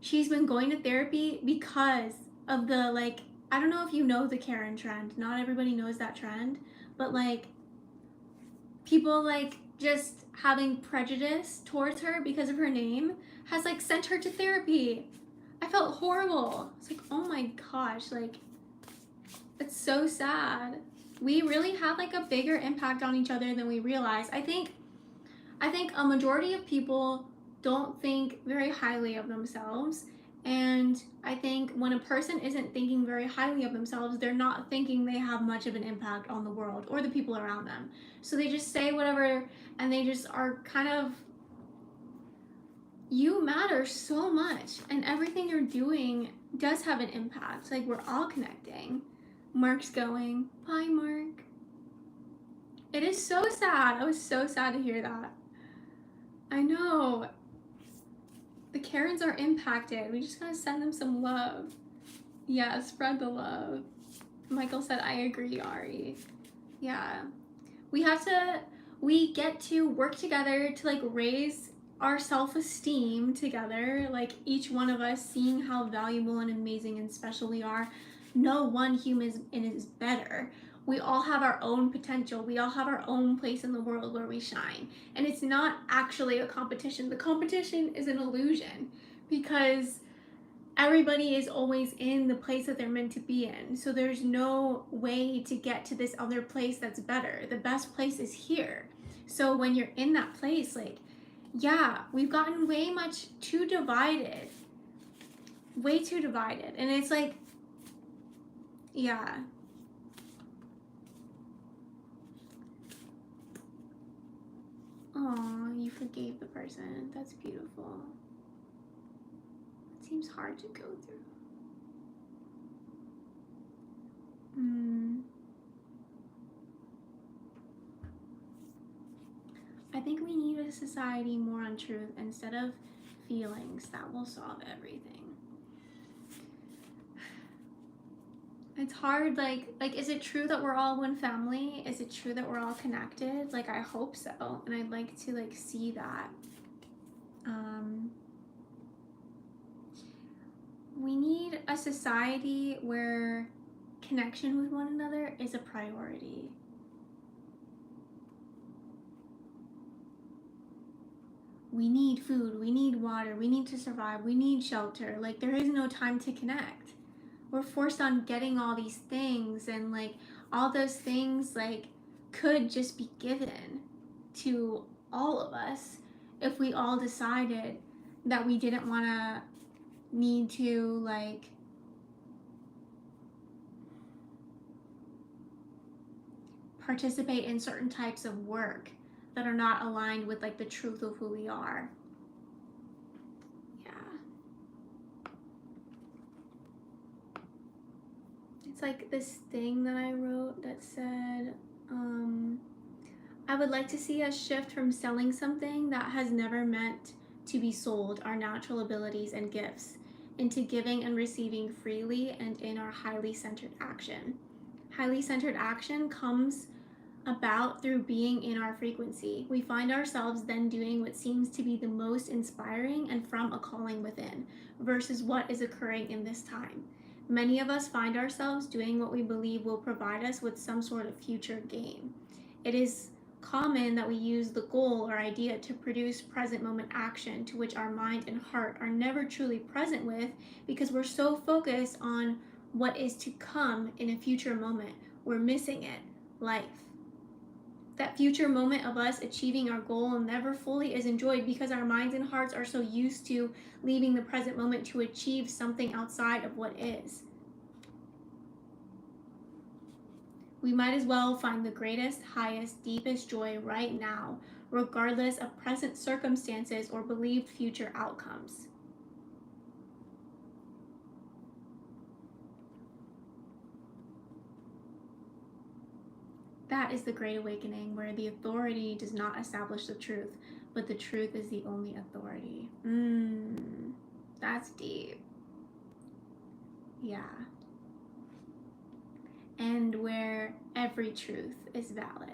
she's been going to therapy because of the, like, I don't know if you know the Karen trend. Not everybody knows that trend, but like people like just having prejudice towards her because of her name has like sent her to therapy. I felt horrible. It's like, oh my gosh, like it's so sad. We really have like a bigger impact on each other than we realize. I think a majority of people don't think very highly of themselves. And I think when a person isn't thinking very highly of themselves, they're not thinking they have much of an impact on the world or the people around them. So they just say whatever, and they just are kind of, you matter so much, and everything you're doing does have an impact. Like, we're all connecting. Mark's going. Bye, Mark. It is so sad. I was so sad to hear that. I know. The Karens are impacted. We just gotta send them some love. Yeah, spread the love. Michael said, I agree, Ari. Yeah. We get to work together to like raise our self-esteem together, like each one of us seeing how valuable and amazing and special we are. No one human is better. We all have our own potential. We all have our own place in the world where we shine. And it's not actually a competition. The competition is an illusion because everybody is always in the place that they're meant to be in. So there's no way to get to this other place that's better. The best place is here. So when you're in that place, like, yeah, we've gotten way much too divided. Way too divided. And it's like, yeah. Oh, you forgave the person. That's beautiful. It seems hard to go through. I think we need a society more on truth instead of feelings. That will solve everything. It's hard, like is it true that we're all one family? Is it true that we're all connected? Like I hope so, and I'd like to like see that. We need a society where connection with one another is a priority. We need food, we need water, we need to survive, we need shelter. Like there is no time to connect. We're forced on getting all these things, and like all those things like could just be given to all of us if we all decided that we didn't want to need to like participate in certain types of work that are not aligned with like the truth of who we are. Yeah. It's like this thing that I wrote that said, I would like to see us shift from selling something that has never meant to be sold, our natural abilities and gifts, into giving and receiving freely and in our highly centered action. Highly centered action comes about through being in our frequency. We find ourselves then doing what seems to be the most inspiring and from a calling within, versus what is occurring in this time. Many of us find ourselves doing what we believe will provide us with some sort of future gain. It is common that we use the goal or idea to produce present moment action to which our mind and heart are never truly present with because we're so focused on what is to come in a future moment. We're missing it, life. That future moment of us achieving our goal never fully is enjoyed because our minds and hearts are so used to leaving the present moment to achieve something outside of what is. We might as well find the greatest, highest, deepest joy right now, regardless of present circumstances or believed future outcomes. That is the Great Awakening, where the authority does not establish the truth, but the truth is the only authority. That's deep. Yeah. And where every truth is valid.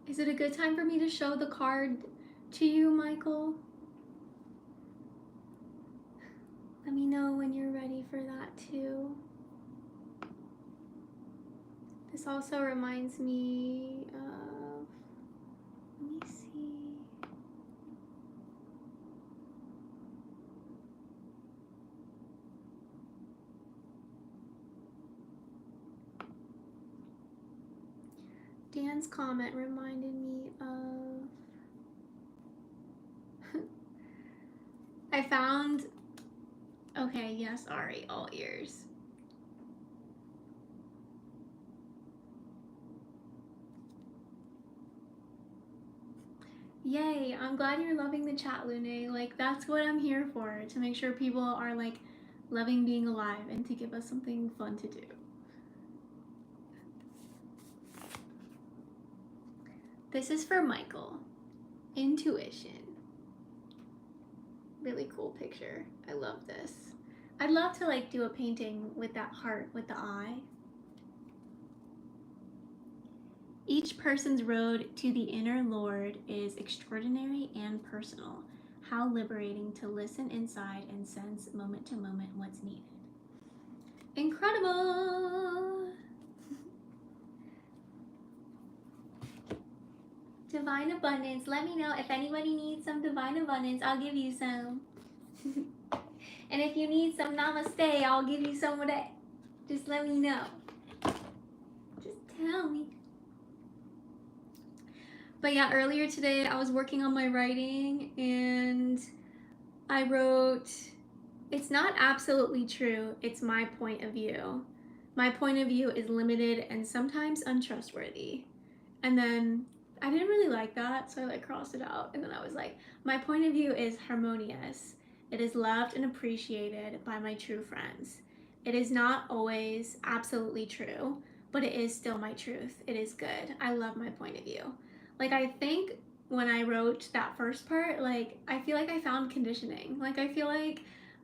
Is it a good time for me to show the card to you, Michael? Let me know when you're ready for that too. This also reminds me of, let me see. Dan's comment reminded me of, I found, okay, yes, Ari, all ears. Yay, I'm glad you're loving the chat, Lune. Like, that's what I'm here for, to make sure people are, like, loving being alive and to give us something fun to do. This is for Michael. Intuition. Really cool picture. I love this. I'd love to, like, do a painting with that heart, with the eye. Each person's road to the inner Lord is extraordinary and personal. How liberating to listen inside and sense moment to moment what's needed. Incredible! Divine abundance. Let me know if anybody needs some divine abundance. I'll give you some. And if you need some namaste, I'll give you some of that. Just let me know. Just tell me. But yeah, earlier today I was working on my writing and I wrote, it's not absolutely true, it's my point of view. My point of view is limited and sometimes untrustworthy. And then I didn't really like that, so I like crossed it out. And then I was like, my point of view is harmonious. It is loved and appreciated by my true friends. It is not always absolutely true, but it is still my truth. It is good. I love my point of view. Like, I think when I wrote that first part, like, I feel like I found conditioning. Like, I feel like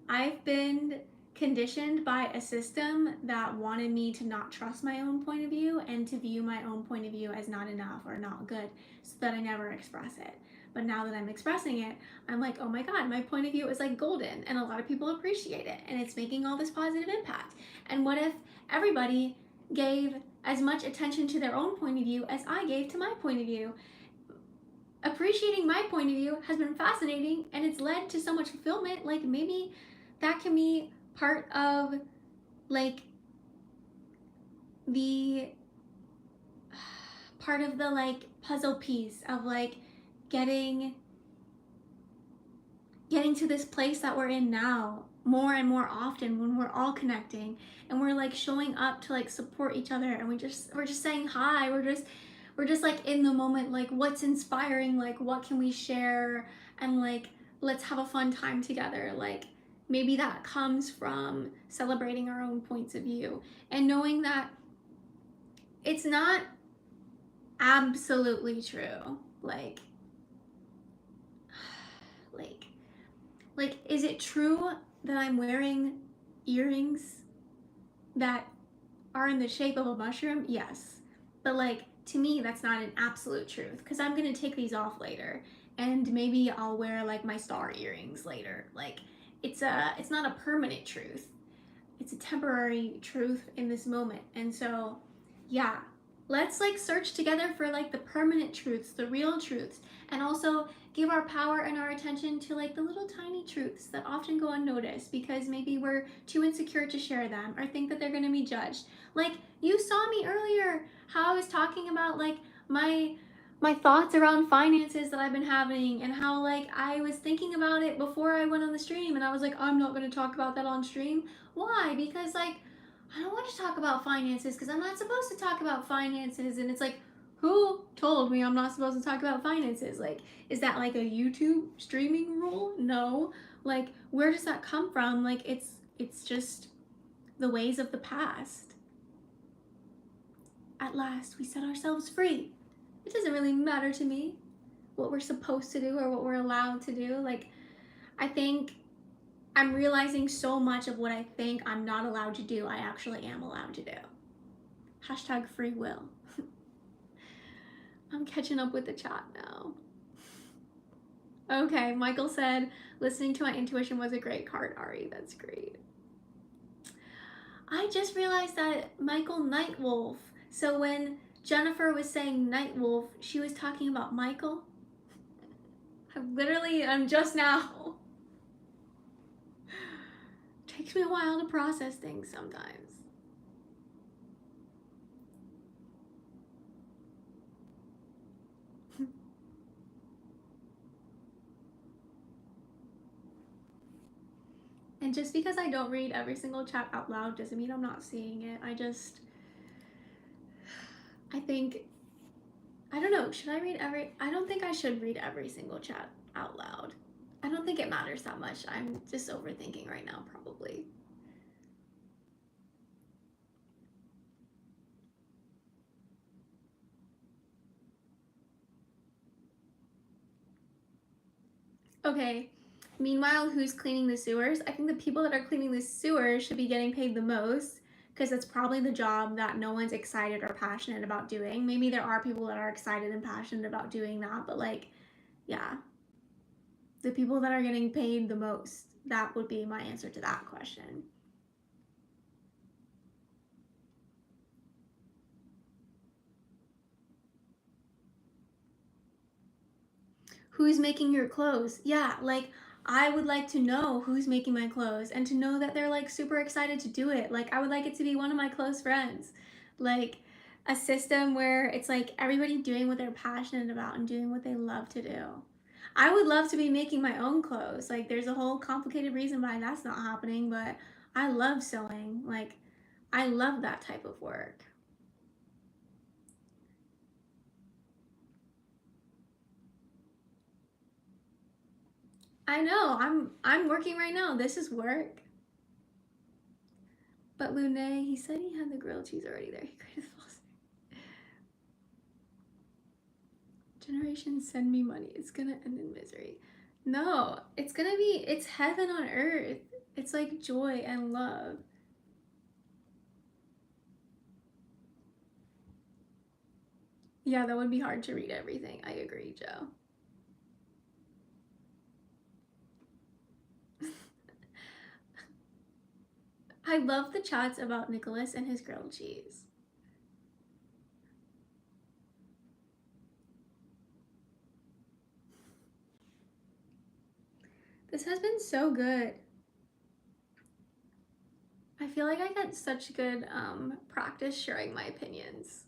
I've been conditioned by a system that wanted me to not trust my own point of view and to view my own point of view as not enough or not good, so that I never express it. But now that I'm expressing it, I'm like, oh my God, my point of view is like golden and a lot of people appreciate it and it's making all this positive impact. And what if everybody gave as much attention to their own point of view as I gave to my point of view? Appreciating my point of view has been fascinating and it's led to so much fulfillment. Like, maybe that can be part of, like, the part of the, like, puzzle piece of, like, getting to this place that we're in now more and more often, when we're all connecting and we're, like, showing up to, like, support each other, and we're just saying hi, we're just like in the moment, like, what's inspiring, like, what can we share, and, like, let's have a fun time together. Like, maybe that comes from celebrating our own points of view and knowing that it's not absolutely true. Like, is it true that I'm wearing earrings that are in the shape of a mushroom? Yes. But, like, to me, that's not an absolute truth, because I'm going to take these off later and maybe I'll wear, like, my star earrings later. Like, it's not a permanent truth. It's a temporary truth in this moment. And so, yeah, let's, like, search together for, like, the permanent truths, the real truths, and also give our power and our attention to, like, the little tiny truths that often go unnoticed because maybe we're too insecure to share them or think that they're going to be judged. Like, you saw me earlier, how I was talking about, like, my thoughts around finances that I've been having, and how, like, I was thinking about it before I went on the stream, and I was like, I'm not going to talk about that on stream. Why? Because, like, I don't want to talk about finances because I'm not supposed to talk about finances. And it's like, who told me I'm not supposed to talk about finances? Like, is that like a YouTube streaming rule? No. Like, where does that come from? Like, it's just the ways of the past. At last, we set ourselves free. It doesn't really matter to me what we're supposed to do or what we're allowed to do. Like, I think I'm realizing so much of what I think I'm not allowed to do, I actually am allowed to do. Hashtag free will. I'm catching up with the chat now. Okay, Michael said, listening to my intuition was a great card, Ari. That's great. I just realized that Michael Nightwolf. So when Jennifer was saying Nightwolf, she was talking about Michael. I'm just now. Takes me a while to process things sometimes. And just because I don't read every single chat out loud doesn't mean I'm not seeing it. I think I don't know. Should I read every? I don't think I should read every single chat out loud. I don't think it matters that much. I'm just overthinking right now, probably. Okay. Meanwhile, who's cleaning the sewers? I think the people that are cleaning the sewers should be getting paid the most because it's probably the job that no one's excited or passionate about doing. Maybe there are people that are excited and passionate about doing that, but like, yeah, the people that are getting paid the most, that would be my answer to that question. Who's making your clothes? Yeah, like I would like to know who's making my clothes and to know that they're like super excited to do it. Like I would like it to be one of my close friends. Like a system where it's like everybody doing what they're passionate about and doing what they love to do. I would love to be making my own clothes. Like there's a whole complicated reason why that's not happening, but I love sewing. Like I love that type of work. I know. I'm working right now. This is work. But Lune, he said he had the grilled cheese already there. He created the false. Generation send me money. It's gonna end in misery. No, it's heaven on earth. It's like joy and love. Yeah, that would be hard to read everything. I agree, Joe. I love the chats about Nicholas and his grilled cheese. This has been so good. I feel like I get such good practice sharing my opinions.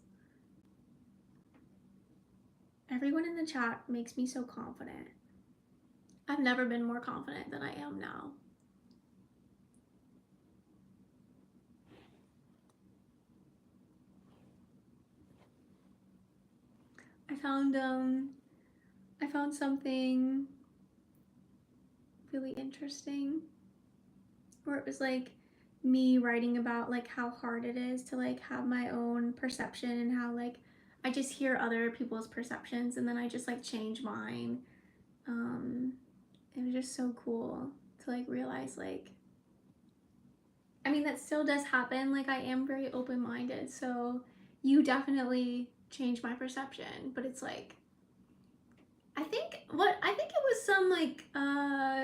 Everyone in the chat makes me so confident. I've never been more confident than I am now. I found something really interesting where it was like me writing about like how hard it is to like have my own perception and how like I just hear other people's perceptions and then I just like change mine. It was just so cool to like realize like I mean that still does happen. Like I am very open-minded, so you definitely change my perception, but it's like I think it was some like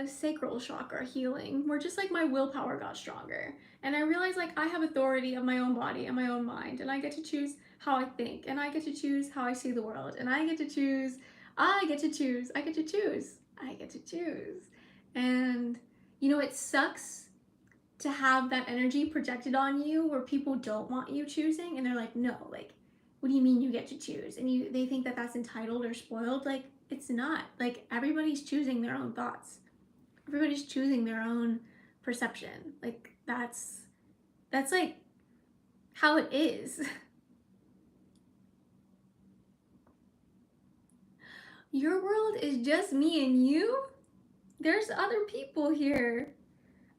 sacral chakra healing where just like my willpower got stronger and I realized like I have authority of my own body and my own mind and I get to choose how I think and I get to choose how I see the world and I get to choose and you know it sucks to have that energy projected on you where people don't want you choosing and they're like no like what do you mean you get to choose and they think that that's entitled or spoiled like it's not like everybody's choosing their own thoughts, everybody's choosing their own perception, like that's like how it is. Your world is just me and you, there's other people here.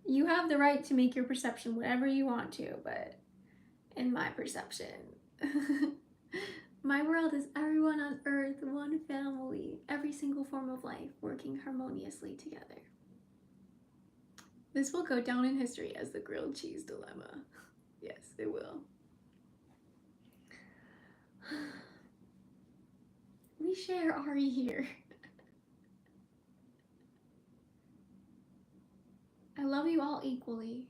You have the right to make your perception whatever you want to, but in my perception my world is everyone on earth, one family, every single form of life working harmoniously together. This will go down in history as the grilled cheese dilemma. Yes, it will. We share Ari here. I love you all equally.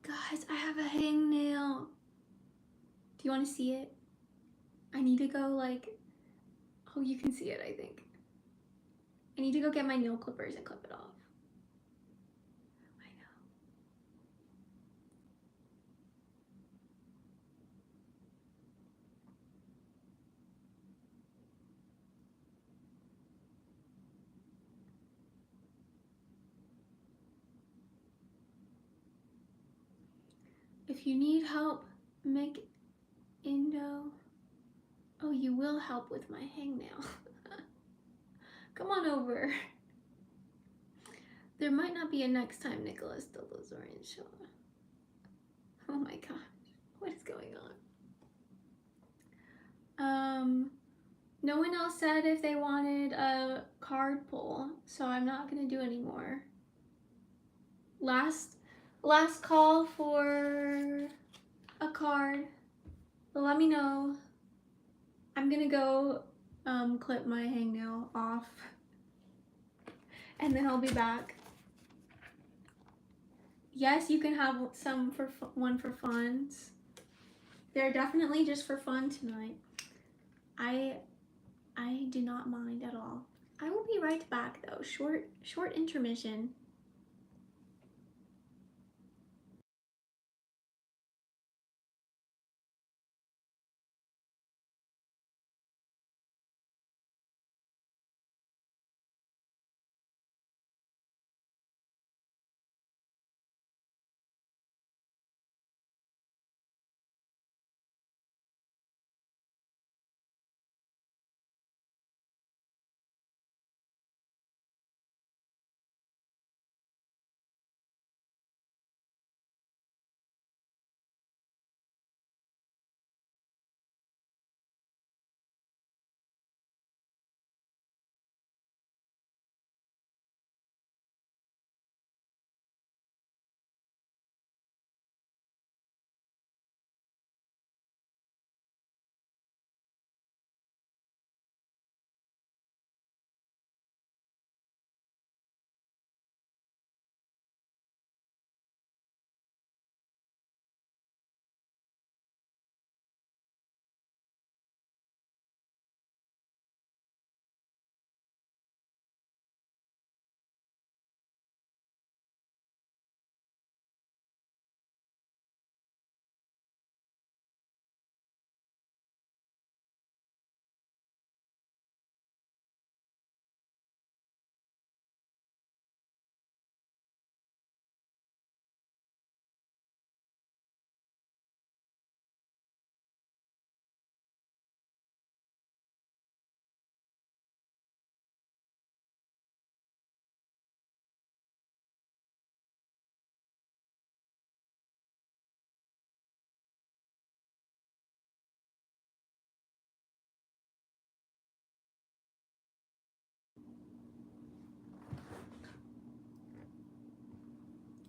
Guys, I have a hangnail. Do you want to see it? I need to go like, oh, you can see it, I think. I need to go get my nail clippers and clip it off. I know. If you need help, make Indo. Oh, you will help with my hangnail. Come on over. There might not be a next time, Nicholas de Lorenzo. Oh my gosh, what is going on? No one else said if they wanted a card pull, so I'm not gonna do anymore. Last call for a card. Let me know. I'm gonna go clip my hangnail off, and then I'll be back. Yes, you can have some for one for fun. They're definitely just for fun tonight. I do not mind at all. I will be right back though. Short intermission.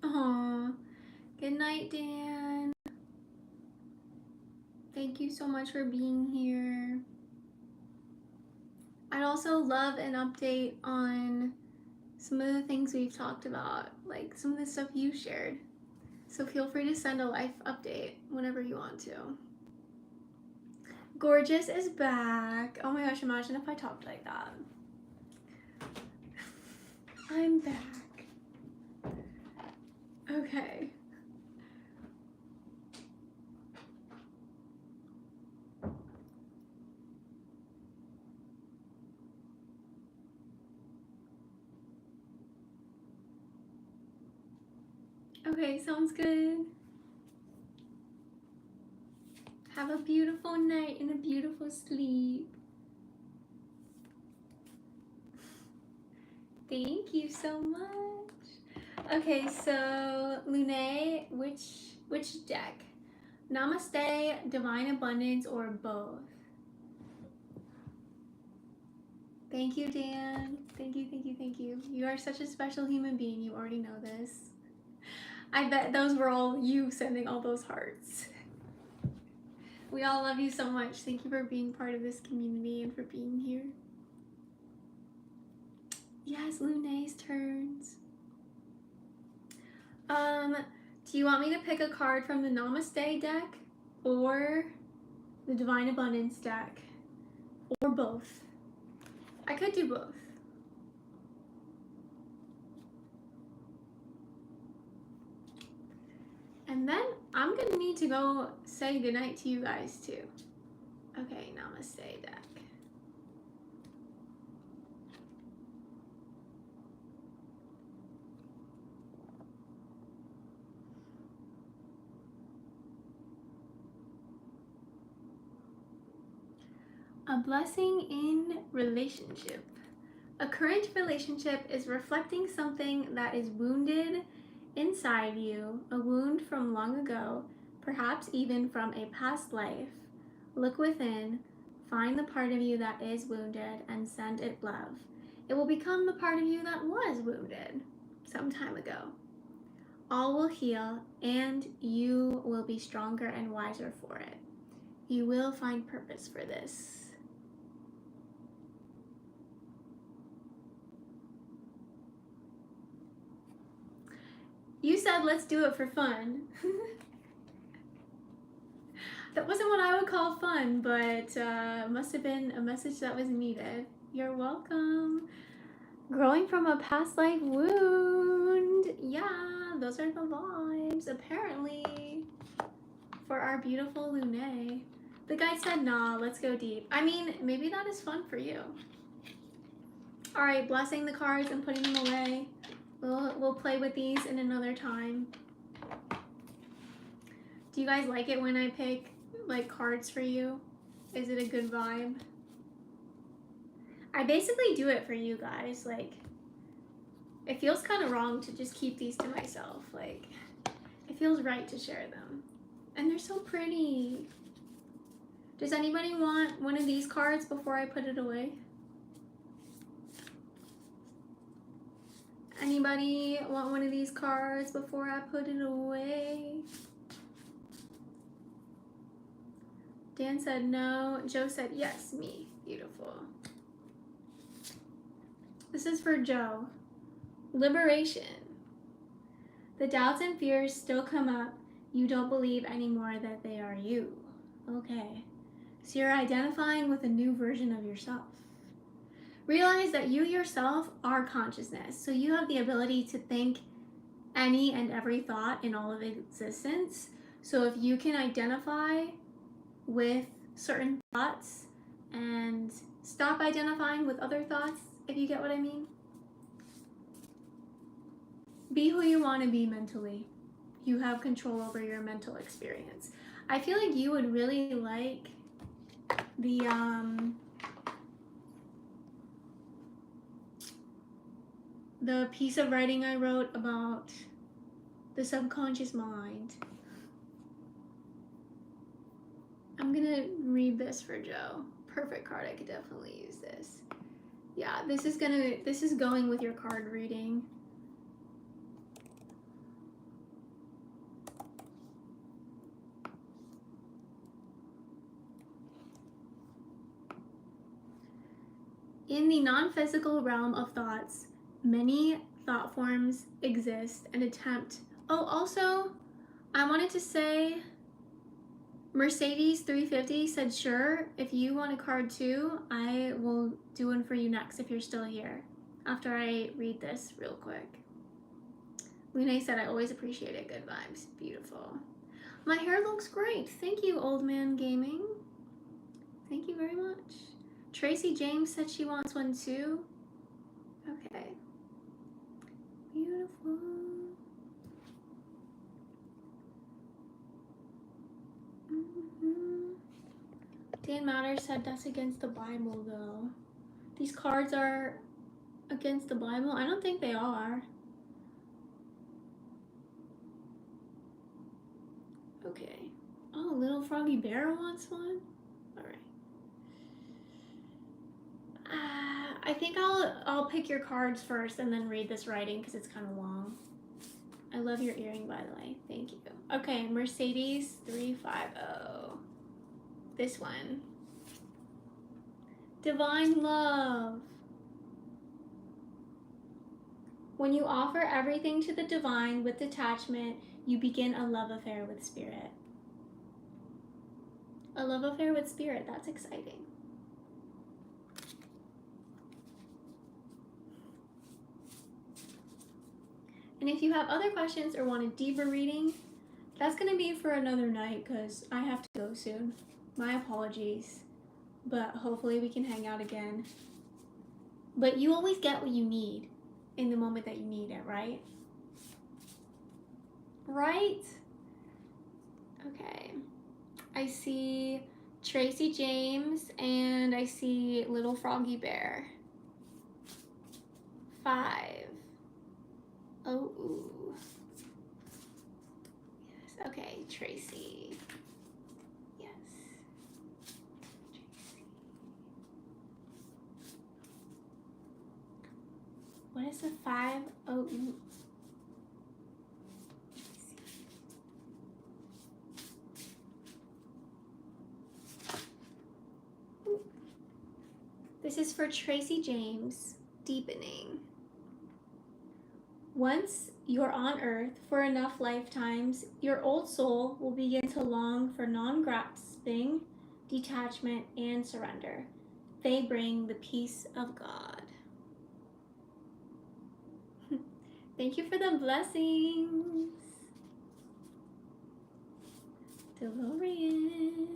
Aww. Good night, Dan. Thank you so much for being here. I'd also love an update on some of the things we've talked about, like some of the stuff you shared. So feel free to send a life update whenever you want to. Gorgeous is back. Oh my gosh, imagine if I talked like that. I'm back. Okay. Okay, sounds good. Have a beautiful night and a beautiful sleep. Thank you so much. Okay, so Lune, which deck? Namaste, Divine Abundance, or both? Thank you, Dan. Thank you, thank you, thank you. You are such a special human being. You already know this. I bet those were all you sending all those hearts. We all love you so much. Thank you for being part of this community and for being here. Yes, Lune's turns. Do you want me to pick a card from the Namaste deck or the Divine Abundance deck? Or both? I could do both. And then I'm gonna need to go say goodnight to you guys too. Okay, Namaste deck. A blessing in relationship. A current relationship is reflecting something that is wounded inside you, a wound from long ago, perhaps even from a past life. Look within, find the part of you that is wounded, and send it love. It will become the part of you that was wounded some time ago. All will heal, and you will be stronger and wiser for it. You will find purpose for this. You said let's do it for fun. That wasn't what I would call fun, but must have been a message that was needed. You're welcome. Growing from a past life wound. Yeah, those are the vibes, apparently, for our beautiful Lune. The guy said, nah, let's go deep. I mean, maybe that is fun for you. All right, blessing the cards and putting them away. We'll play with these in another time. Do you guys like it when I pick like cards for you? Is it a good vibe? I basically do it for you guys. Like, it feels kind of wrong to just keep these to myself. Like, it feels right to share them. And they're so pretty. Does anybody want one of these cards before I put it away? Anybody want one of these cards before I put it away? Dan said no. Joe said yes, me. Beautiful. This is for Joe. Liberation. The doubts and fears still come up. You don't believe anymore that they are you. Okay. So you're identifying with a new version of yourself. Realize that you yourself are consciousness. So you have the ability to think any and every thought in all of existence. So if you can identify with certain thoughts and stop identifying with other thoughts, if you get what I mean. Be who you want to be mentally. You have control over your mental experience. I feel like you would really like the piece of writing I wrote about the subconscious mind. I'm gonna read this for Joe. Perfect card, I could definitely use this. Yeah, this is going with your card reading. In the non-physical realm of thoughts, many thought forms exist and attempt. Oh, also, I wanted to say Mercedes 350 said, sure, if you want a card too, I will do one for you next if you're still here, after I read this real quick. Lune said, I always appreciate it. Good vibes. Beautiful. My hair looks great. Thank you, Old Man Gaming. Thank you very much. Tracy James said she wants one too. Okay. Beautiful. Dan Matters said that's against the Bible though. These cards are against the Bible? I don't think they are. Okay. Oh, Little Froggy Bear wants one? Alright. I think I'll pick your cards first and then read this writing because it's kind of long. I love your earring, by the way. Thank you. Okay, Mercedes 350. This one. Divine love. When you offer everything to the divine with detachment, you begin a love affair with spirit. A love affair with spirit, that's exciting. And if you have other questions or want a deeper reading, that's going to be for another night because I have to go soon. My apologies, but hopefully we can hang out again. But you always get what you need in the moment that you need it, right? Right? Okay. I see Tracy James, and I see Little Froggy Bear. 5. Oh, ooh. Yes, okay, Tracy. Yes. Tracy. What is the 5? Oh, ooh. This is for Tracy James, deepening. Once you're on Earth for enough lifetimes, your old soul will begin to long for non-grasping, detachment, and surrender. They bring the peace of God. Thank you for the blessings. DeLorean.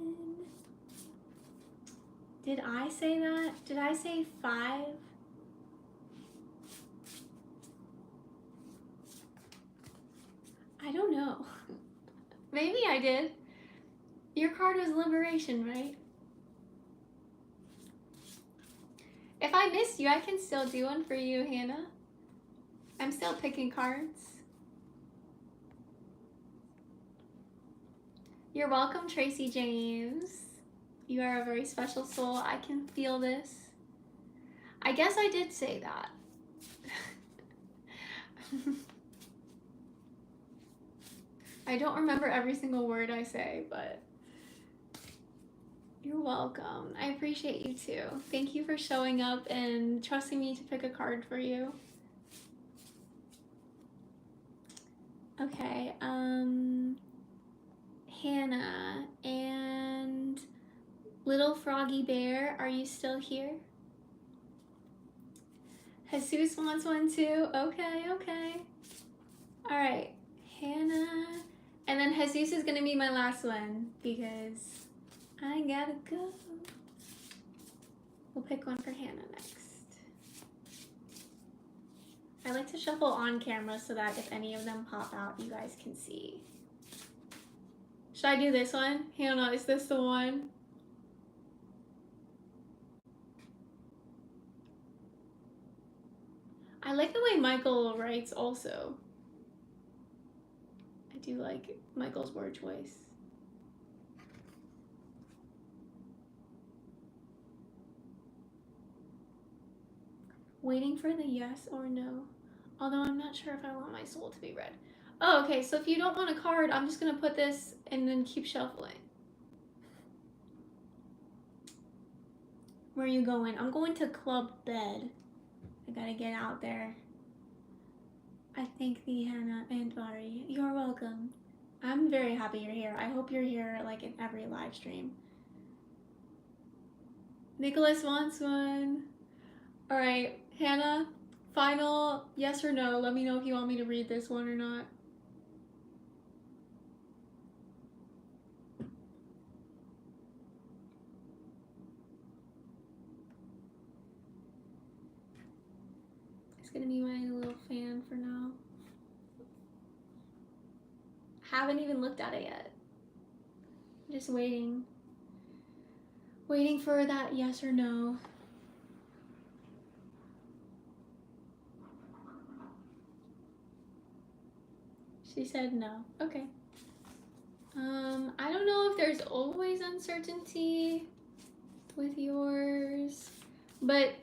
Did I say that? Did I say 5? I don't know. Maybe I did. Your card was Liberation, right? If I missed you, I can still do one for you, Hannah. I'm still picking cards. You're welcome, Tracy James. You are a very special soul. I can feel this. I guess I did say that. I don't remember every single word I say, but you're welcome. I appreciate you too. Thank you for showing up and trusting me to pick a card for you. Okay, Hannah and Little Froggy Bear, are you still here? Jesus wants one too. Okay, okay. All right, Hannah. And then Jesus is gonna be my last one because I gotta go. We'll pick one for Hannah next. I like to shuffle on camera so that if any of them pop out, you guys can see. Should I do this one? Hannah, is this the one? I like the way Michael writes also. I do like Michael's word choice. Waiting for the yes or no. Although I'm not sure if I want my soul to be read. Oh, okay, so if you don't want a card, I'm just gonna put this and then keep shuffling. Where are you going? I'm going to Club Bed. I gotta get out there. I thank thee, Hannah and Bari. You're welcome. I'm very happy you're here. I hope you're here like in every live stream. Nicholas wants one. All right, Hannah, final yes or no. Let me know if you want me to read this one or not. It's gonna be my little fan for now. Haven't even looked at it yet. I'm just waiting. Waiting for that yes or no. She said no. Okay. I don't know if there's always uncertainty with yours, but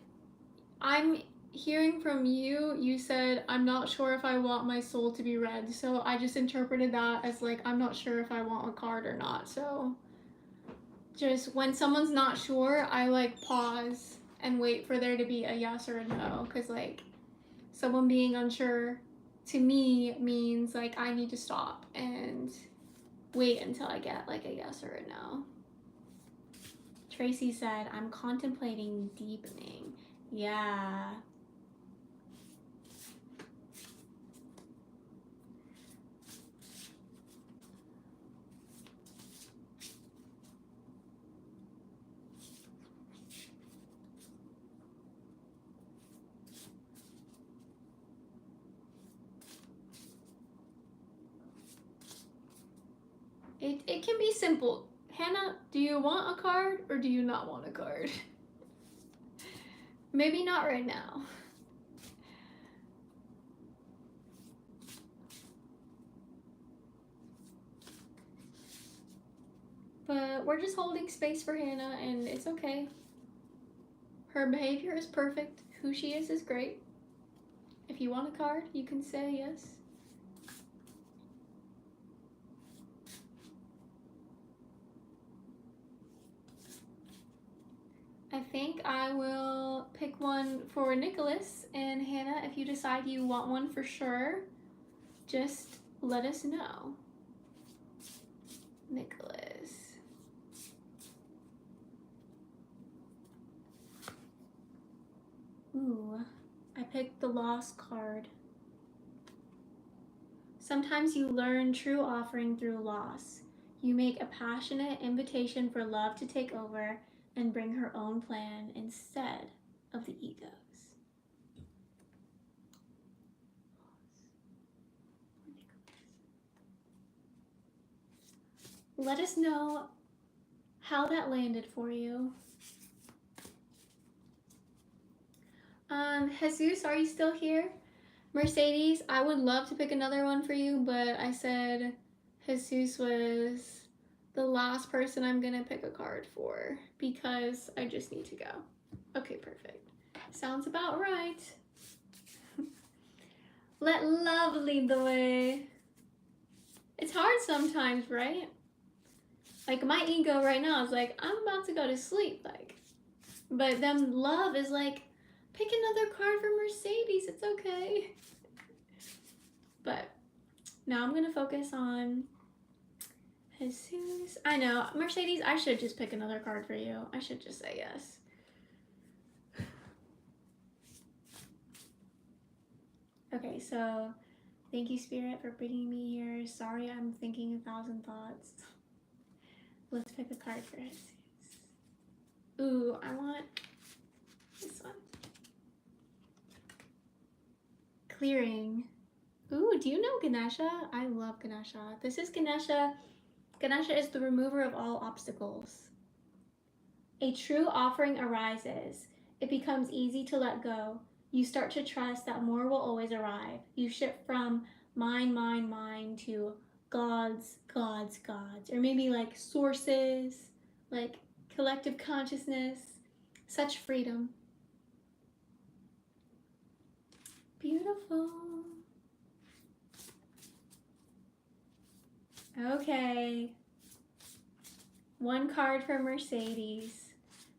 I'm hearing from you. You said, I'm not sure if I want my soul to be read. So I just interpreted that as like, I'm not sure if I want a card or not. So just when someone's not sure, I like pause and wait for there to be a yes or a no. Cause like someone being unsure to me means like I need to stop and wait until I get like a yes or a no. Tracy said, I'm contemplating deepening. Yeah. It can be simple. Hannah, do you want a card or do you not want a card? Maybe not right now. But we're just holding space for Hannah, and it's okay. Her behavior is perfect. Who she is great. If you want a card, you can say yes. I think I will pick one for Nicholas, and Hannah, if you decide you want one for sure, just let us know. Nicholas. Ooh, I picked the Lost card. Sometimes you learn true offering through loss. You make a passionate invitation for love to take over and bring her own plan instead of the ego's. Let us know how that landed for you. Jesus, are you still here? Mercedes, I would love to pick another one for you, but I said Jesus was the last person I'm gonna pick a card for because I just need to go. Okay, perfect. Sounds about right. Let love lead the way. It's hard sometimes, right? Like my ego right now is like, I'm about to go to sleep, like, but then love is like, pick another card for Mercedes, it's okay. But now I'm gonna focus on Jesus. I know, Mercedes, I should just pick another card for you. I should just say yes. Okay, so thank you, Spirit, for bringing me here. Sorry I'm thinking 1,000 thoughts. Let's pick a card for Jesus. Ooh, I want this one. Clearing. Ooh, do you know Ganesha? I love Ganesha. This is Ganesha. Ganesha is the remover of all obstacles. A true offering arises. It becomes easy to let go. You start to trust that more will always arrive. You shift from mine to God's, or maybe like sources, like collective consciousness. Such freedom. Beautiful. Okay. One card for Mercedes.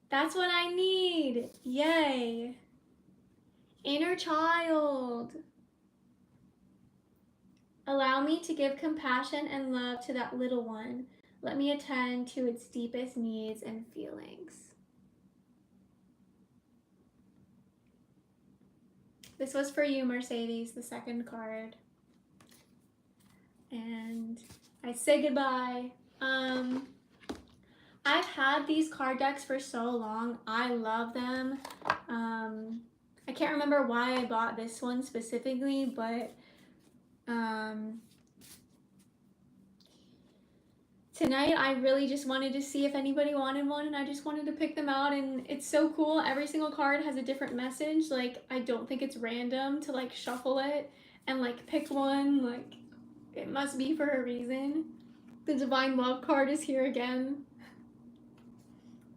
That's what I need. Yay. Inner child. Allow me to give compassion and love to that little one. Let me attend to its deepest needs and feelings. This was for you, Mercedes, the second card. And I say goodbye. I've had these card decks for so long. I love them. I can't remember why I bought this one specifically, but tonight I really just wanted to see if anybody wanted one, and I just wanted to pick them out, and it's so cool. Every single card has a different message. Like, I don't think it's random to like shuffle it and like pick one. Like, it must be for a reason. The Divine Love card is here again.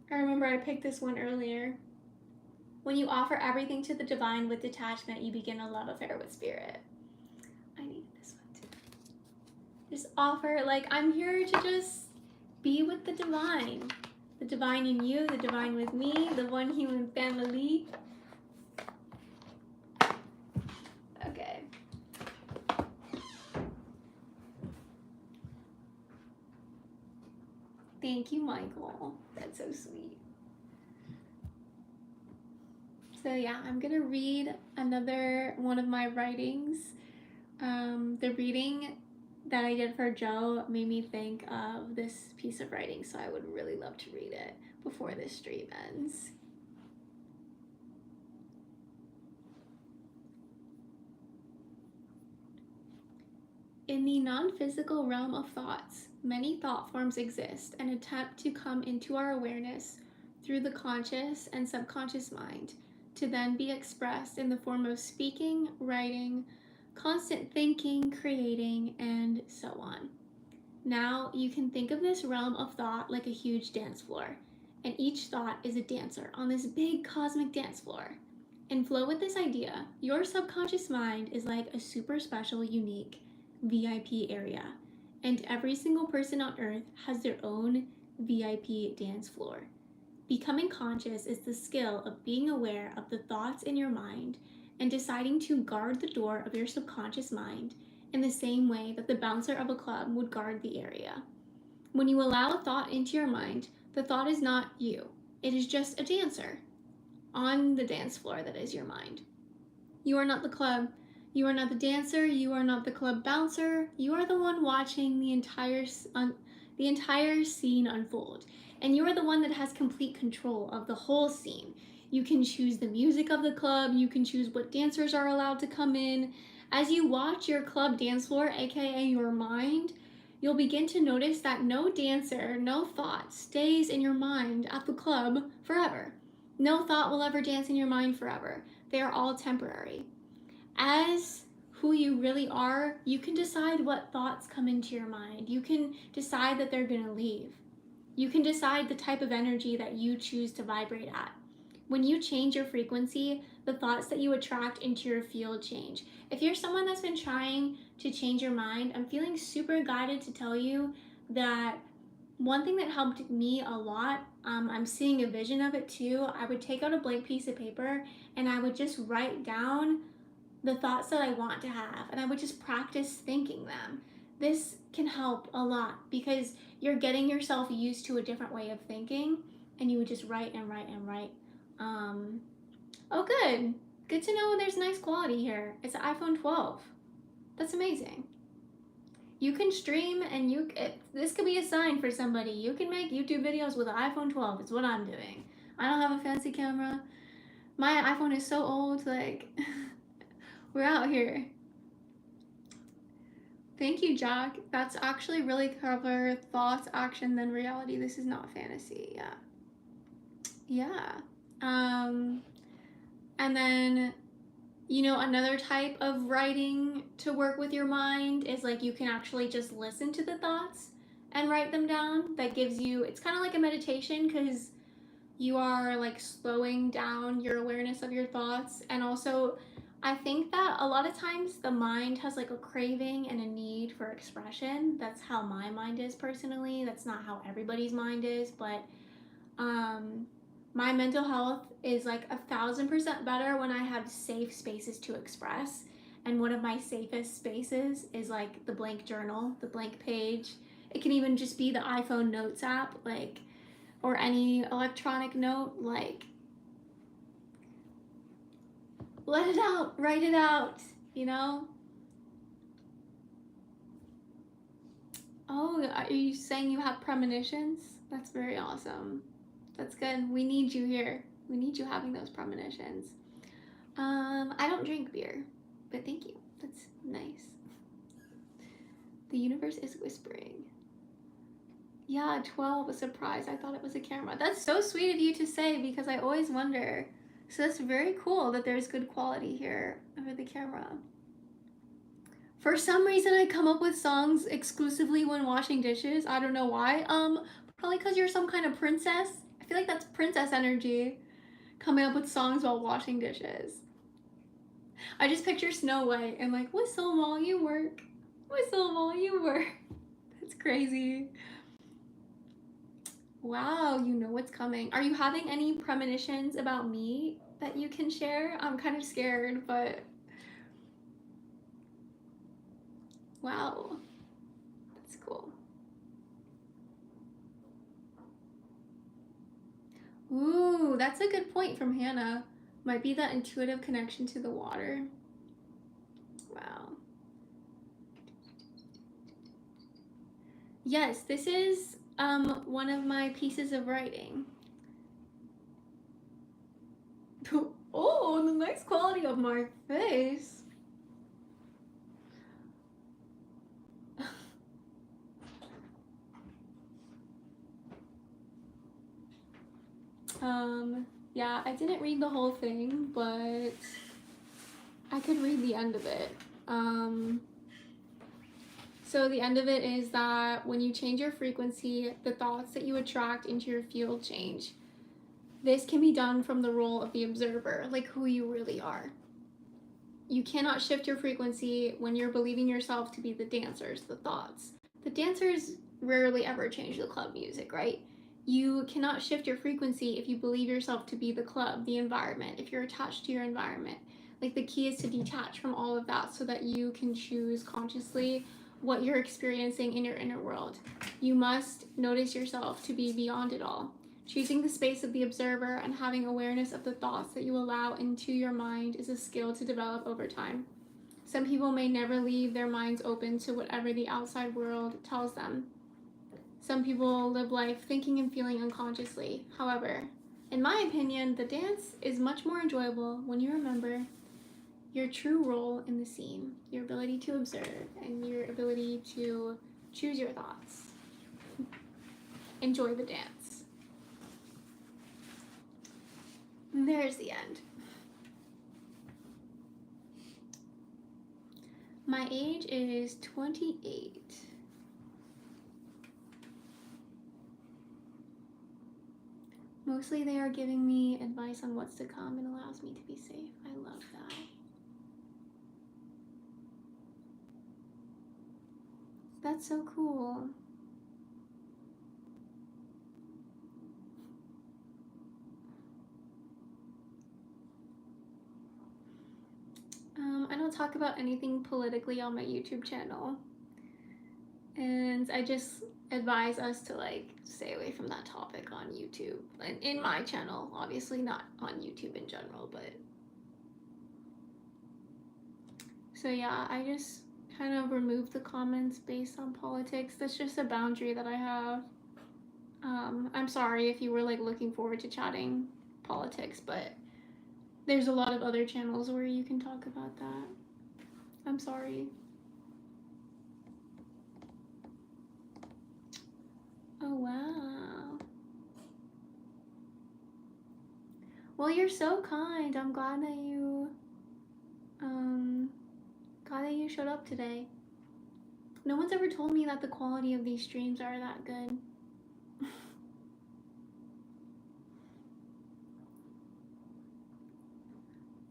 I remember I picked this one earlier. When you offer everything to the divine with detachment, you begin a love affair with spirit. I needed this one too. Just offer, like, I'm here to just be with the divine. The divine in you, the divine with me, the one human family. Okay. Thank you, Michael. That's so sweet. So yeah, I'm gonna read another one of my writings. The reading that I did for Joe made me think of this piece of writing, so I would really love to read it before this stream ends. In the non-physical realm of thoughts, many thought forms exist and attempt to come into our awareness through the conscious and subconscious mind, to then be expressed in the form of speaking, writing, constant thinking, creating, and so on. Now, you can think of this realm of thought like a huge dance floor, and each thought is a dancer on this big cosmic dance floor. In flow with this idea, your subconscious mind is like a super special, unique VIP area, and every single person on earth has their own VIP dance floor. Becoming conscious is the skill of being aware of the thoughts in your mind and deciding to guard the door of your subconscious mind in the same way that the bouncer of a club would guard the area. When you allow a thought into your mind, the thought is not you. It is just a dancer on the dance floor that is your mind. You are not the club. You are not the dancer. You are not the club bouncer. You are the one watching the entire scene unfold. And you are the one that has complete control of the whole scene. You can choose the music of the club. You can choose what dancers are allowed to come in. As you watch your club dance floor, aka your mind, you'll begin to notice that no dancer, no thought stays in your mind at the club forever. No thought will ever dance in your mind forever. They are all temporary. As who you really are, you can decide what thoughts come into your mind. You can decide that they're going to leave. You can decide the type of energy that you choose to vibrate at. When you change your frequency, the thoughts that you attract into your field change. If you're someone that's been trying to change your mind, I'm feeling super guided to tell you that one thing that helped me a lot, I'm seeing a vision of it too. I would take out a blank piece of paper and I would just write down the thoughts that I want to have, and I would just practice thinking them. This can help a lot because you're getting yourself used to a different way of thinking, and you would just write and write and write. Oh, good to know there's nice quality here. It's an iPhone 12. That's amazing. You can stream, and this could be a sign for somebody. You can make YouTube videos with an iPhone 12. It's what I'm doing. I don't have a fancy camera. My iPhone is so old, like we're out here. Thank you, Jack. That's actually really clever. Thoughts, action, then reality. This is not fantasy. Yeah. Yeah. And then, another type of writing to work with your mind is like you can actually just listen to the thoughts and write them down. That gives you, it's kind of like a meditation because you are like slowing down your awareness of your thoughts. And also, I think that a lot of times the mind has like a craving and a need for expression. That's how my mind is personally. That's not how everybody's mind is, but my mental health is like 1,000% better when I have safe spaces to express. And one of my safest spaces is like the blank journal, the blank page. It can even just be the iPhone Notes app, like, or any electronic note, like, let it out, write it out, Oh, are you saying you have premonitions? That's very awesome. That's good. We need you here. We need you having those premonitions. I don't drink beer, but thank you. That's nice. The universe is whispering. Yeah, 12, a surprise. I thought it was a camera. That's so sweet of you to say because I always wonder. So that's very cool that there's good quality here over the camera. For some reason, I come up with songs exclusively when washing dishes. I don't know why. Probably because you're some kind of princess. I feel like that's princess energy, coming up with songs while washing dishes. I just picture Snow White and like, whistle while you work. Whistle while you work. That's crazy. Wow, you know what's coming. Are you having any premonitions about me that you can share? I'm kind of scared, but wow, that's cool. Ooh, that's a good point from Hannah. Might be that intuitive connection to the water. Wow. Yes, this is one of my pieces of writing. Oh, the nice quality of my face. Yeah, I didn't read the whole thing, but I could read the end of it. So the end of it is that when you change your frequency, the thoughts that you attract into your field change. This can be done from the role of the observer, like who you really are. You cannot shift your frequency when you're believing yourself to be the dancers, the thoughts. The dancers rarely ever change the club music, right? You cannot shift your frequency if you believe yourself to be the club, the environment, if you're attached to your environment. Like, the key is to detach from all of that so that you can choose consciously what you're experiencing in your inner world. You must notice yourself to be beyond it all. Choosing the space of the observer and having awareness of the thoughts that you allow into your mind is a skill to develop over time. Some people may never leave their minds open to whatever the outside world tells them. Some people live life thinking and feeling unconsciously. However, in my opinion, the dance is much more enjoyable when you remember your true role in the scene, your ability to observe, and your ability to choose your thoughts. Enjoy the dance. And there's the end. My age is 28. Mostly they are giving me advice on what's to come and allows me to be safe. I love that. That's so cool. I don't talk about anything politically on my YouTube channel. And I just advise us to like stay away from that topic on YouTube. And in my channel, obviously not on YouTube in general, but so yeah, I just kind of remove the comments based on politics. That's just a boundary that I have. I'm sorry if you were like looking forward to chatting politics, but there's a lot of other channels where you can talk about that. I'm sorry. Oh wow. Well, you're so kind. I'm glad that you showed up today. No one's ever told me that the quality of these streams are that good.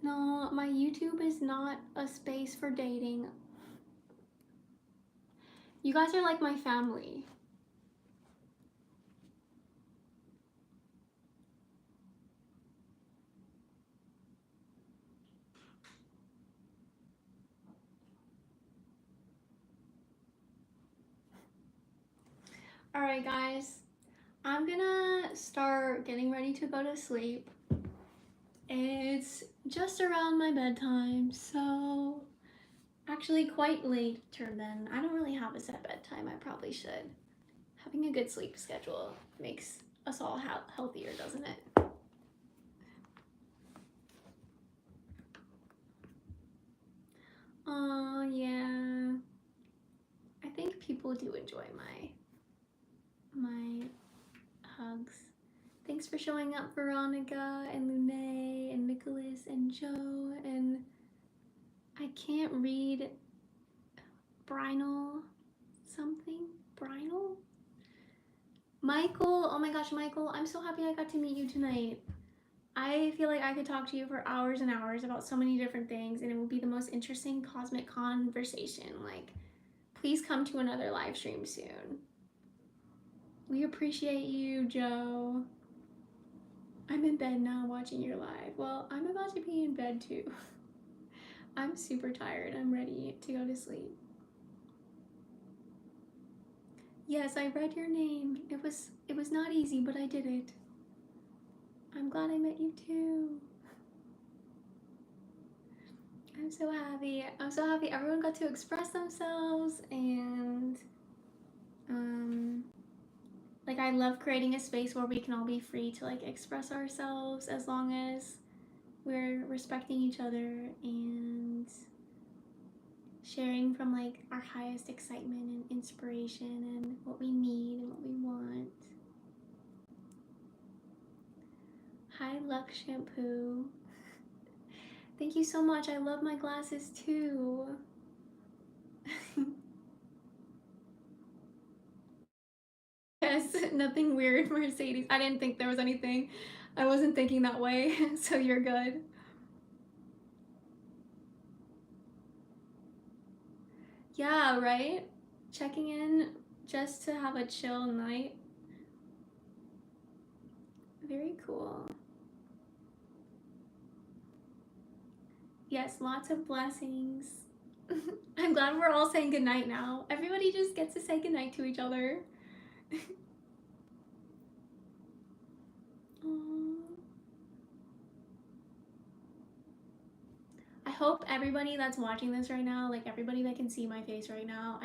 No, my YouTube is not a space for dating. You guys are like my family. Alright, guys. I'm gonna start getting ready to go to sleep. It's just around my bedtime, so actually quite later than. I don't really have a set bedtime. I probably should. Having a good sleep schedule makes us all healthier, doesn't it? Oh yeah. I think people do enjoy my hugs. Thanks for showing up, Veronica and Lune and Nicholas and Joe, and I can't read Brinal something. Brinal? Michael, oh my gosh, Michael, I'm so happy I got to meet you tonight. I feel like I could talk to you for hours and hours about so many different things, and it will be the most interesting cosmic conversation. Like, please come to another live stream soon. We appreciate you, Joe. I'm in bed now watching your live. Well, I'm about to be in bed too. I'm super tired. I'm ready to go to sleep. Yes, I read your name. It was not easy, but I did it. I'm glad I met you too. I'm so happy. I'm so happy everyone got to express themselves, and like, I love creating a space where we can all be free to like express ourselves as long as we're respecting each other and sharing from like our highest excitement and inspiration and what we need and what we want. Hi, Luck Shampoo. Thank you so much. I love my glasses too. Yes, nothing weird, Mercedes. I didn't think there was anything. I wasn't thinking that way, so you're good. Yeah, right? Checking in just to have a chill night. Very cool. Yes, lots of blessings. I'm glad we're all saying goodnight now. Everybody just gets to say goodnight to each other. I hope everybody that's watching this right now, like everybody that can see my face right now,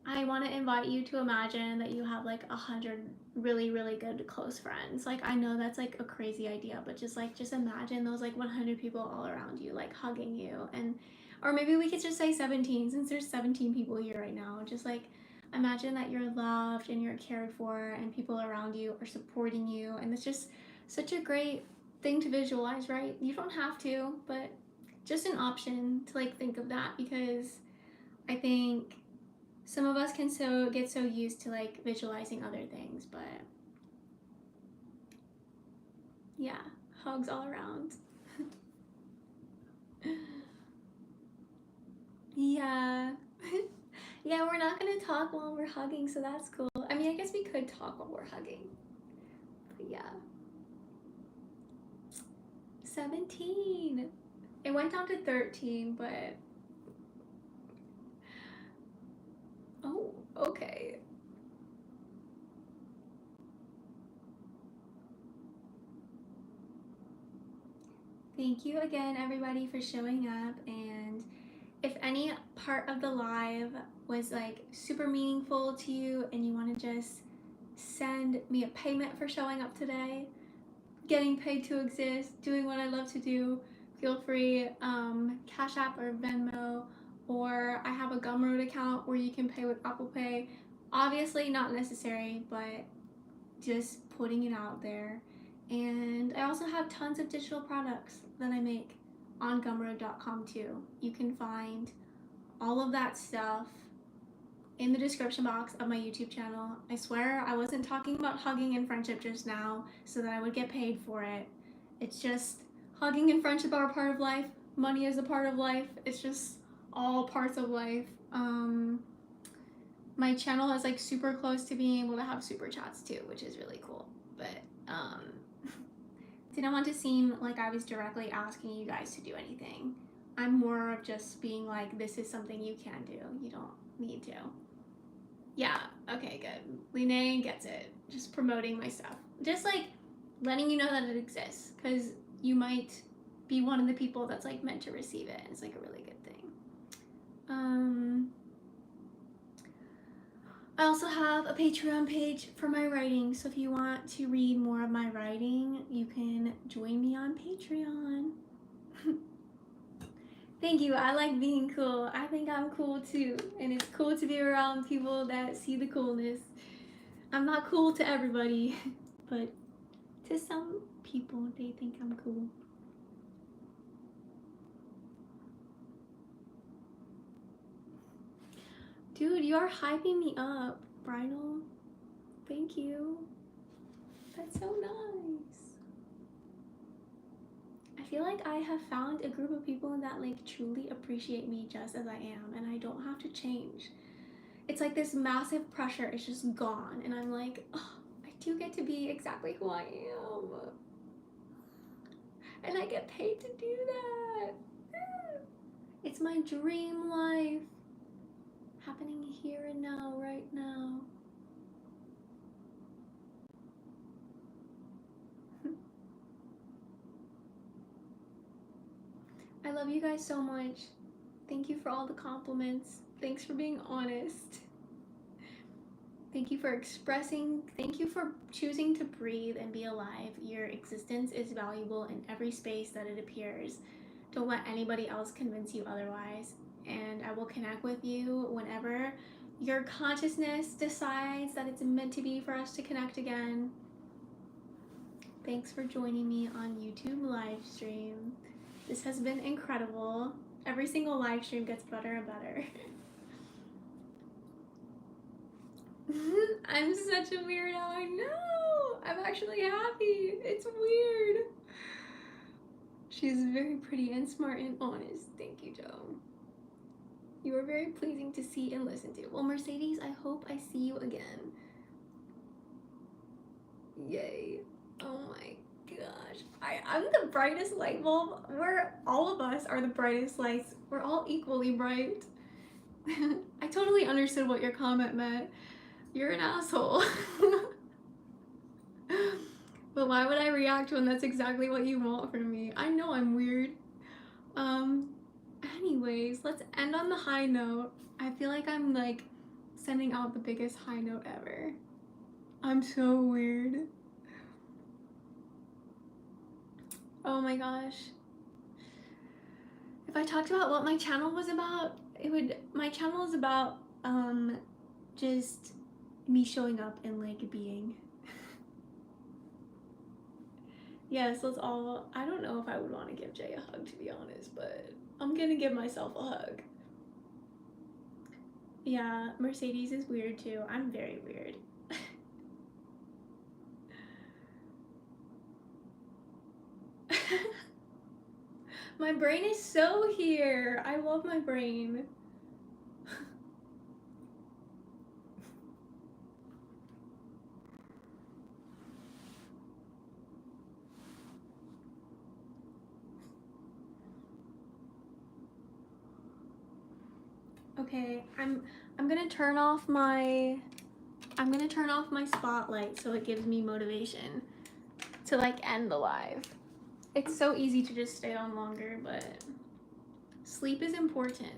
I want to invite you to imagine that you have like 100 really, really good close friends. Like, I know that's like a crazy idea, but just imagine those like 100 people all around you, like hugging you. Or maybe we could just say 17 since there's 17 people here right now. Just like imagine that you're loved and you're cared for and people around you are supporting you. And it's just such a great thing to visualize, right? You don't have to, but just an option to like think of that because I think some of us can get so used to like visualizing other things, but yeah, hugs all around. Yeah. Yeah, we're not gonna talk while we're hugging, so that's cool. I mean, I guess we could talk while we're hugging. But yeah. 17. It went down to 13, but oh, okay. Thank you again, everybody, for showing up. And if any part of the live was like super meaningful to you and you want to just send me a payment for showing up today, getting paid to exist, doing what I love to do, feel free. Cash App or Venmo, or I have a Gumroad account where you can pay with Apple Pay. Obviously, not necessary, but just putting it out there. And I also have tons of digital products that I make on gumroad.com too. You can find all of that stuff in the description box of my YouTube channel. I swear I wasn't talking about hugging and friendship just now so that I would get paid for it. It's just hugging and friendship are a part of life. Money is a part of life. It's just all parts of life. My channel is like super close to being able to have super chats too, which is really cool. But didn't want to seem like I was directly asking you guys to do anything. I'm more of just being like, this is something you can do. You don't need to. Yeah, okay, good. Linnea gets it. Just promoting my stuff. Just like letting you know that it exists. Because you might be one of the people that's like meant to receive it. And it's like a really good thing. I also have a Patreon page for my writing. So if you want to read more of my writing, you can join me on Patreon. Thank you. I like being cool. I think I'm cool too. And it's cool to be around people that see the coolness. I'm not cool to everybody, but to some people, they think I'm cool. Dude, you're hyping me up, Bridal. Thank you. That's so nice. I feel like I have found a group of people that like truly appreciate me just as I am, and I don't have to change. It's like this massive pressure is just gone, and I'm like, oh, I do get to be exactly who I am. And I get paid to do that. It's my dream life happening here and now, right now. I love you guys so much. Thank you for all the compliments. Thanks for being honest. Thank you for expressing. Thank you for choosing to breathe and be alive. Your existence is valuable in every space that it appears. Don't let anybody else convince you otherwise. And I will connect with you whenever your consciousness decides that it's meant to be for us to connect again. Thanks for joining me on YouTube live stream. This has been incredible. Every single live stream gets better and better. I'm such a weirdo, I know! I'm actually happy. It's weird. She's very pretty and smart and honest. Thank you, Joe. You are very pleasing to see and listen to. Well, Mercedes, I hope I see you again. Yay. Oh my gosh. I'm the brightest light bulb. All of us are the brightest lights. We're all equally bright. I totally understood what your comment meant. You're an asshole. But why would I react when that's exactly what you want from me? I know I'm weird. Anyways, let's end on the high note. I feel like I'm like sending out the biggest high note ever. I'm so weird. Oh my gosh. If I talked about what my channel was about, my channel is about just me showing up and like being. Yes, let's all, I don't know if I would want to give Jay a hug, to be honest, but I'm gonna give myself a hug. Yeah, Mercedes is weird too. I'm very weird. My brain is so here. I love my brain. Okay, I'm gonna turn off my spotlight so it gives me motivation to like end the live. It's so easy to just stay on longer, but sleep is important.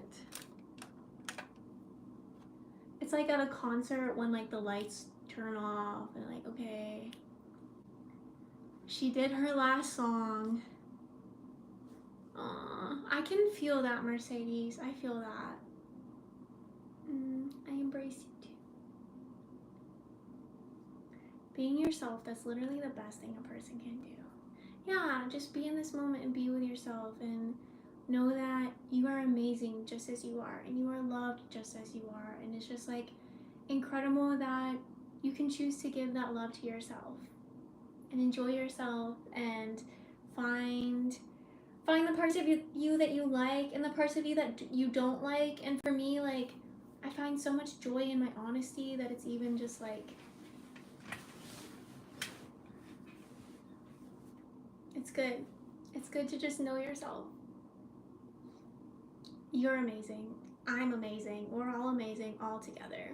It's like at a concert when like the lights turn off and like, okay, she did her last song. Aww, I can feel that, Mercedes. I feel that. I embrace you too. Being yourself, that's literally the best thing a person can do. Yeah, just be in this moment and be with yourself and know that you are amazing just as you are and you are loved just as you are. And it's just like incredible that you can choose to give that love to yourself and enjoy yourself and find the parts of you that you like and the parts of you that you don't like. And for me, like, I find so much joy in my honesty that it's even just like, it's good. It's good to just know yourself. You're amazing. I'm amazing. We're all amazing all together.